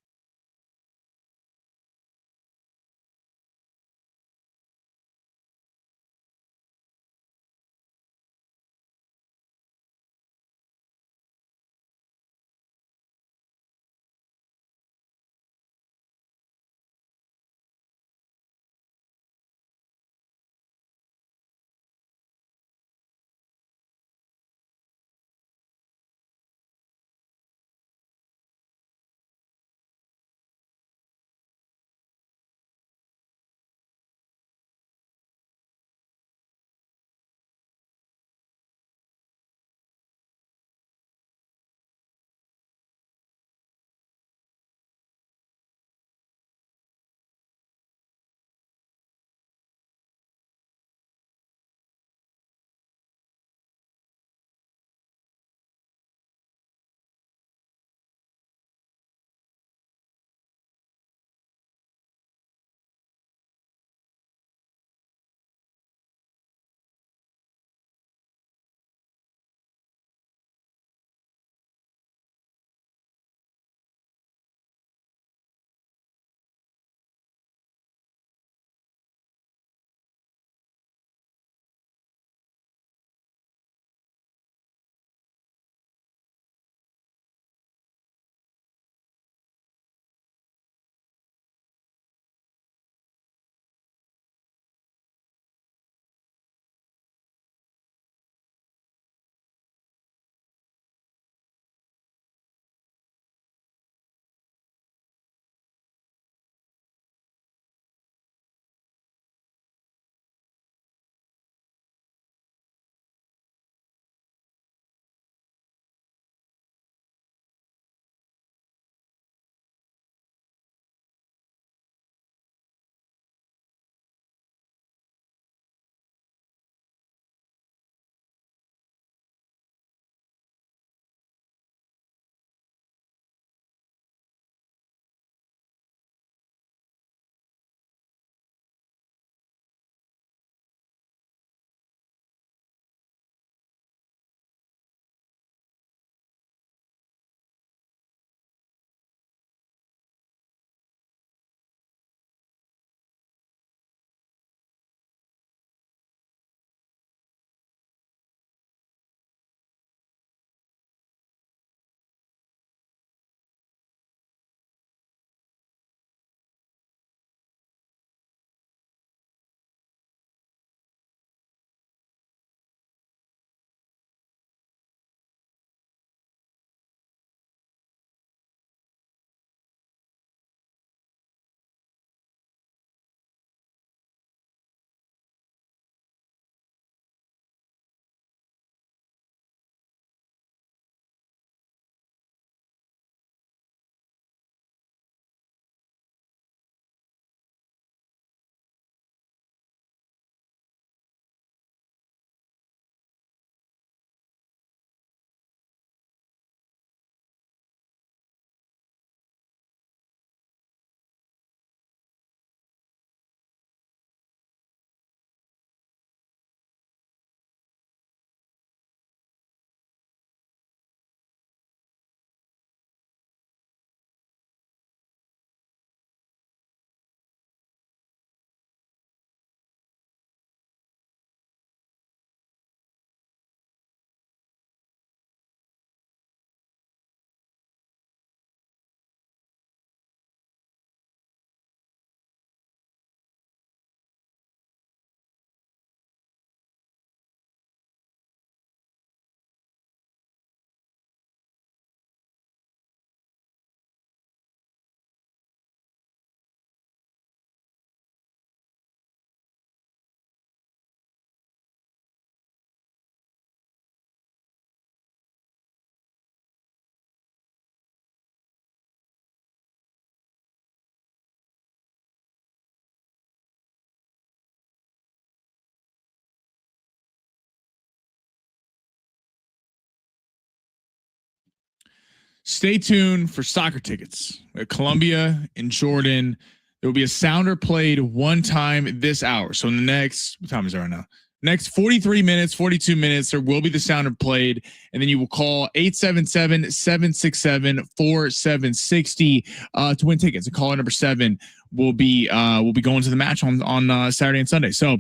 stay tuned for soccer tickets at Columbia and Jordan. There will be a sounder played one time this hour. So in the next, what time is it right now? Next 43 minutes, 42 minutes, there will be the sounder played. And then you will call 877-767-4760 to win tickets. And caller number 7 will be going to the match on Saturday and Sunday. So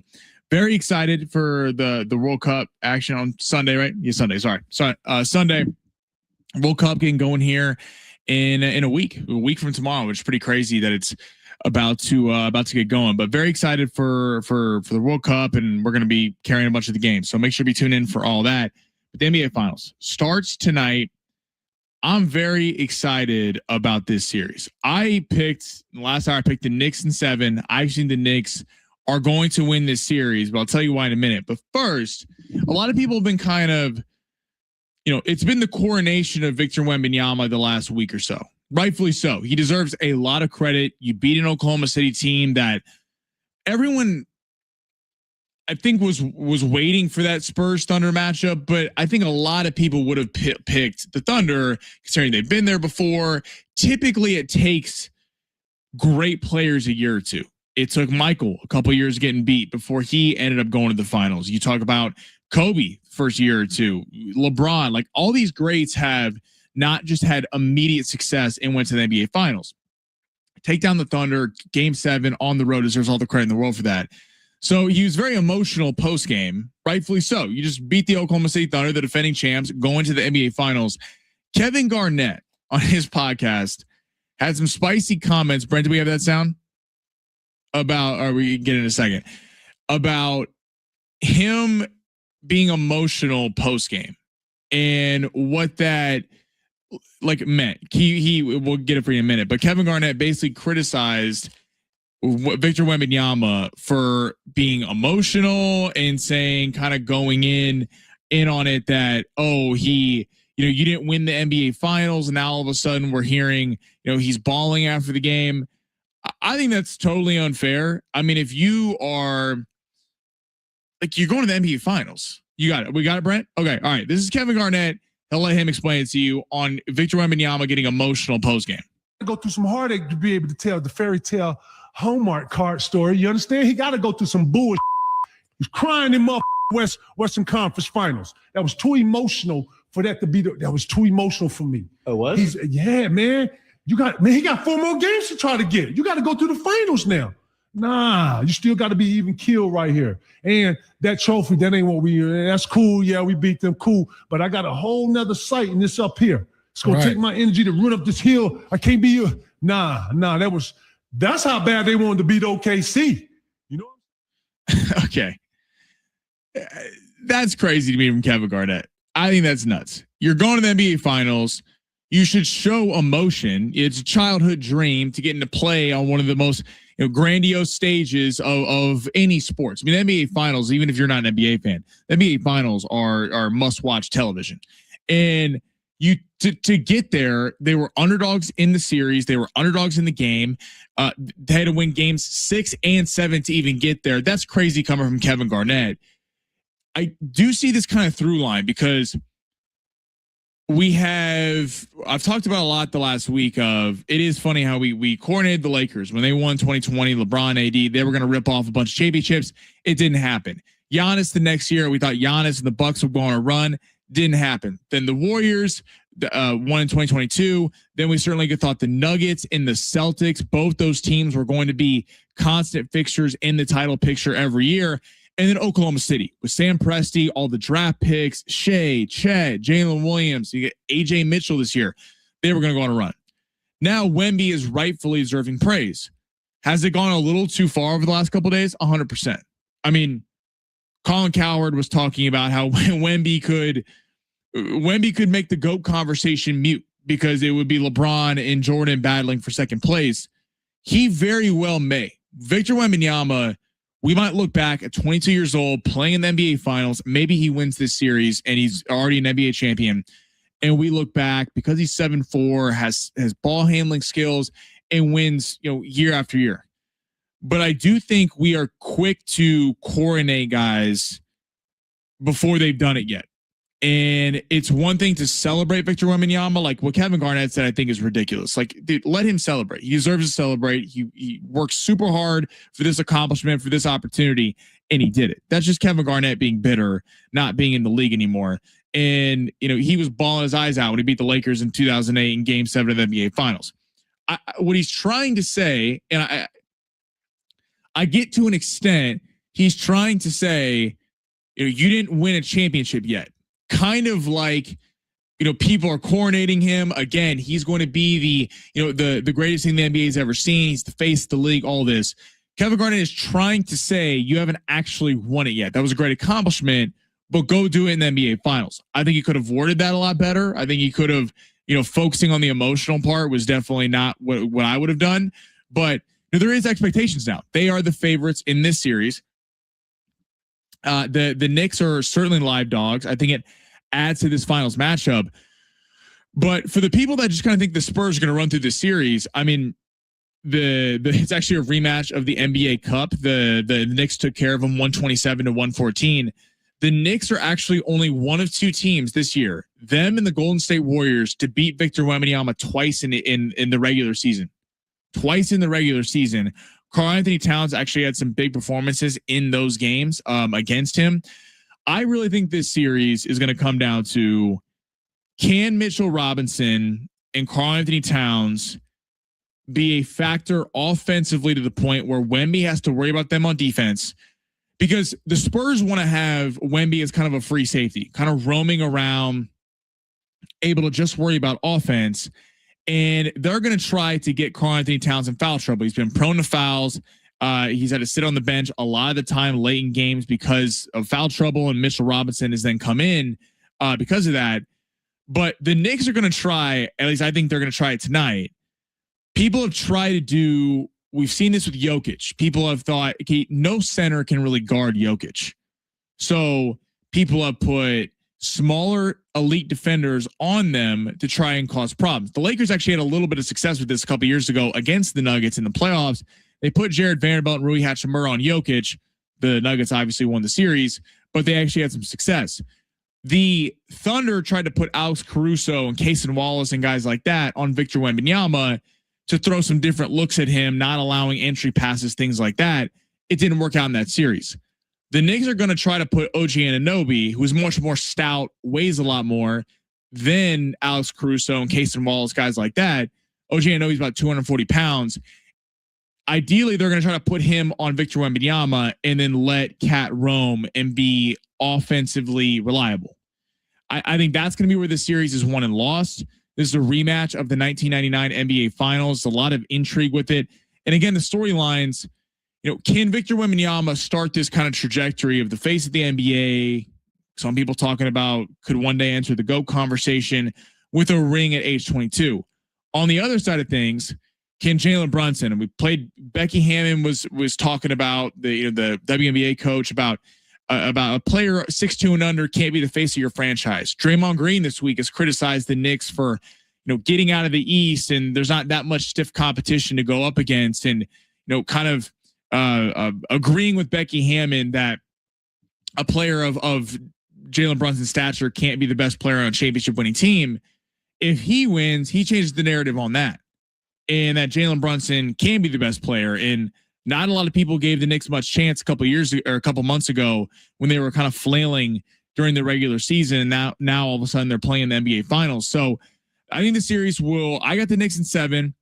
very excited for the World Cup action on Sunday, right? Yeah, Sunday. Sorry. Sunday. World Cup getting going here in a week from tomorrow, which is pretty crazy that it's about to get going. But very excited for the World Cup, and we're going to be carrying a bunch of the games. So make sure to be tuned in for all that. But the NBA Finals starts tonight. I'm very excited about this series. Last hour I picked the Knicks in 7. I think the Knicks are going to win this series, but I'll tell you why in a minute. But first, a lot of people have been kind of, it's been the coronation of Victor Wembanyama the last week or so. Rightfully so. He deserves a lot of credit. You beat an Oklahoma City team that everyone, I think, was waiting for that Spurs Thunder matchup, but I think a lot of people would have picked the Thunder, considering they've been there before. Typically, it takes great players a year or two. It took Michael a couple of years getting beat before he ended up going to the finals. You talk about Kobe first year or two, LeBron, like all these greats have not just had immediate success and went to the NBA Finals. Take down the Thunder, Game 7 on the road, deserves all the credit in the world for that. So he was very emotional post-game, rightfully so. You just beat the Oklahoma City Thunder, the defending champs, going to the NBA Finals. Kevin Garnett on his podcast had some spicy comments. Brent, do we have that sound? We get in a second. About him being emotional post-game and what that meant. He we'll get it for you in a minute, but Kevin Garnett basically criticized Victor Wembanyama for being emotional and saying, kind of going in on it, that, you didn't win the NBA Finals, and now all of a sudden we're hearing, he's bawling after the game. I think that's totally unfair. I mean, if you are you're going to the NBA Finals, you got it. We got it, Brent? Okay. All right. This is Kevin Garnett. He'll let him explain it to you on Victor Wembanyama getting emotional post-game. Go through some heartache to be able to tell the fairy tale Hallmark card story. You understand? He got to go through some bullshit. He's crying in Western Conference Finals. That was too emotional for that to be. That was too emotional for me. Oh, was? Yeah, man. He got 4 more games to try to get. You got to go through the finals now. Nah, you still got to be even killed right here. And that trophy, that ain't what that's cool. Yeah, we beat them. Cool. But I got a whole nother sight in this up here. It's going to take my energy to run up this hill. I can't be you. Nah, that's how bad they wanted to beat OKC. You know? Okay. That's crazy to me from Kevin Garnett. I think that's nuts. You're going to the NBA Finals. You should show emotion. It's a childhood dream to get into play on one of the most grandiose stages of any sports. I mean, the NBA Finals, even if you're not an NBA fan, the NBA Finals are must-watch television. And to get there, they were underdogs in the series. They were underdogs in the game. They had to win games 6 and 7 to even get there. That's crazy coming from Kevin Garnett. I do see this kind of through line because I've talked about a lot the last week of, it is funny how we coordinated the Lakers when they won 2020, LeBron, AD, they were going to rip off a bunch of championships. It didn't happen. Giannis the next year, we thought Giannis and the Bucks were going to run. Didn't happen. Then the Warriors won in 2022. Then we certainly thought the Nuggets and the Celtics, both those teams were going to be constant fixtures in the title picture every year. And then Oklahoma City with Sam Presti, all the draft picks, Shea, Chet, Jalen Williams, you get AJ Mitchell this year. They were going to go on a run. Now Wemby is rightfully deserving praise. Has it gone a little too far over the last couple of days? 100%. I mean, Colin Cowherd was talking about how Wemby could make the GOAT conversation mute because it would be LeBron and Jordan battling for second place. He very well may. Victor Wembanyama, we might look back at 22 years old, playing in the NBA Finals. Maybe he wins this series and he's already an NBA champion. And we look back because he's 7'4", has ball handling skills, and wins, year after year. But I do think we are quick to coronate guys before they've done it yet. And it's one thing to celebrate Victor Wembanyama, like what Kevin Garnett said, I think is ridiculous. Like, dude, let him celebrate. He deserves to celebrate. He worked super hard for this accomplishment, for this opportunity, and he did it. That's just Kevin Garnett being bitter, not being in the league anymore. And, you know, he was bawling his eyes out when he beat the Lakers in 2008 in Game 7 of the NBA Finals. What he's trying to say, and I get to an extent, he's trying to say, you know, you didn't win a championship yet. Kind of like, you know, people are coronating him again. He's going to be the, you know, the greatest thing the NBA has ever seen. He's the face of the league, all this. Kevin Garnett is trying to say you haven't actually won it yet. That was a great accomplishment, but go do it in the NBA Finals. I think he could have worded that a lot better. I think he could have, you know, focusing on the emotional part was definitely not what I would have done. But you know, there is expectations now. They are the favorites in this series. The Knicks are certainly live dogs. I think it adds to this finals matchup. But for the people that just kind of think the Spurs are going to run through this series, I mean, it's actually a rematch of the NBA Cup. The Knicks took care of them 127-114. The Knicks are actually only one of two teams this year, them and the Golden State Warriors, to beat Victor Wembanyama twice in the regular season. Twice in the regular season. Karl-Anthony Towns actually had some big performances in those games against him. I really think this series is going to come down to, can Mitchell Robinson and Karl-Anthony Towns be a factor offensively to the point where Wemby has to worry about them on defense? Because the Spurs want to have Wemby as kind of a free safety, kind of roaming around, able to just worry about offense. And they're going to try to get Karl-Anthony Towns in foul trouble. He's been prone to fouls. He's had to sit on the bench a lot of the time late in games because of foul trouble, and Mitchell Robinson has then come in because of that. But the Knicks are going to try, at least I think they're going to try it tonight. People have tried to do, we've seen this with Jokic. People have thought, okay, no center can really guard Jokic. So people have put smaller elite defenders on them to try and cause problems. The Lakers actually had a little bit of success with this a couple of years ago against the Nuggets in the playoffs. They put Jared Vanderbilt and Rui Hachimura on Jokic. The Nuggets obviously won the series, but they actually had some success. The Thunder tried to put Alex Caruso and Cason Wallace and guys like that on Victor Wembanyama to throw some different looks at him, not allowing entry passes, things like that. It didn't work out in that series. The Knicks are going to try to put OG Anunoby, who's much more stout, weighs a lot more than Alex Caruso and Cason Wallace, guys like that. OG Anunoby's about 240 pounds. Ideally, they're going to try to put him on Victor Wembanyama and then let Cat roam and be offensively reliable. I think that's going to be where the series is won and lost. This is a rematch of the 1999 NBA Finals. A lot of intrigue with it. And again, the storylines, you know, can Victor Wembanyama start this kind of trajectory of the face of the NBA? Some people talking about could one day enter the GOAT conversation with a ring at age 22. On the other side of things, can Jalen Brunson, and we played, Becky Hammon was talking about the WNBA coach about a player 6'2" and under can't be the face of your franchise. Draymond Green this week has criticized the Knicks for, you know, getting out of the East, and there's not that much stiff competition to go up against, and, you know, kind of agreeing with Becky Hammon that a player of Jalen Brunson's stature can't be the best player on a championship winning team. If he wins, he changes the narrative on that, and that Jalen Brunson can be the best player. And not a lot of people gave the Knicks much chance a couple months ago when they were kind of flailing during the regular season. Now all of a sudden they're playing the NBA Finals. So I think the series I got the Knicks in 7.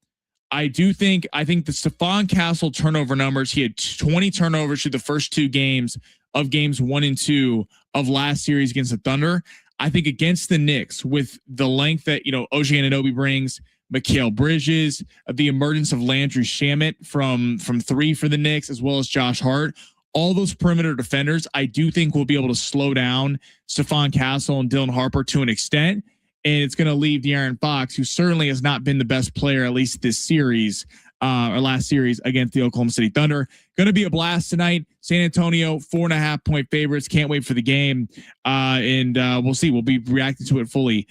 I think the Stephon Castle turnover numbers, he had 20 turnovers through the first 2 games of games 1 and 2 of last series against the Thunder. I think against the Knicks, with the length that, you know, OG Anunoby brings, Mikal Bridges, the emergence of Landry Shamet from 3 for the Knicks, as well as Josh Hart, all those perimeter defenders, I do think will be able to slow down Stephon Castle and Dylan Harper to an extent. And it's going to leave De'Aaron Fox, who certainly has not been the best player, at least this series, or last series against the Oklahoma City Thunder. Going to be a blast tonight. San Antonio, 4.5-point favorites. Can't wait for the game. And we'll see. We'll be reacting to it fully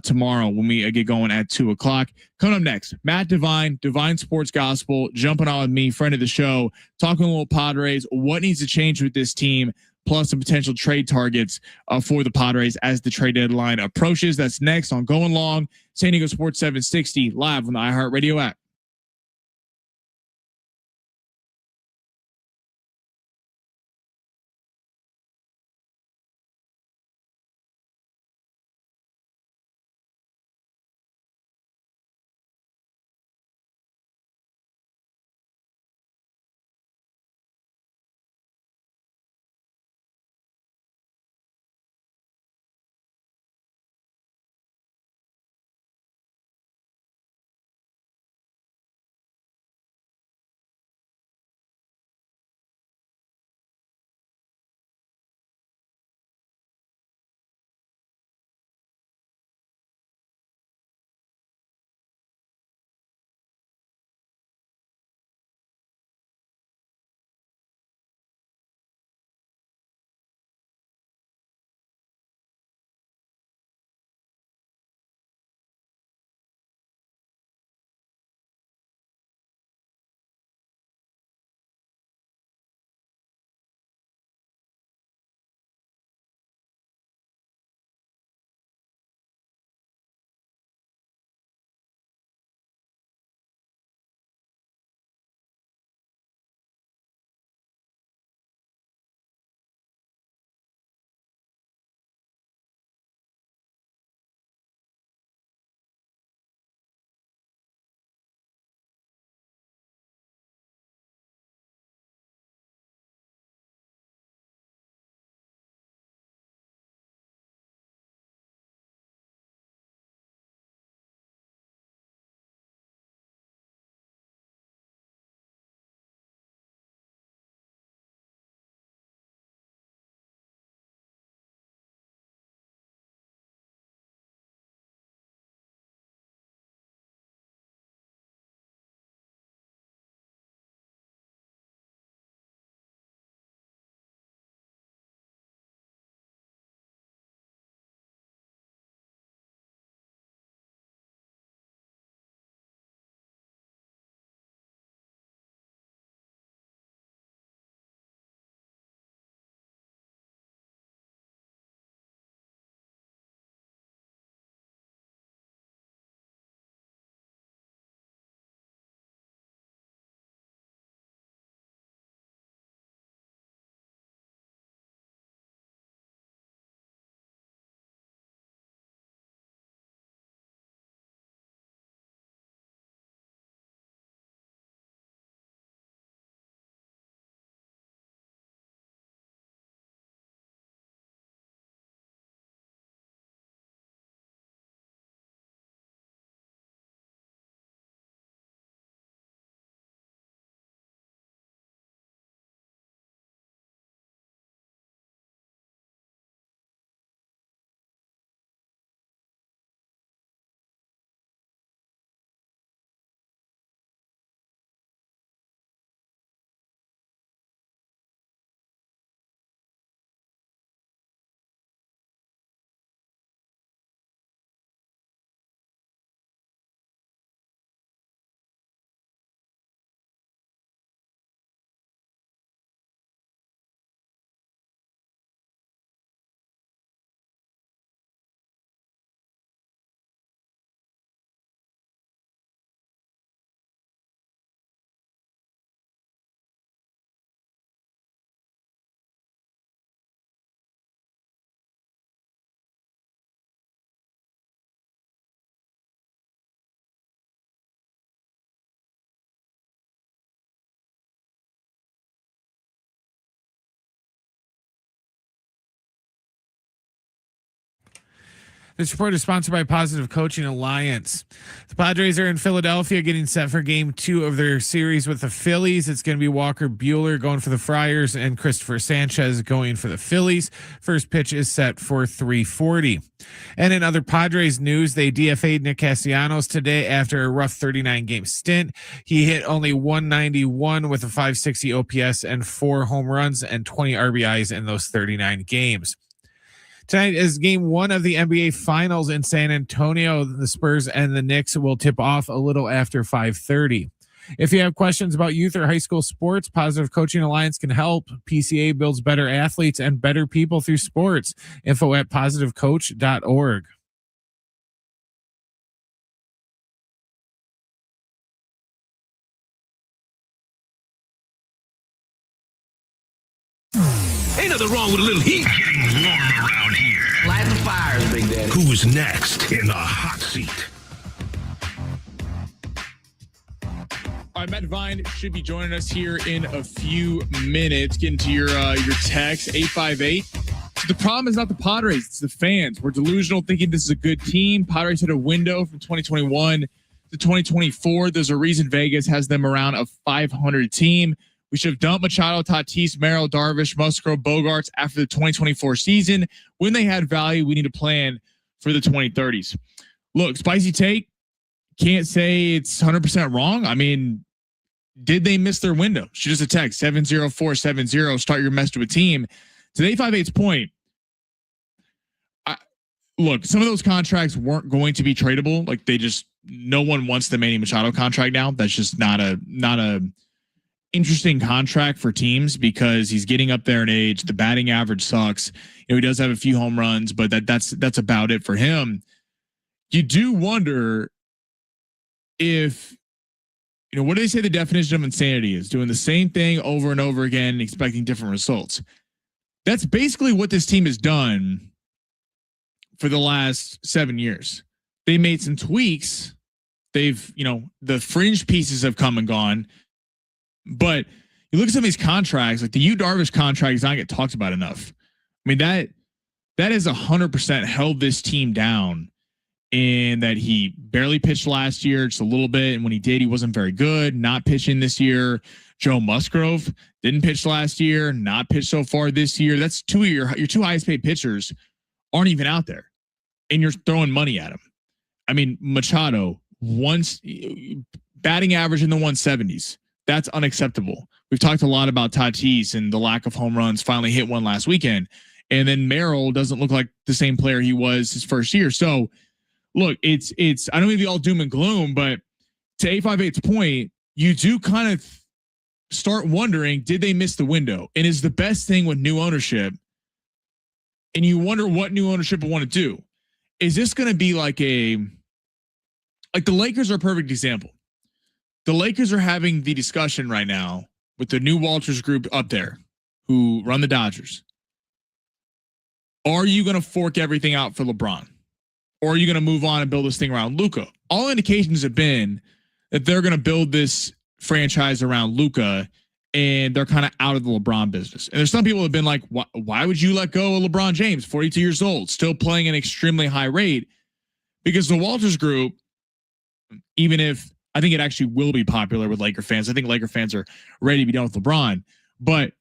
tomorrow when we get going at 2:00. Coming up next, Matt Devine, Divine Sports Gospel, jumping on with me, friend of the show, talking a little Padres, what needs to change with this team, plus some potential trade targets for the Padres as the trade deadline approaches. That's next on Going Long, San Diego Sports 760, live on the iHeartRadio app. This report is sponsored by Positive Coaching Alliance. The Padres are in Philadelphia getting set for game 2 of their series with the Phillies. It's going to be Walker Buehler going for the Friars and Christopher Sanchez going for the Phillies. First pitch is set for 3:40. And in other Padres news, they DFA'd Nick Castellanos today after a rough 39-game stint. He hit only 191 with a 560 OPS and 4 home runs and 20 RBIs in those 39 games. Tonight is game 1 of the NBA Finals in San Antonio. The Spurs and the Knicks will tip off a little after 5:30. If you have questions about youth or high school sports, Positive Coaching Alliance can help. PCA builds better athletes and better people through sports. Info at positivecoach.org. Ain't nothing wrong with a little heat getting warm around here. Light the fires, Big Daddy. Who's next in the hot seat? All right, Matt Devine should be joining us here in a few minutes. Get into your text, 858. So the problem is not the Padres, it's the fans. We're delusional thinking this is a good team. Padres had a window from 2021 to 2024. There's a reason Vegas has them around a 500 team. We should have dumped Machado, Tatis, Merrill, Darvish, Musgrove, Bogarts after the 2024 season. When they had value, we need to plan for the 2030s. Look, spicy take. Can't say it's 100% wrong. I mean, did they miss their window? Shoot us a text, 70470. Start your mess to a team. To the 858's point, look, some of those contracts weren't going to be tradable. Like no one wants the Manny Machado contract now. That's just not a interesting contract for teams because he's getting up there in age. The batting average sucks. He does have a few home runs, but that's about it for him. You do wonder if, what do they say the definition of insanity is? Doing the same thing over and over again and expecting different results. That's basically what this team has done for the last 7 years. They made some tweaks. They've, the fringe pieces have come and gone. But you look at some of these contracts, like the Yu Darvish contract does not get talked about enough. I mean, that has 100% held this team down in that he barely pitched last year, just a little bit. And when he did, he wasn't very good, not pitching this year. Joe Musgrove didn't pitch last year, not pitched so far this year. That's your two highest paid pitchers aren't even out there. And you're throwing money at him. I mean, Machado, once batting average in the 170s. That's unacceptable. We've talked a lot about Tatis and the lack of home runs, finally hit one last weekend. And then Merrill doesn't look like the same player he was his first year. So look, it's I don't mean to be all doom and gloom, but to 858's point, you do kind of start wondering, did they miss the window? And is the best thing with new ownership, and you wonder what new ownership will want to do. Is this going to be like the Lakers are a perfect example. The Lakers are having the discussion right now with the new Walters group up there who run the Dodgers. Are you going to fork everything out for LeBron? Or are you going to move on and build this thing around Luka? All indications have been that they're going to build this franchise around Luka and they're kind of out of the LeBron business. And there's some people who have been like, why would you let go of LeBron James, 42 years old, still playing an extremely high rate? Because the Walters group, even if I think it actually will be popular with Laker fans. I think Laker fans are ready to be done with LeBron, but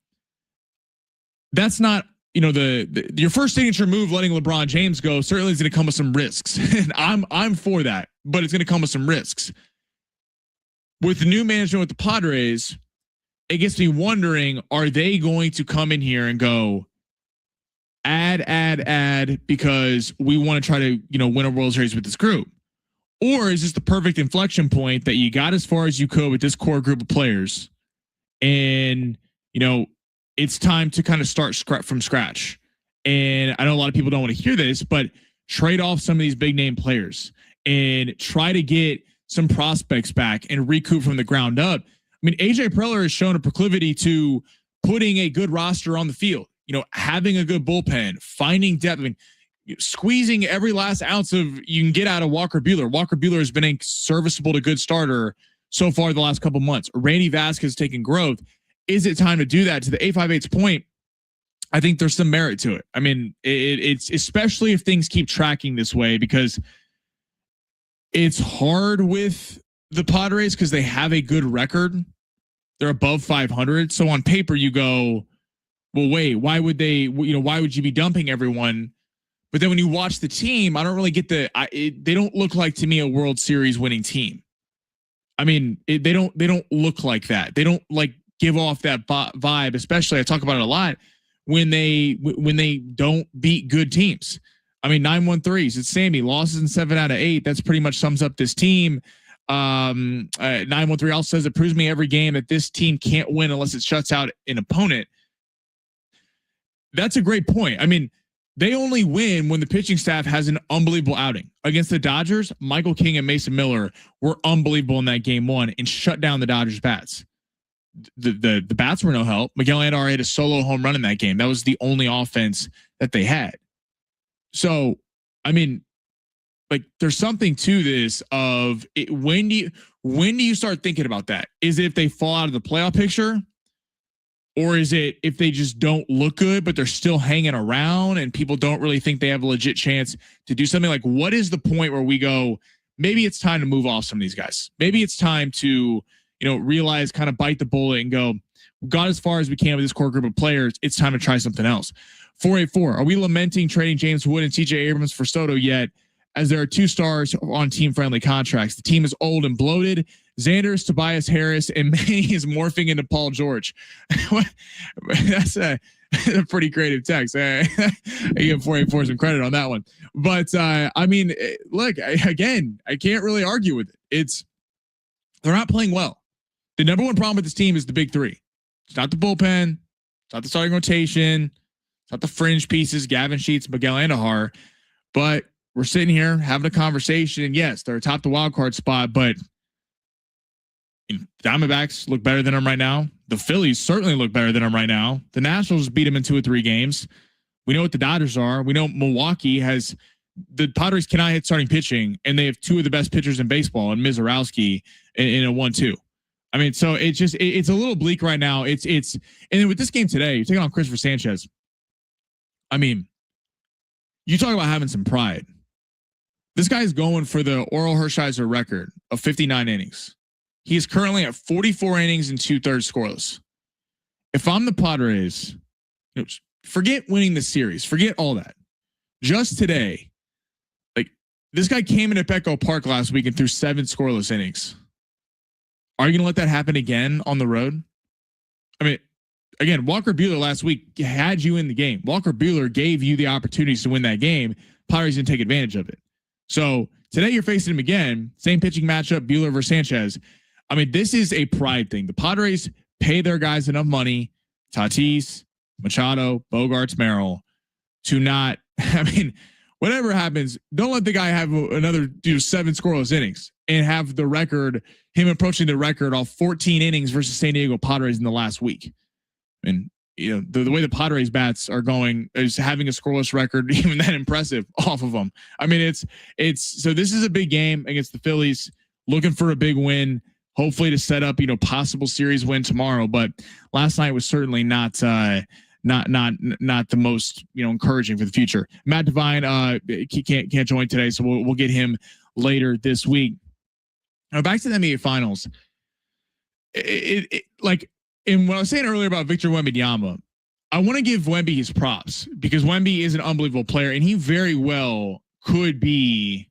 that's not, your first signature move, letting LeBron James go, certainly is going to come with some risks. And I'm for that, but it's going to come with some risks. With the new management with the Padres, it gets me wondering, are they going to come in here and go add because we want to try to, win a World Series with this group? Or is this the perfect inflection point that you got as far as you could with this core group of players? And, it's time to kind of start from scratch. And I know a lot of people don't want to hear this, but trade off some of these big name players and try to get some prospects back and recoup from the ground up. I mean, AJ Preller has shown a proclivity to putting a good roster on the field, having a good bullpen, finding depth. I mean, squeezing every last ounce of you can get out of Walker Buehler. Walker Buehler has been a serviceable to good starter so far the last couple months. Randy Vasquez taking growth. Is it time to do that? To the 858's point, I think there's some merit to it. I mean, it's especially if things keep tracking this way, because it's hard with the Padres because they have a good record. They're above 500. So on paper you go, well, wait, why would why would you be dumping everyone? But then when you watch the team, I don't really get they don't look like, to me, a World Series winning team. I mean, they don't look like that. They don't give off that vibe, especially I talk about it a lot when they don't beat good teams. I mean, 9-1-3s. It's Sammy. Losses in 7 out of 8. That's pretty much sums up this team. 913 also says it proves me every game that this team can't win unless it shuts out an opponent. That's a great point. I mean, they only win when the pitching staff has an unbelievable outing. Against the Dodgers, Michael King and Mason Miller were unbelievable in that game one and shut down the Dodgers bats. The bats were no help. Miguel Andar hit a solo home run in that game. That was the only offense that they had. So, I mean, like there's something to this of it, when do you start thinking about that? Is it if they fall out of the playoff picture? Or is it if they just don't look good, but they're still hanging around and people don't really think they have a legit chance to do something? Like, what is the point where we go, maybe it's time to move off some of these guys? Maybe it's time to, realize, kind of bite the bullet and go, we got as far as we can with this core group of players. It's time to try something else. 484, are we lamenting trading James Wood and TJ Abrams for Soto yet? As there are 2 stars on team-friendly contracts. The team is old and bloated. Xanders, Tobias Harris, and Manny is morphing into Paul George. That's a pretty creative text. I give 484 some credit on that one. But, I mean, look, again, I can't really argue with it. They're not playing well. The number one problem with this team is the big 3. It's not the bullpen. It's not the starting rotation. It's not the fringe pieces, Gavin Sheets, Miguel Andujar. But we're sitting here having a conversation, and yes, they're atop the wild card spot, but Diamondbacks look better than them right now. The Phillies certainly look better than them right now. The Nationals beat them in 2 or 3 games. We know what the Dodgers are. We know Milwaukee has the Padres cannot hit starting pitching, and they have 2 of the best pitchers in baseball, and Mizorowski in a 1-2. I mean, so it's a little bleak right now. It's and then with this game today, you're taking on Christopher Sanchez. I mean, you talk about having some pride. This guy's going for the Oral Hershiser record of 59 innings. He is currently at 44 innings and 2/3 scoreless. If I'm the Padres, forget winning the series, forget all that. Just today, like this guy came into Petco Park last week and threw 7 scoreless innings. Are you going to let that happen again on the road? I mean, again, Walker Buehler last week had you in the game. Walker Buehler gave you the opportunities to win that game. Padres didn't take advantage of it. So today you're facing him again. Same pitching matchup, Buehler versus Sanchez. I mean, this is a pride thing. The Padres pay their guys enough money, Tatis, Machado, Bogarts, Merrill, to not, I mean, whatever happens, don't let the guy have another 7 scoreless innings and have the record, him approaching the record off 14 innings versus San Diego Padres in the last week. And, the way the Padres bats are going is having a scoreless record, even that impressive off of them. I mean, so this is a big game against the Phillies, looking for a big win, hopefully to set up, possible series win tomorrow. But last night was certainly not the most, encouraging for the future. Matt Devine, he can't join today. So we'll get him later this week. Now back to the NBA finals. And what I was saying earlier about Victor Wembanyama, I want to give Wemby his props because Wemby is an unbelievable player and he very well could be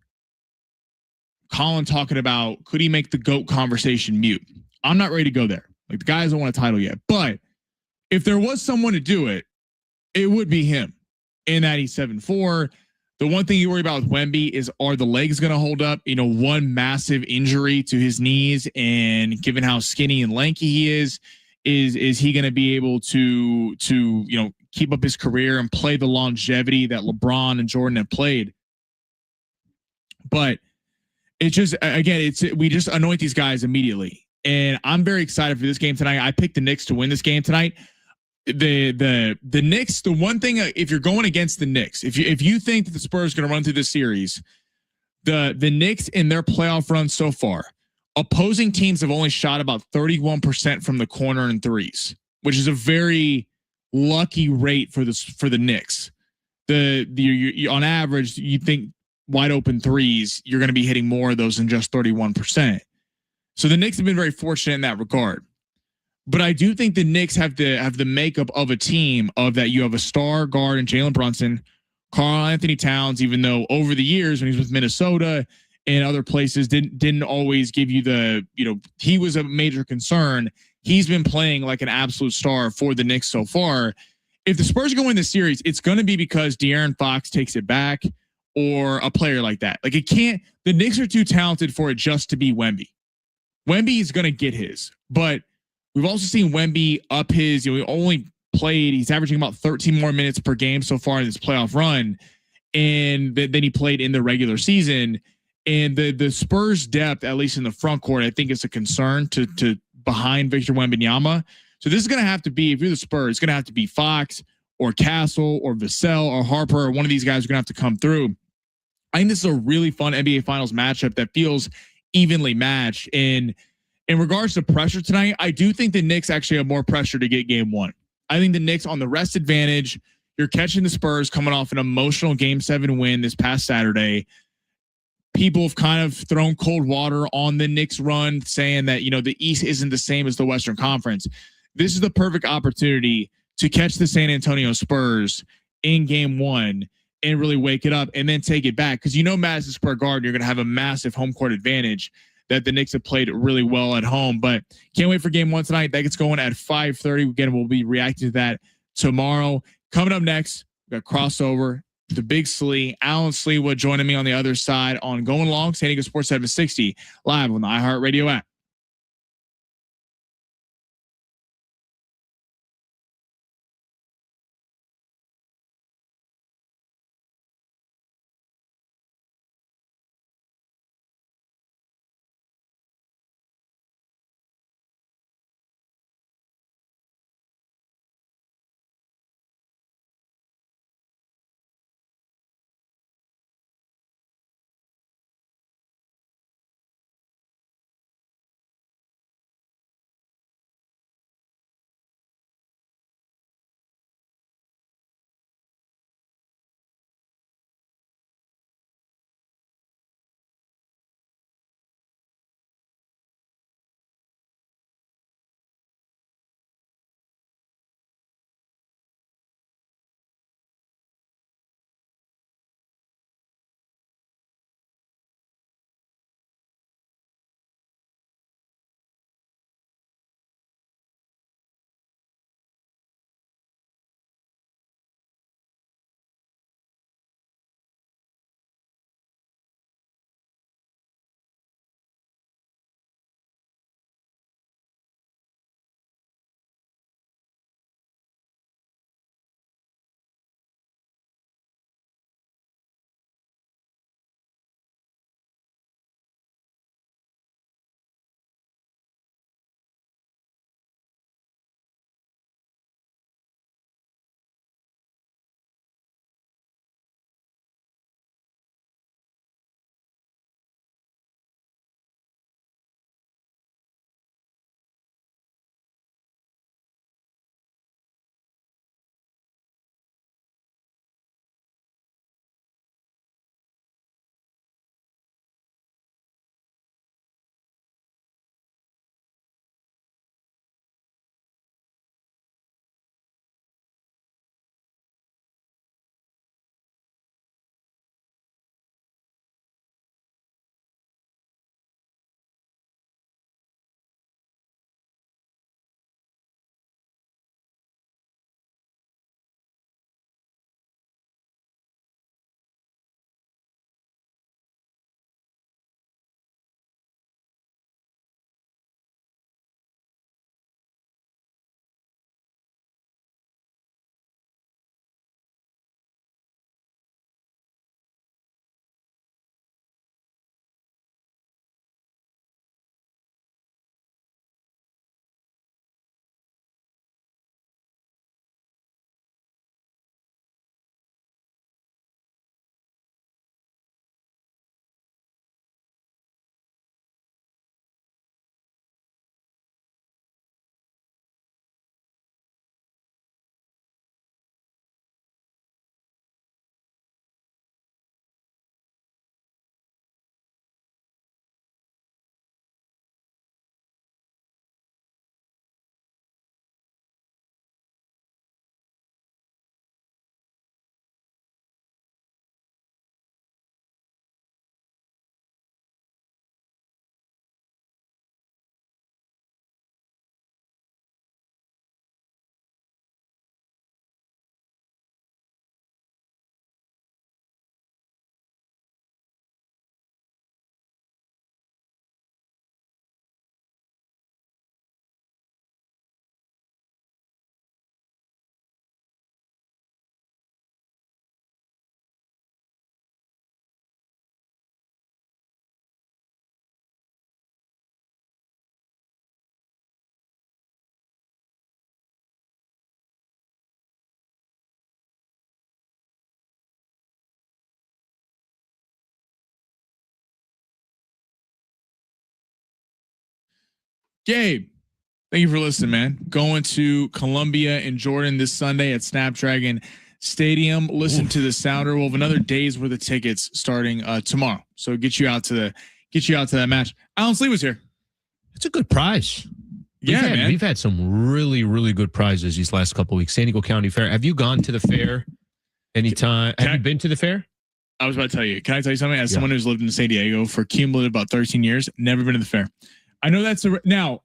Colin talking about, could he make the GOAT conversation mute? I'm not ready to go there. Like the guy hasn't won a title yet, but if there was someone to do it, it would be him in that he's 7'4". The one thing you worry about with Wemby is, are the legs going to hold up? One massive injury to his knees, and given how skinny and lanky he is he going to be able to keep up his career and play the longevity that LeBron and Jordan have played? But it's just, again, we just anoint these guys immediately, and I'm very excited for this game tonight. I picked the Knicks to win this game tonight. The Knicks, the one thing, if you're going against the Knicks, if you think that the Spurs are going to run through this series, the Knicks in their playoff run so far, opposing teams have only shot about 31% from the corner and threes, which is a very lucky rate for the Knicks. On average, you think wide open threes, you're going to be hitting more of those than just 31%. So the Knicks have been very fortunate in that regard. But I do think the Knicks have the makeup of a team of that. You have a star guard in Jalen Brunson, Karl-Anthony Towns, even though over the years when he's with Minnesota and other places didn't always give you he was a major concern. He's been playing like an absolute star for the Knicks so far. If the Spurs go win this series, it's going to be because De'Aaron Fox takes it back, or a player like that. Like it can't. The Knicks are too talented for it just to be Wemby. Wemby is going to get his, but we've also seen Wemby up his. He only played. He's averaging about 13 more minutes per game so far in this playoff run, and then he played in the regular season. And the Spurs' depth, at least in the front court, I think is a concern to behind Victor Wembanyama. So this is going to have to be, if you're the Spurs, it's going to have to be Fox or Castle or Vassell or Harper or one of these guys are going to have to come through. I think this is a really fun NBA Finals matchup that feels evenly matched. And in regards to pressure tonight, I do think the Knicks actually have more pressure to get game one. I think the Knicks on the rest advantage. You're catching the Spurs coming off an emotional Game 7 win this past Saturday. People have kind of thrown cold water on the Knicks run, saying that, the East isn't the same as the Western Conference. This is the perfect opportunity to catch the San Antonio Spurs in game one and really wake it up and then take it back. Because Madison Square Garden, you're going to have a massive home court advantage that the Knicks have played really well at home. But can't wait for game one tonight. That gets going at 5:30. Again, we'll be reacting to that tomorrow. Coming up next, we got crossover. The Big Slee, Alan Sleewood joining me on the other side on Going Long, San Diego Sports 760, live on the iHeartRadio app. Gabe, thank you for listening, man. Going to Columbia and Jordan this Sunday at Snapdragon Stadium. Listen to the sounder. We'll have another day's worth of tickets starting tomorrow. So get you out to that match. Alan Slee was here. It's a good prize. Man. We've had some really, really good prizes these last couple of weeks. San Diego County Fair. Have you gone to the fair anytime? Have you been to the fair? I was about to tell you. Can I tell you something? As someone who's lived in San Diego for cumulative about 13 years, never been to the fair. I know that's now.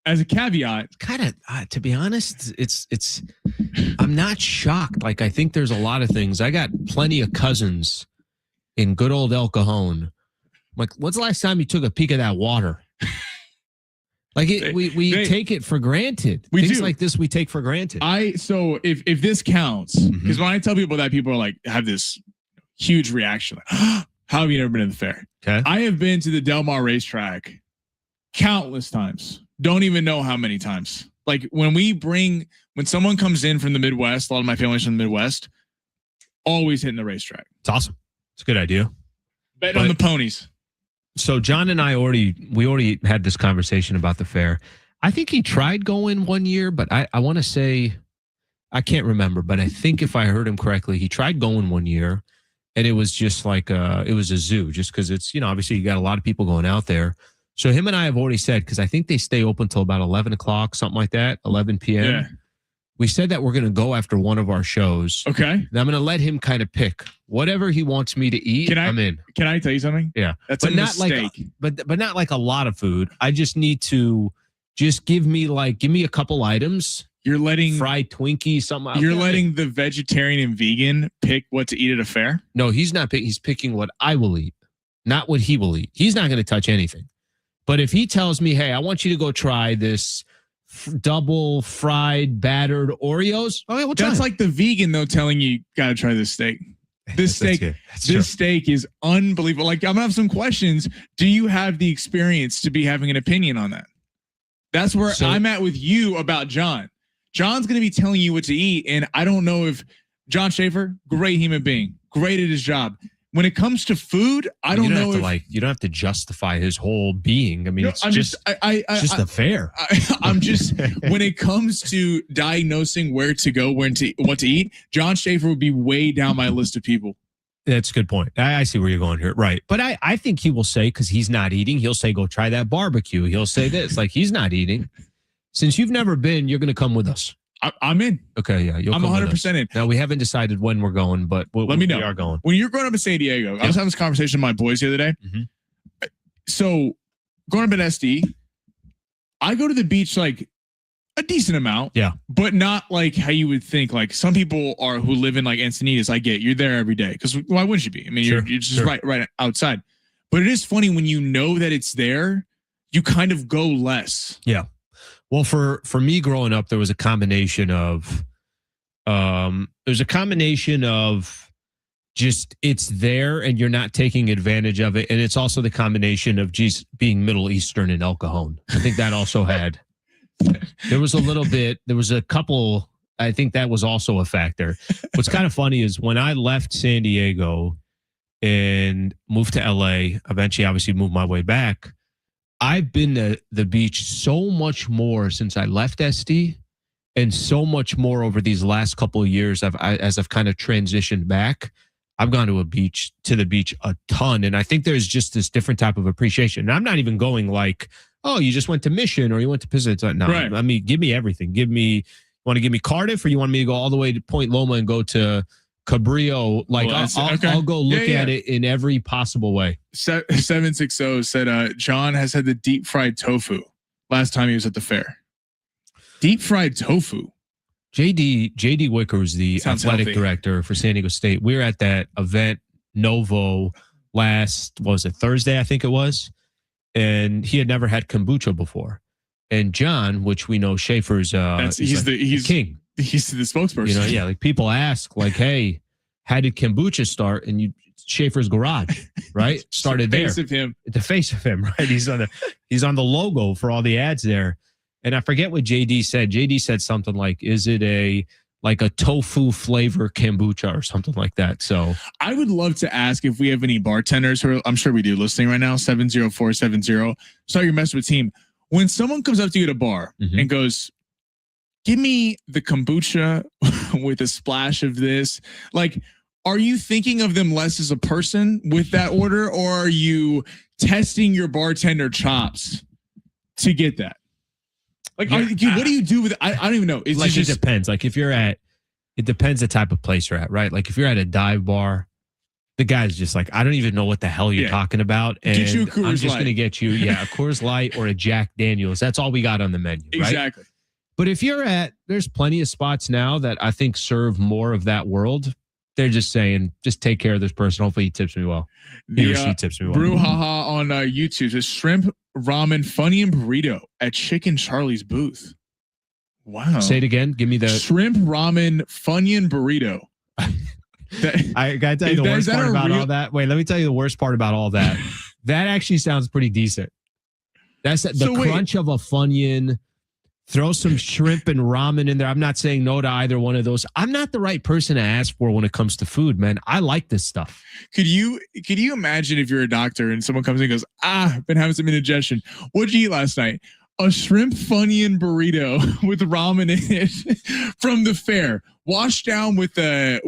As a caveat, Kind of, to be honest, it's. I'm not shocked. Like, I think there's a lot of things. I got plenty of cousins in good old El Cajon. Like, when's the last time you took a peek of that water? Like, we take it for granted. Things like this we take for granted. So if this counts, because when I tell people that, people are like have this huge reaction. Like, how have you never been to the fair? Okay. I have been to the Del Mar racetrack countless times. Don't even know how many times. Like when someone comes in from the Midwest, a lot of my family's from the Midwest, always hitting the racetrack. It's awesome. It's a good idea. Bet on the ponies. So John and I already had this conversation about the fair. I think he tried going one year, but I want to say, I can't remember, but I think if I heard him correctly, he tried going one year and it was just like, it was a zoo just because it's, obviously you got a lot of people going out there. So him and I have already said, because I think they stay open till about 11 o'clock, something like that, 11 p.m. Yeah. We said that we're going to go after one of our shows. Okay. And I'm going to let him kind of pick whatever he wants me to eat. I'm in. Can I tell you something? Yeah. That's a mistake. But not like a lot of food. I just need to just give me a couple items. You're letting fried Twinkie, something. You're letting the vegetarian and vegan pick what to eat at a fair? No, he's not picking. He's picking what I will eat, not what he will eat. He's not going to touch anything. But if he tells me, hey, I want you to go try this double fried battered Oreos. Okay, we'll try. That's like the vegan though telling you got to try this steak. This steak is unbelievable. Like I'm gonna have some questions. Do you have the experience to be having an opinion on that? That's where I'm at with you about John. John's gonna be telling you what to eat, and I don't know if John Schaefer, great human being, great at his job. When it comes to food, I don't know if you don't have to justify his whole being. I mean, it's just the fair. I'm just when it comes to diagnosing where to go, what to eat, John Schaefer would be way down my list of people. That's a good point. I see where you're going here. Right. But I think he will say, because he's not eating, he'll say, go try that barbecue. He'll say this, like he's not eating. Since you've never been, you're going to come with us. I'm in. Okay, yeah. I'm 100% in. Now, we haven't decided when we're going, but let me know. We are going. When you're growing up in San Diego, I was having this conversation with my boys the other day. Mm-hmm. So, growing up in SD, I go to the beach like a decent amount. Yeah. But not like how you would think. Like some people who live in like Encinitas, I get you're there every day. Because why wouldn't you be? I mean, you're just right outside. But it is funny when you know that it's there, you kind of go less. Yeah. Well, for me growing up, there was a combination of just it's there and you're not taking advantage of it. And it's also the combination of being Middle Eastern and El Cajon. I think that also had, there was a couple, I think that was also a factor. What's kind of funny is when I left San Diego and moved to LA, eventually obviously moved my way back, I've been to the beach so much more since I left SD and so much more over these last couple of years as I've kind of transitioned back. I've gone to the beach a ton. And I think there's just this different type of appreciation. And I'm not even going like, oh, you just went to Mission or you went to Pizza. No, right. I mean, give me everything. Want to give me Cardiff or you want me to go all the way to Point Loma and go to Cabrillo? Like I'll go look at it in every possible way. 760 said John has had the deep fried tofu last time he was at the fair. Deep fried tofu. JD Wicker is the athletic director for San Diego State. We were at that event Novo Thursday, I think it was, and he had never had kombucha before. And John, which we know Schaefer's, he's the king. He's the spokesperson. Like people ask, like, "Hey, how did kombucha start?" And Schaefer's garage, right? Started there. The face of him, right? He's on the logo for all the ads there. And I forget what JD said. JD said something like, "Is it a tofu flavor kombucha or something like that?" So I would love to ask if we have any bartenders who I'm sure we do listening right now. 70470. Sorry, your mess with team. when someone comes up to you at a bar and goes, give me the kombucha with a splash of this, like, are you thinking of them less as a person with that order, or are you testing your bartender chops to get that? Like, what do you do with it? I don't even know. It's like, just, it depends. Like, if you're at, it depends the type of place you're at, right? Like, if you're at a dive bar, the guy's just like, I don't even know what the hell you're talking about. And get you a Coors I'm just Light. going to get you, a Coors Light or a Jack Daniels. That's all we got on the menu, right? Exactly. But if you're at, there's plenty of spots now that I think serve more of that world. They're just saying, just take care of this person. Hopefully he tips me well. He or she tips me well. Brouhaha on YouTube says shrimp ramen Funyun burrito at Chicken Charlie's booth. Wow. Say it again. Give me the shrimp ramen Funyun burrito. I got to tell you the worst part about all that. Wait, let me tell you the worst part about all that. That actually sounds pretty decent. That's the crunch of a Funyun. Throw some shrimp and ramen in there. I'm not saying no to either one of those. I'm not the right person to ask for when it comes to food, man. I like this stuff. Could you imagine if you're a doctor and someone comes in and goes, I've been having some indigestion. What'd you eat last night? A shrimp Funyun burrito with ramen in it from the fair, washed down with a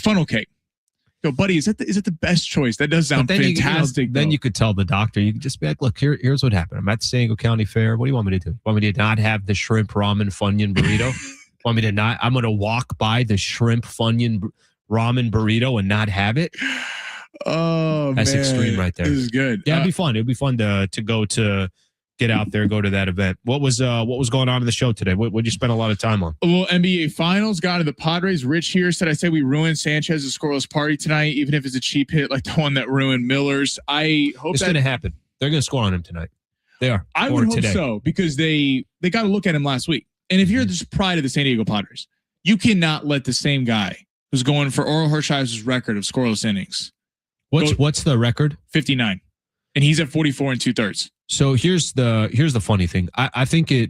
funnel cake. Go, buddy, is that the best choice? That does sound fantastic. Then you could tell the doctor. You could just be like, look, here's what happened. I'm at the San Diego County Fair. What do you want me to do? Want me to not have the shrimp ramen Funyun burrito? Want me to not? I'm going to walk by the shrimp Funyun ramen burrito and not have it? Oh, that's extreme right there. This is good. Yeah, it'd be fun. It'd be fun to go to. Get out there, go to that event. What was going on in the show today? What'd you spend a lot of time on? Well, NBA Finals got to the Padres. Rich here said, I say we ruined Sanchez's scoreless party tonight, even if it's a cheap hit like the one that ruined Miller's. I hope it's going to happen. They're going to score on him tonight. They are. I would hope so, because they got to look at him last week. And if you're the pride of the San Diego Padres, you cannot let the same guy who's going for Oral Hershiser's record of scoreless innings. What's the record? 59. And he's at 44 2/3. So here's the funny thing. I think it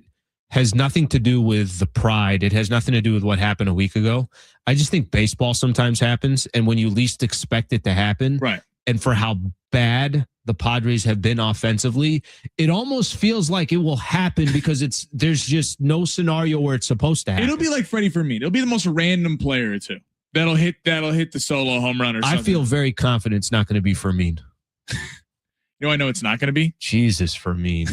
has nothing to do with the pride. It has nothing to do with what happened a week ago. I just think baseball sometimes happens, and when you least expect it to happen, right? And for how bad the Padres have been offensively, it almost feels like it will happen because there's just no scenario where it's supposed to happen. It'll be like Freddie Fermin. It'll be the most random player or two that'll hit the solo home run or something. I feel very confident it's not going to be Fermin. I know it's not going to be. Jesus Fermin.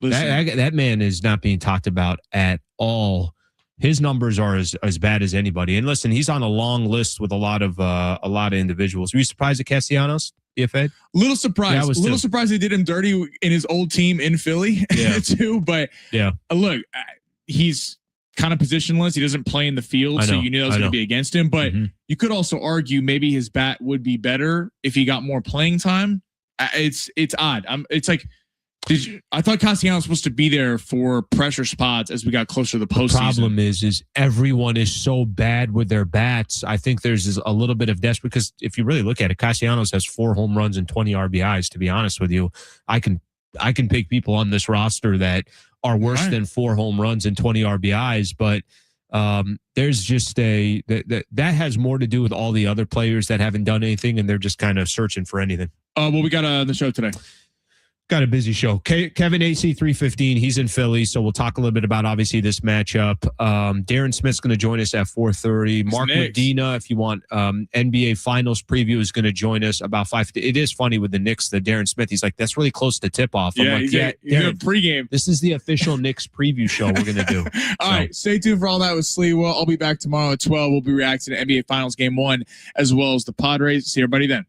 That man is not being talked about at all. His numbers are as bad as anybody. And listen, he's on a long list with a lot of individuals. Were you surprised at Castellanos, EFA? A little surprised. Yeah, a little surprised they did him dirty in his old team in Philly too. But look, he's kind of positionless. He doesn't play in the field, so you knew that was going to be against him. But you could also argue maybe his bat would be better if he got more playing time. It's odd. It's like, I thought Castellanos was supposed to be there for pressure spots as we got closer to the postseason. The problem is everyone is so bad with their bats. I think there's a little bit of desperate, because if you really look at it, Castellanos has 4 home runs and 20 RBIs. To be honest with you, I can pick people on this roster that are worse than 4 home runs and 20 RBIs, but there's just that has more to do with all the other players that haven't done anything, and they're just kind of searching for anything. What we got on the show today? Got a busy show. Kevin AC 315. He's in Philly, so we'll talk a little bit about obviously this matchup. Darren Smith's going to join us at 4:30. Mark Medina, if you want NBA Finals preview, is going to join us about 5. It is funny with the Knicks, the Darren Smith. He's like, that's really close to tip off. I'm like, he's a pregame. This is the official Knicks preview show we're going to do. All right, stay tuned for all that with Sliwa. I'll be back tomorrow at 12. We'll be reacting to NBA Finals Game 1 as well as the Padres. See everybody then.